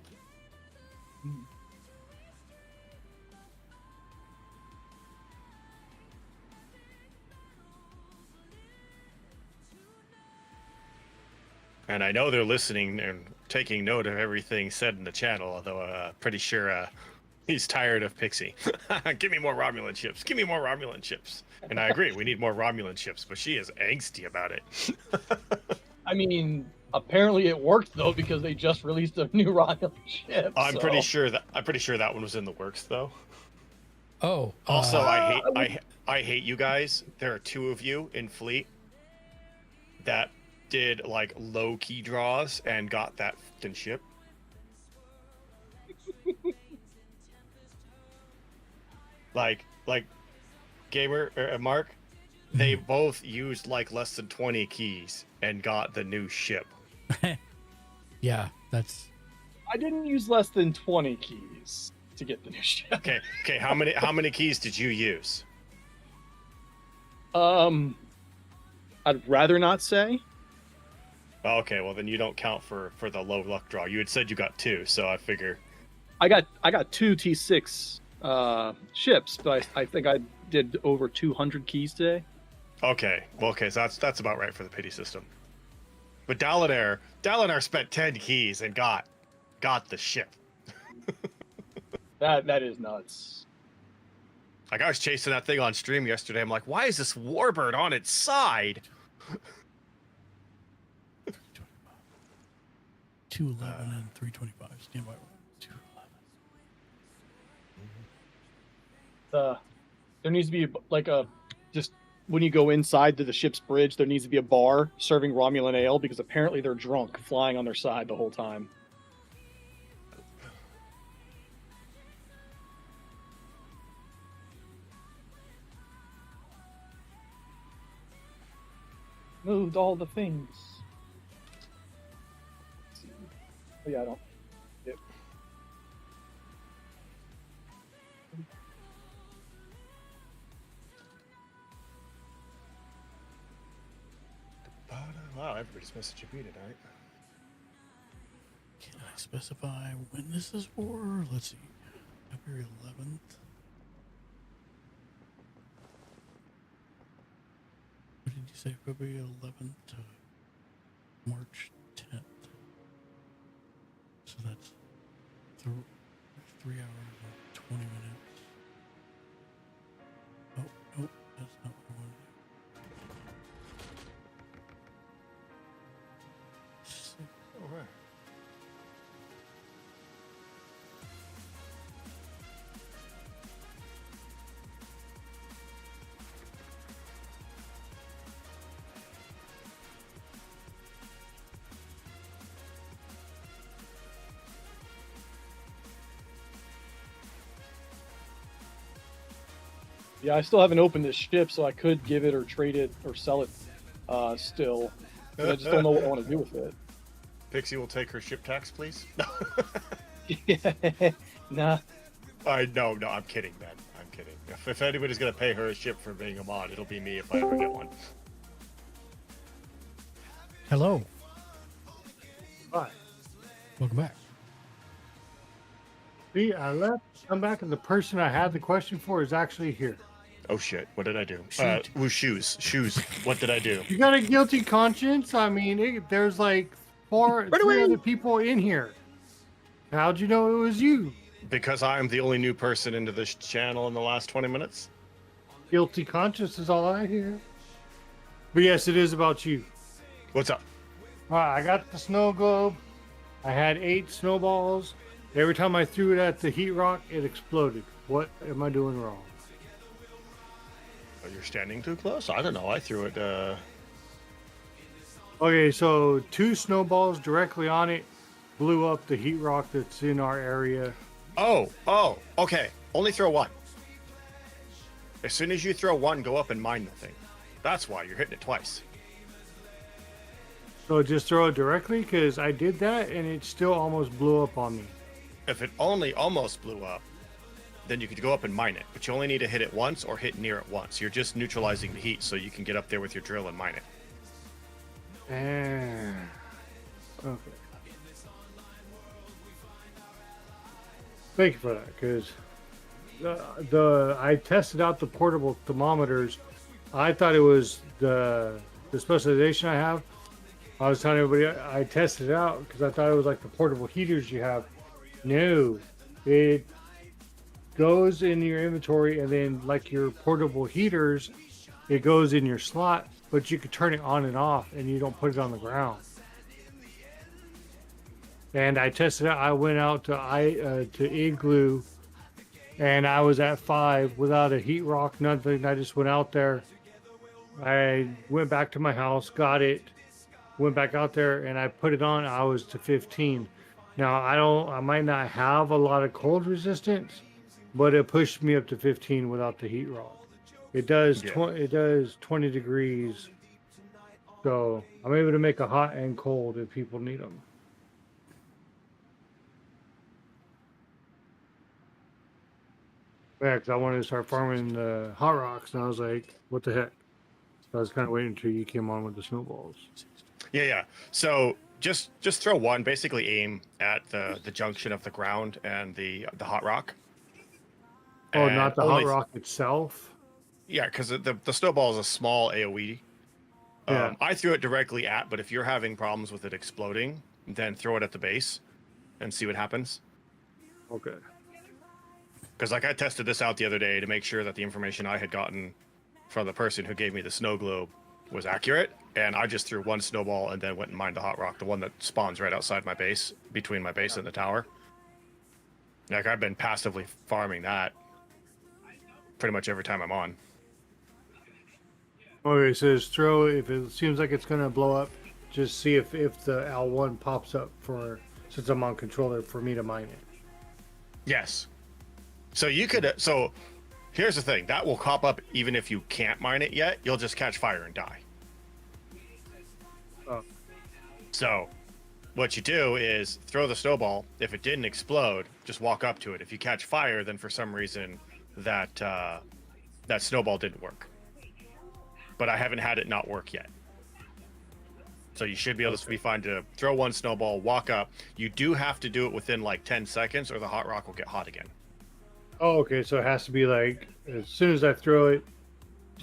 Speaker 12: And I know they're listening and taking note of everything said in the channel, although pretty sure he's tired of Pixie. Give me more Romulan ships. Give me more Romulan ships. And I agree, we need more Romulan ships, but she is angsty about it.
Speaker 10: I mean, apparently it worked though, because they just released a new Romulan ship.
Speaker 12: I'm pretty sure that one was in the works though.
Speaker 5: Oh.
Speaker 12: Also, I hate you guys. There are two of you in fleet that did like low key draws and got that f***ing ship. like Gamer or Mark, they both used like less than 20 keys and got the new ship.
Speaker 5: Yeah, that's.
Speaker 10: I didn't use less than 20 keys to get the new ship.
Speaker 12: Okay. How many keys did you use?
Speaker 10: I'd rather not say.
Speaker 12: Okay, well then you don't count for the low luck draw. You had said you got 2, so I figure.
Speaker 10: I got 2 T6 ships, but I think I did over 200 keys today.
Speaker 12: Okay, well, so that's about right for the pity system. But Dalinar spent 10 keys and got the ship.
Speaker 10: That is nuts.
Speaker 12: Like I was chasing that thing on stream yesterday. I'm like, why is this warbird on its side?
Speaker 5: 211 and 325. Stand by. 211.
Speaker 10: There needs to be like just when you go inside to the ship's bridge, there needs to be a bar serving Romulan ale because apparently they're drunk, flying on their side the whole time. Moved all the things. Oh yeah, I don't. Yep.
Speaker 12: Wow, everybody's messaging me tonight.
Speaker 5: Can I specify when this is for? Let's see. February 11th. What did you say? February 11th to March 10th. So that's 3 hours and 20 minutes. Oh, nope, that's not what I wanted to do.
Speaker 12: All right.
Speaker 10: Yeah, I still haven't opened this ship, so I could give it or trade it or sell it still. But I just don't know what I want to do with it.
Speaker 12: Pixie will take her ship tax, please.
Speaker 10: Yeah, nah.
Speaker 12: No, I'm kidding, man. I'm kidding. If anybody's gonna pay her a ship for being a mod, it'll be me if I ever get one.
Speaker 5: Hello.
Speaker 8: Hi.
Speaker 5: Welcome back.
Speaker 8: See, I left. I'm back, and the person I had the question for is actually here.
Speaker 12: Oh shit! What did I do?
Speaker 5: Shoot.
Speaker 12: Shoes. What did I do?
Speaker 8: You got a guilty conscience? I mean, there's like three other people in here. How'd you know it was you?
Speaker 12: Because I'm the only new person into this channel in the last 20 minutes.
Speaker 8: Guilty conscience is all I hear. But yes, it is about you.
Speaker 12: What's up?
Speaker 8: All right, I got the snow globe. I had 8 snowballs. Every time I threw it at the heat rock, it exploded. What am I doing wrong?
Speaker 12: Oh, you're standing too close? I don't know. I threw it.
Speaker 8: Okay, so 2 snowballs directly on it blew up the heat rock that's in our area.
Speaker 12: Oh, okay. Only throw 1. As soon as you throw 1, go up and mine the thing. That's why you're hitting it twice.
Speaker 8: So just throw it directly? Because I did that and it still almost blew up on me.
Speaker 12: If it only almost blew up, then you could go up and mine it. But you only need to hit it once or hit near it once. You're just neutralizing the heat so you can get up there with your drill and mine it.
Speaker 8: Okay. Thank you for that, because I tested out the portable thermometers. I thought it was the specialization I have. I was telling everybody I tested it out because I thought it was like the portable heaters you have. No, it goes in your inventory, and then like your portable heaters, it goes in your slot, but you could turn it on and off, and you don't put it on the ground. And I tested it out. I went out to Igloo, and I was at 5 without a heat rock, nothing. I just went out there. I went back to my house, got it, went back out there, and I put it on. I was to 15. Now I might not have a lot of cold resistance, but it pushed me up to 15 without the heat rock. It does it does 20 degrees, so I'm able to make a hot and cold if people need them. Yeah, because I wanted to start farming the hot rocks, and I was like, what the heck? So I was kind of waiting until you came on with the snowballs.
Speaker 12: Yeah. So just throw 1, basically aim at the junction of the ground and the hot rock.
Speaker 8: Oh,
Speaker 12: And
Speaker 8: not the hot rock itself?
Speaker 12: Yeah, because the snowball is a small AoE.
Speaker 8: Yeah.
Speaker 12: I threw it directly at, but if you're having problems with it exploding, then throw it at the base and see what happens.
Speaker 8: Okay.
Speaker 12: Because like I tested this out the other day to make sure that the information I had gotten from the person who gave me the snow globe was accurate, and I just threw 1 snowball and then went and mined the hot rock, the one that spawns right outside my base, between my base and the tower. Like I've been passively farming that pretty much every time I'm on.
Speaker 8: Okay, so just throw, if it seems like it's going to blow up, just see if the L1 pops up since I'm on controller, for me to mine it.
Speaker 12: Yes. So you could, so here's the thing, that will pop up even if you can't mine it yet, you'll just catch fire and die.
Speaker 8: Oh.
Speaker 12: So what you do is throw the snowball. If it didn't explode, just walk up to it. If you catch fire, then for some reason that snowball didn't work. But I haven't had it not work yet. So you should be able to be fine to throw 1 snowball, walk up. You do have to do it within like 10 seconds or the hot rock will get hot again.
Speaker 8: Oh, okay, so it has to be like, as soon as I throw it,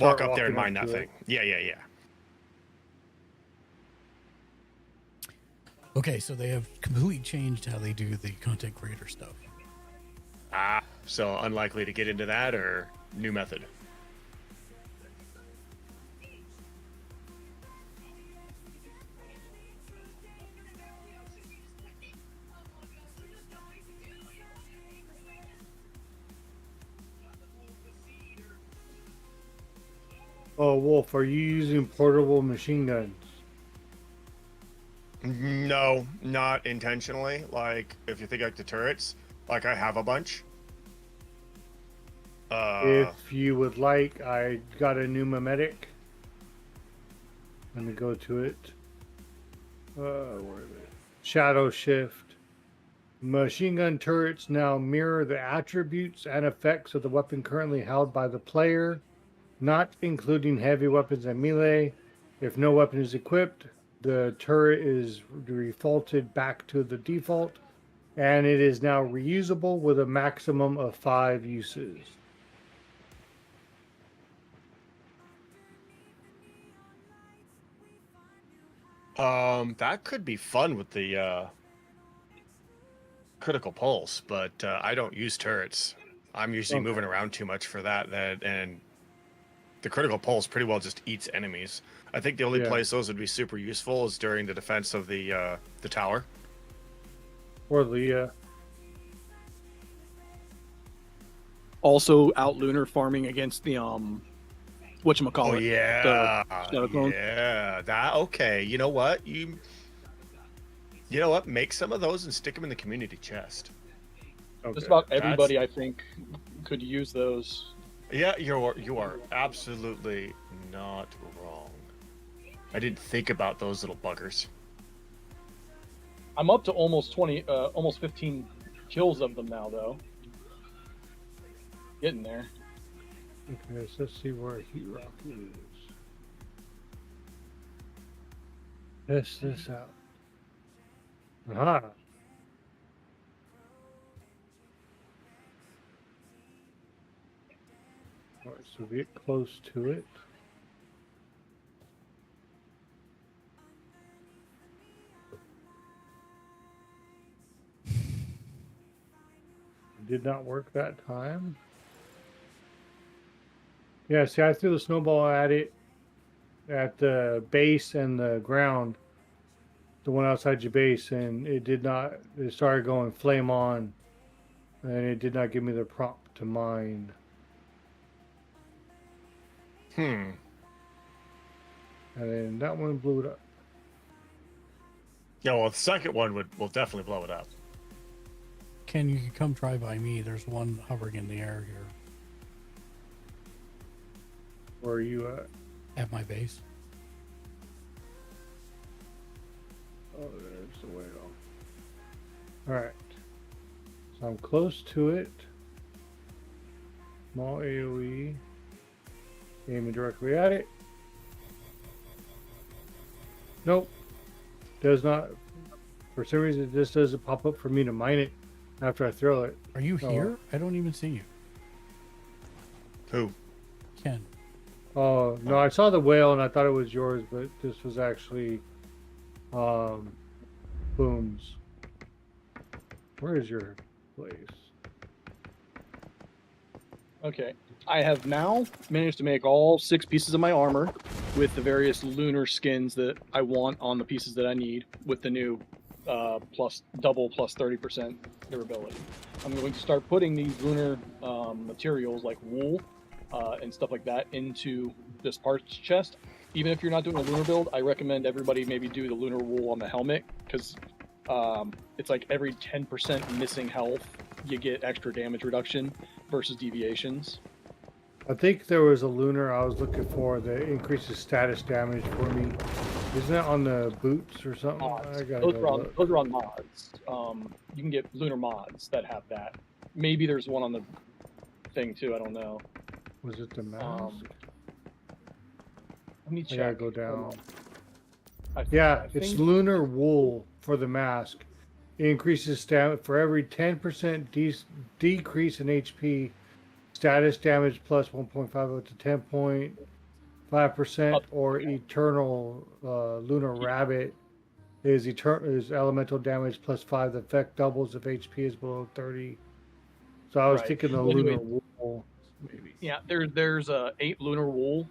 Speaker 12: Walk up there and mine that thing. Yeah.
Speaker 5: Okay, so they have completely changed how they do the content creator stuff.
Speaker 12: So unlikely to get into that, or new method?
Speaker 8: Oh, Wolf, are you using portable machine guns?
Speaker 12: No, not intentionally. Like, if you think like the turrets, like I have a bunch.
Speaker 8: If you would like, I got a new mimetic. Let me go to it. Where is it? Shadow Shift. Machine gun turrets now mirror the attributes and effects of the weapon currently held by the player, not including heavy weapons and melee. If no weapon is equipped, the turret is defaulted back to the default, and it is now reusable with a maximum of 5 uses.
Speaker 12: That could be fun with the critical pulse, but I don't use turrets. I'm usually moving around too much for that, and the critical pulse pretty well just eats enemies. I think the only place those would be super useful is during the defense of the tower.
Speaker 8: Or the
Speaker 10: Also out lunar farming against the whatchamacallit.
Speaker 12: Oh yeah,
Speaker 10: Shadow Clone.
Speaker 12: yeah. That okay? You know what? You know what? Make some of those and stick them in the community chest.
Speaker 8: okay.
Speaker 10: Just about everybody, I think, could use those.
Speaker 12: Yeah, you are absolutely not wrong. I didn't think about those little buggers.
Speaker 10: I'm up to almost 15 kills of them now, though. Getting there.
Speaker 8: Okay, so let's see where Heat Rock is. Test this out. Aha. Alright, so we get close to it. Did not work that time. Yeah, see, I threw the snowball at it at the base and the ground, the one outside your base, and it did not. It started going flame on, and it did not give me the prompt to mine.
Speaker 12: Hmm.
Speaker 8: And then that one blew it up.
Speaker 12: Yeah, well, the second one will definitely blow it up.
Speaker 5: Ken, you can come try by me. There's one hovering in the air here
Speaker 8: Where are you at?
Speaker 5: at my base.
Speaker 8: Oh, there's the whale. Alright. So I'm close to it. Small AoE. Aiming directly at it. Nope. Does not. For some reason, it just doesn't pop up for me to mine it after I throw it.
Speaker 5: Are you here? I don't even see you.
Speaker 12: Who?
Speaker 5: Ken.
Speaker 8: Oh, no, I saw the whale and I thought it was yours, but this was actually Boom's. Where is your place?
Speaker 10: Okay. I have now managed to make all 6 pieces of my armor with the various lunar skins that I want on the pieces that I need with the new plus 30% durability. I'm going to start putting these lunar materials like wool and stuff like that into this parts chest. Even if you're not doing a lunar build, I recommend everybody maybe do the lunar wool on the helmet, because it's like every 10% missing health, you get extra damage reduction versus deviations.
Speaker 8: I think there was a lunar I was looking for that increases status damage for me. Isn't that on the boots or something?
Speaker 10: Mods.
Speaker 8: I gotta
Speaker 10: Those,
Speaker 8: go
Speaker 10: are on,
Speaker 8: look.
Speaker 10: those are on mods. You can get lunar mods that have that. Maybe there's one on the thing too. I don't know.
Speaker 8: Was it the mask?
Speaker 10: Let me
Speaker 8: I
Speaker 10: check.
Speaker 8: gotta go down.
Speaker 10: I
Speaker 8: Yeah, it's
Speaker 10: think-
Speaker 8: lunar wool for the mask. It increases stamina for every 10% decrease in HP. Status damage plus 1.5 up to 10.5%, or eternal lunar rabbit is elemental damage plus 5. The effect doubles if HP is below 30. So I was
Speaker 10: Right.
Speaker 8: thinking the
Speaker 10: Well, anyway,
Speaker 8: lunar wool, maybe.
Speaker 10: Yeah, there's 8 lunar wool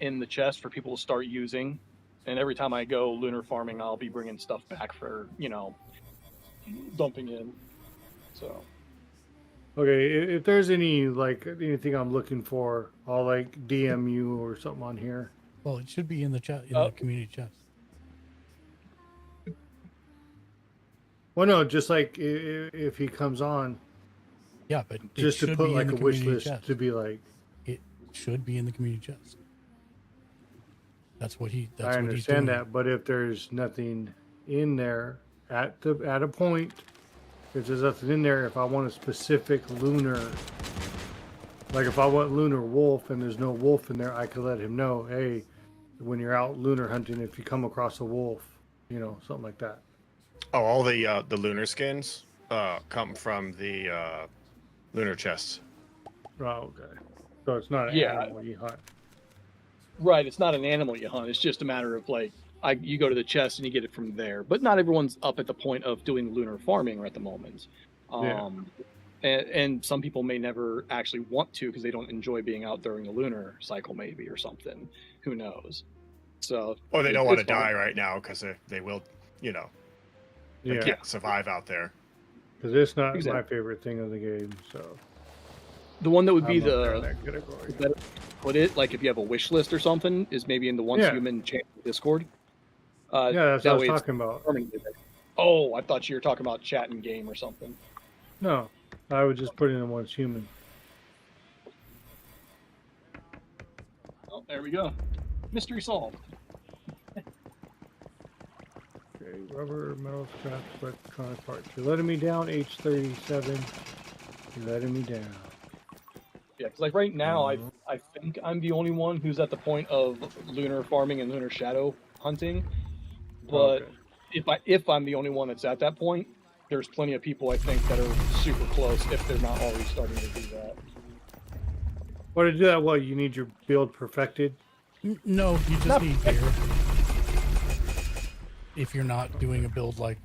Speaker 10: in the chest for people to start using, and every time I go lunar farming, I'll be bringing stuff back for dumping in. So.
Speaker 8: Okay, if there's anything I'm looking for, I'll DM you or something on here.
Speaker 5: Well, it should be in the chat, in the community chest.
Speaker 8: Well, no, just if he comes on,
Speaker 5: Yeah, but it
Speaker 8: Just to
Speaker 5: should
Speaker 8: put
Speaker 5: be in
Speaker 8: like
Speaker 5: the
Speaker 8: a wish
Speaker 5: community
Speaker 8: list
Speaker 5: chest.
Speaker 8: to be like.
Speaker 5: It should be in the community chest. That's what he. That's
Speaker 8: I
Speaker 5: what he's
Speaker 8: understand
Speaker 5: doing.
Speaker 8: that, but if there's nothing in there at a point, if there's nothing in there, if I want a specific lunar, like if I want lunar wolf and there's no wolf in there, I could let him know, hey, when you're out lunar hunting, if you come across a wolf, you know, something like that.
Speaker 12: Oh, all the lunar skins come from the lunar chests.
Speaker 8: Oh, okay. So it's not an animal you hunt.
Speaker 10: Right, it's not an animal you hunt. It's just a matter of like, you go to the chest and you get it from there. But not everyone's up at the point of doing lunar farming at the moment. And some people may never actually want to because they don't enjoy being out during the lunar cycle, maybe, or something. Who knows? So.
Speaker 12: Or they don't want to die right now because they will, you know, they
Speaker 8: Yeah.
Speaker 12: can't survive out there.
Speaker 8: Because it's not
Speaker 10: Exactly.
Speaker 8: my favorite thing of the game, so.
Speaker 10: The one that would be
Speaker 8: I'm up there in
Speaker 10: the
Speaker 8: that category.
Speaker 10: better put it, like if you have a wish list or something, is maybe in the Once Human channel Discord.
Speaker 8: Yeah, that's what I was
Speaker 10: way it's
Speaker 8: talking about.
Speaker 10: permanently there. Oh, I thought you were talking about chat and game or something.
Speaker 8: No, I would just put it in Once Human.
Speaker 10: Oh, there we go. Mystery solved.
Speaker 8: Okay, rubber, metal scraps, electronic parts. You're letting me down, H37. You're letting me down.
Speaker 10: Yeah, because like right now, I think I'm the only one who's at the point of lunar farming and lunar shadow hunting. But if I'm the only one that's at that point, there's plenty of people I think that are super close if they're not already starting to do that.
Speaker 8: Well, to do that, well, you need your build perfected.
Speaker 5: No, you just need gear. If you're not doing a build like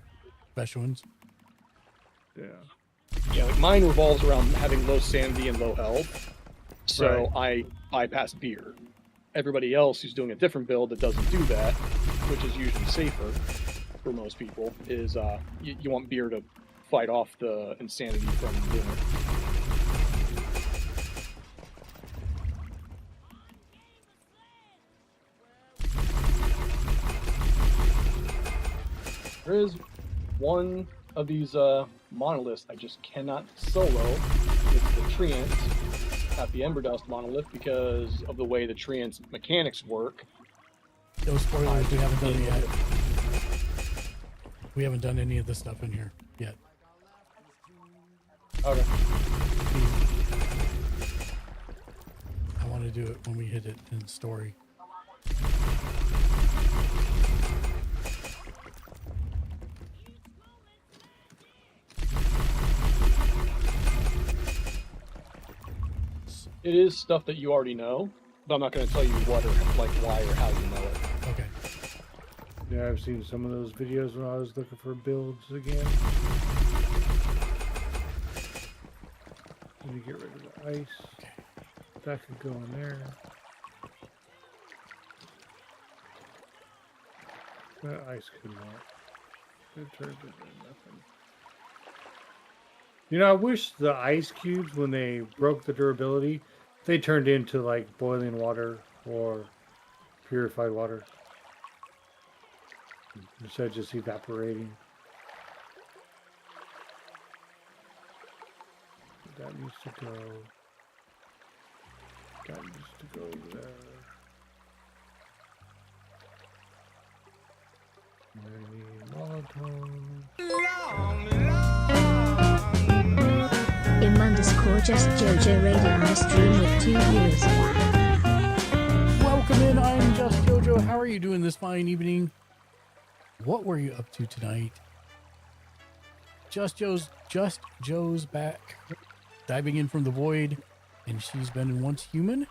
Speaker 5: special ones.
Speaker 8: Yeah.
Speaker 10: Yeah, like mine revolves around having low sanity and low health. So I bypass beer. Everybody else who's doing a different build that doesn't do that, which is usually safer for most people, is you want beer to fight off the insanity from lunar. There is one of these monoliths I just cannot solo. It's the Treant at the Ember Dust monolith because of the way the Treant's mechanics work.
Speaker 5: No spoilers, we haven't done it yet. We haven't done any of the stuff in here yet.
Speaker 10: Okay.
Speaker 5: I want to do it when we hit it in story.
Speaker 10: It is stuff that you already know, but I'm not going to tell you what or like why or how you know it.
Speaker 5: Okay.
Speaker 8: Yeah, I've seen some of those videos when I was looking for builds again. Let me get rid of the ice. That could go in there. That ice could not. It turned into nothing. You know, I wish the ice cubes, when they broke the durability, they turned into like boiling water or purified water. Instead of just evaporating. That needs to go. That needs to go there. Maybe Molotov.
Speaker 11: In Mandiscore, just JoJo Radio on the stream with 2 viewers.
Speaker 5: Welcome in, I'm Just JoJo. How are you doing this fine evening? What were you up to tonight? Just Joe's back, diving in from the void, and she's been in Once Human.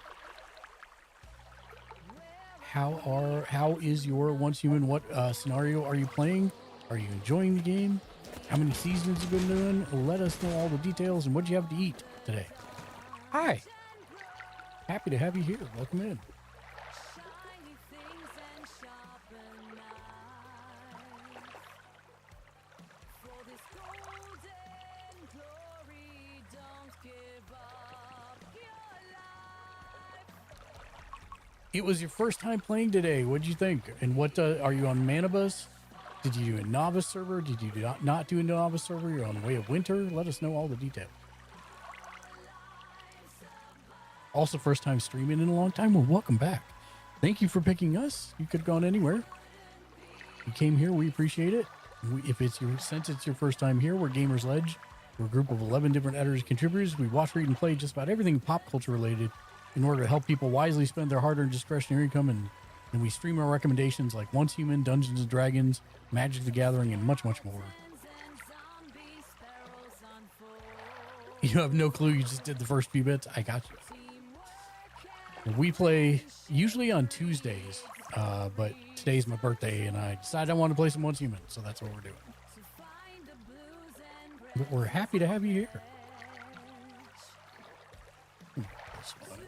Speaker 5: How is your Once Human? What scenario are you playing? Are you enjoying the game? How many seasons have you been doing? Let us know all the details and what you have to eat today. Hi. Happy to have you here. Welcome in. It was your first time playing today. What'd you think? And what are you on Manibus? Did you do a novice server? Did you not do a novice server? You're on Way of Winter? Let us know all the details. Also, first time streaming in a long time. Well, welcome back. Thank you for picking us. You could have gone anywhere. You came here. We appreciate it. Since it's your first time here, we're Gamersledge. We're a group of 11 different editors and contributors. We watch, read, and play just about everything pop culture related in order to help people wisely spend their hard-earned discretionary income. And we stream our recommendations like Once Human, Dungeons & Dragons, Magic the Gathering, and much, much more. You have no clue. You just did the first few bits. I got you. We play usually on Tuesdays, but today's my birthday, and I decided I want to play some Once Human, so that's what we're doing. But we're happy to have you here. This one.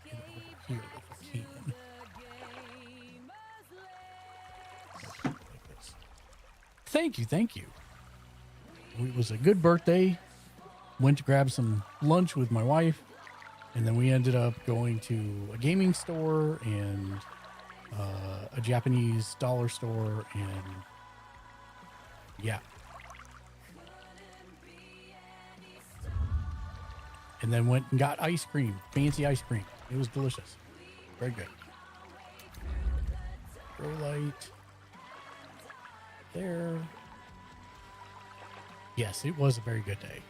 Speaker 5: Get over here if I can. Like this. Thank you. It was a good birthday. Went to grab some lunch with my wife, and then we ended up going to a gaming store and a Japanese dollar store, and yeah. And then went and got ice cream, fancy ice cream. It was delicious. Very good. Grow light. There. Yes, it was a very good day.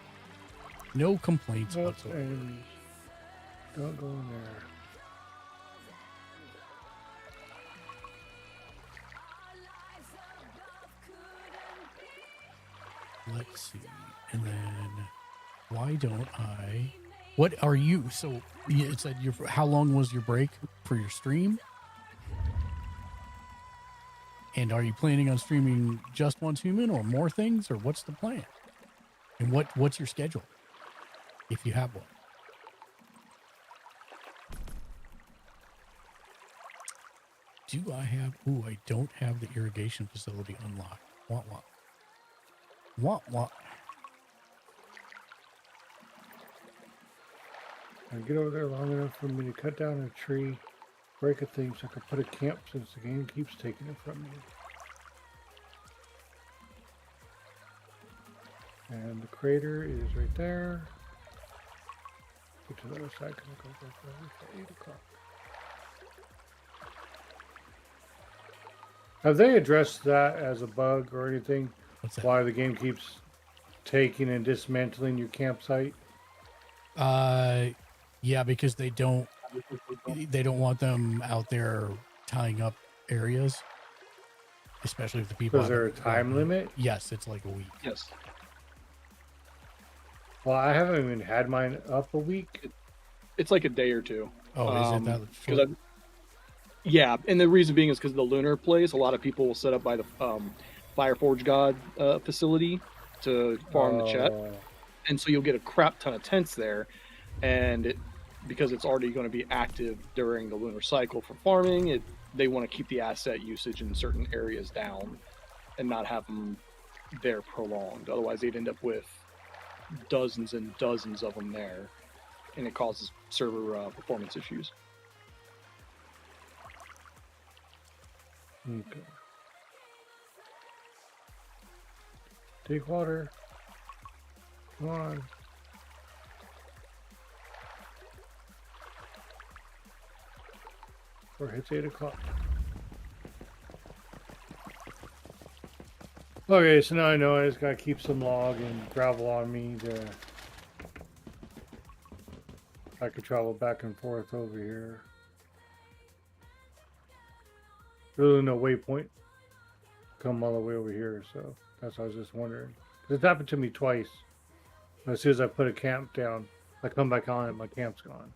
Speaker 5: No complaints whatsoever.
Speaker 8: Enemies. Don't go in there.
Speaker 5: Let's see. And then why don't I... What are you... So it said how long was your break for your stream? And are you planning on streaming just Once Human or more things, or what's the plan? And what's your schedule, if you have one? Do I have... Ooh, I don't have the irrigation facility unlocked. What?
Speaker 8: I get over there long enough for me to cut down a tree, break a thing so I can put a camp since the game keeps taking it from me. And the crater is right there. Get to the other side because it goes like that. 8 o'clock. Have they addressed that as a bug or anything?
Speaker 5: What's that?
Speaker 8: Why the game keeps taking and dismantling your campsite?
Speaker 5: Yeah, because they don't want them out there tying up areas, especially if the people.
Speaker 8: Is there a time limit?
Speaker 5: Yes, it's like a week.
Speaker 10: Yes.
Speaker 8: Well, I haven't even had mine up a week.
Speaker 10: It's like a day or two.
Speaker 5: Oh, is it that short?
Speaker 10: 'Cause yeah, and the reason being is because the lunar place, a lot of people will set up by the Fireforge God facility to farm the chet, and so you'll get a crap ton of tents there, and because it's already going to be active during the lunar cycle for farming, they want to keep the asset usage in certain areas down and not have them there prolonged. Otherwise, they'd end up with dozens and dozens of them there, and it causes server performance issues.
Speaker 8: Okay. Take water. Come on. Or hits 8 o'clock. Okay, so now I know I just gotta keep some log and gravel on me to I could travel back and forth over here. Really no waypoint. Come all the way over here, so that's what I was just wondering. 'Cause it's happened to me twice. As soon as I put a camp down, I come back on and my camp's gone.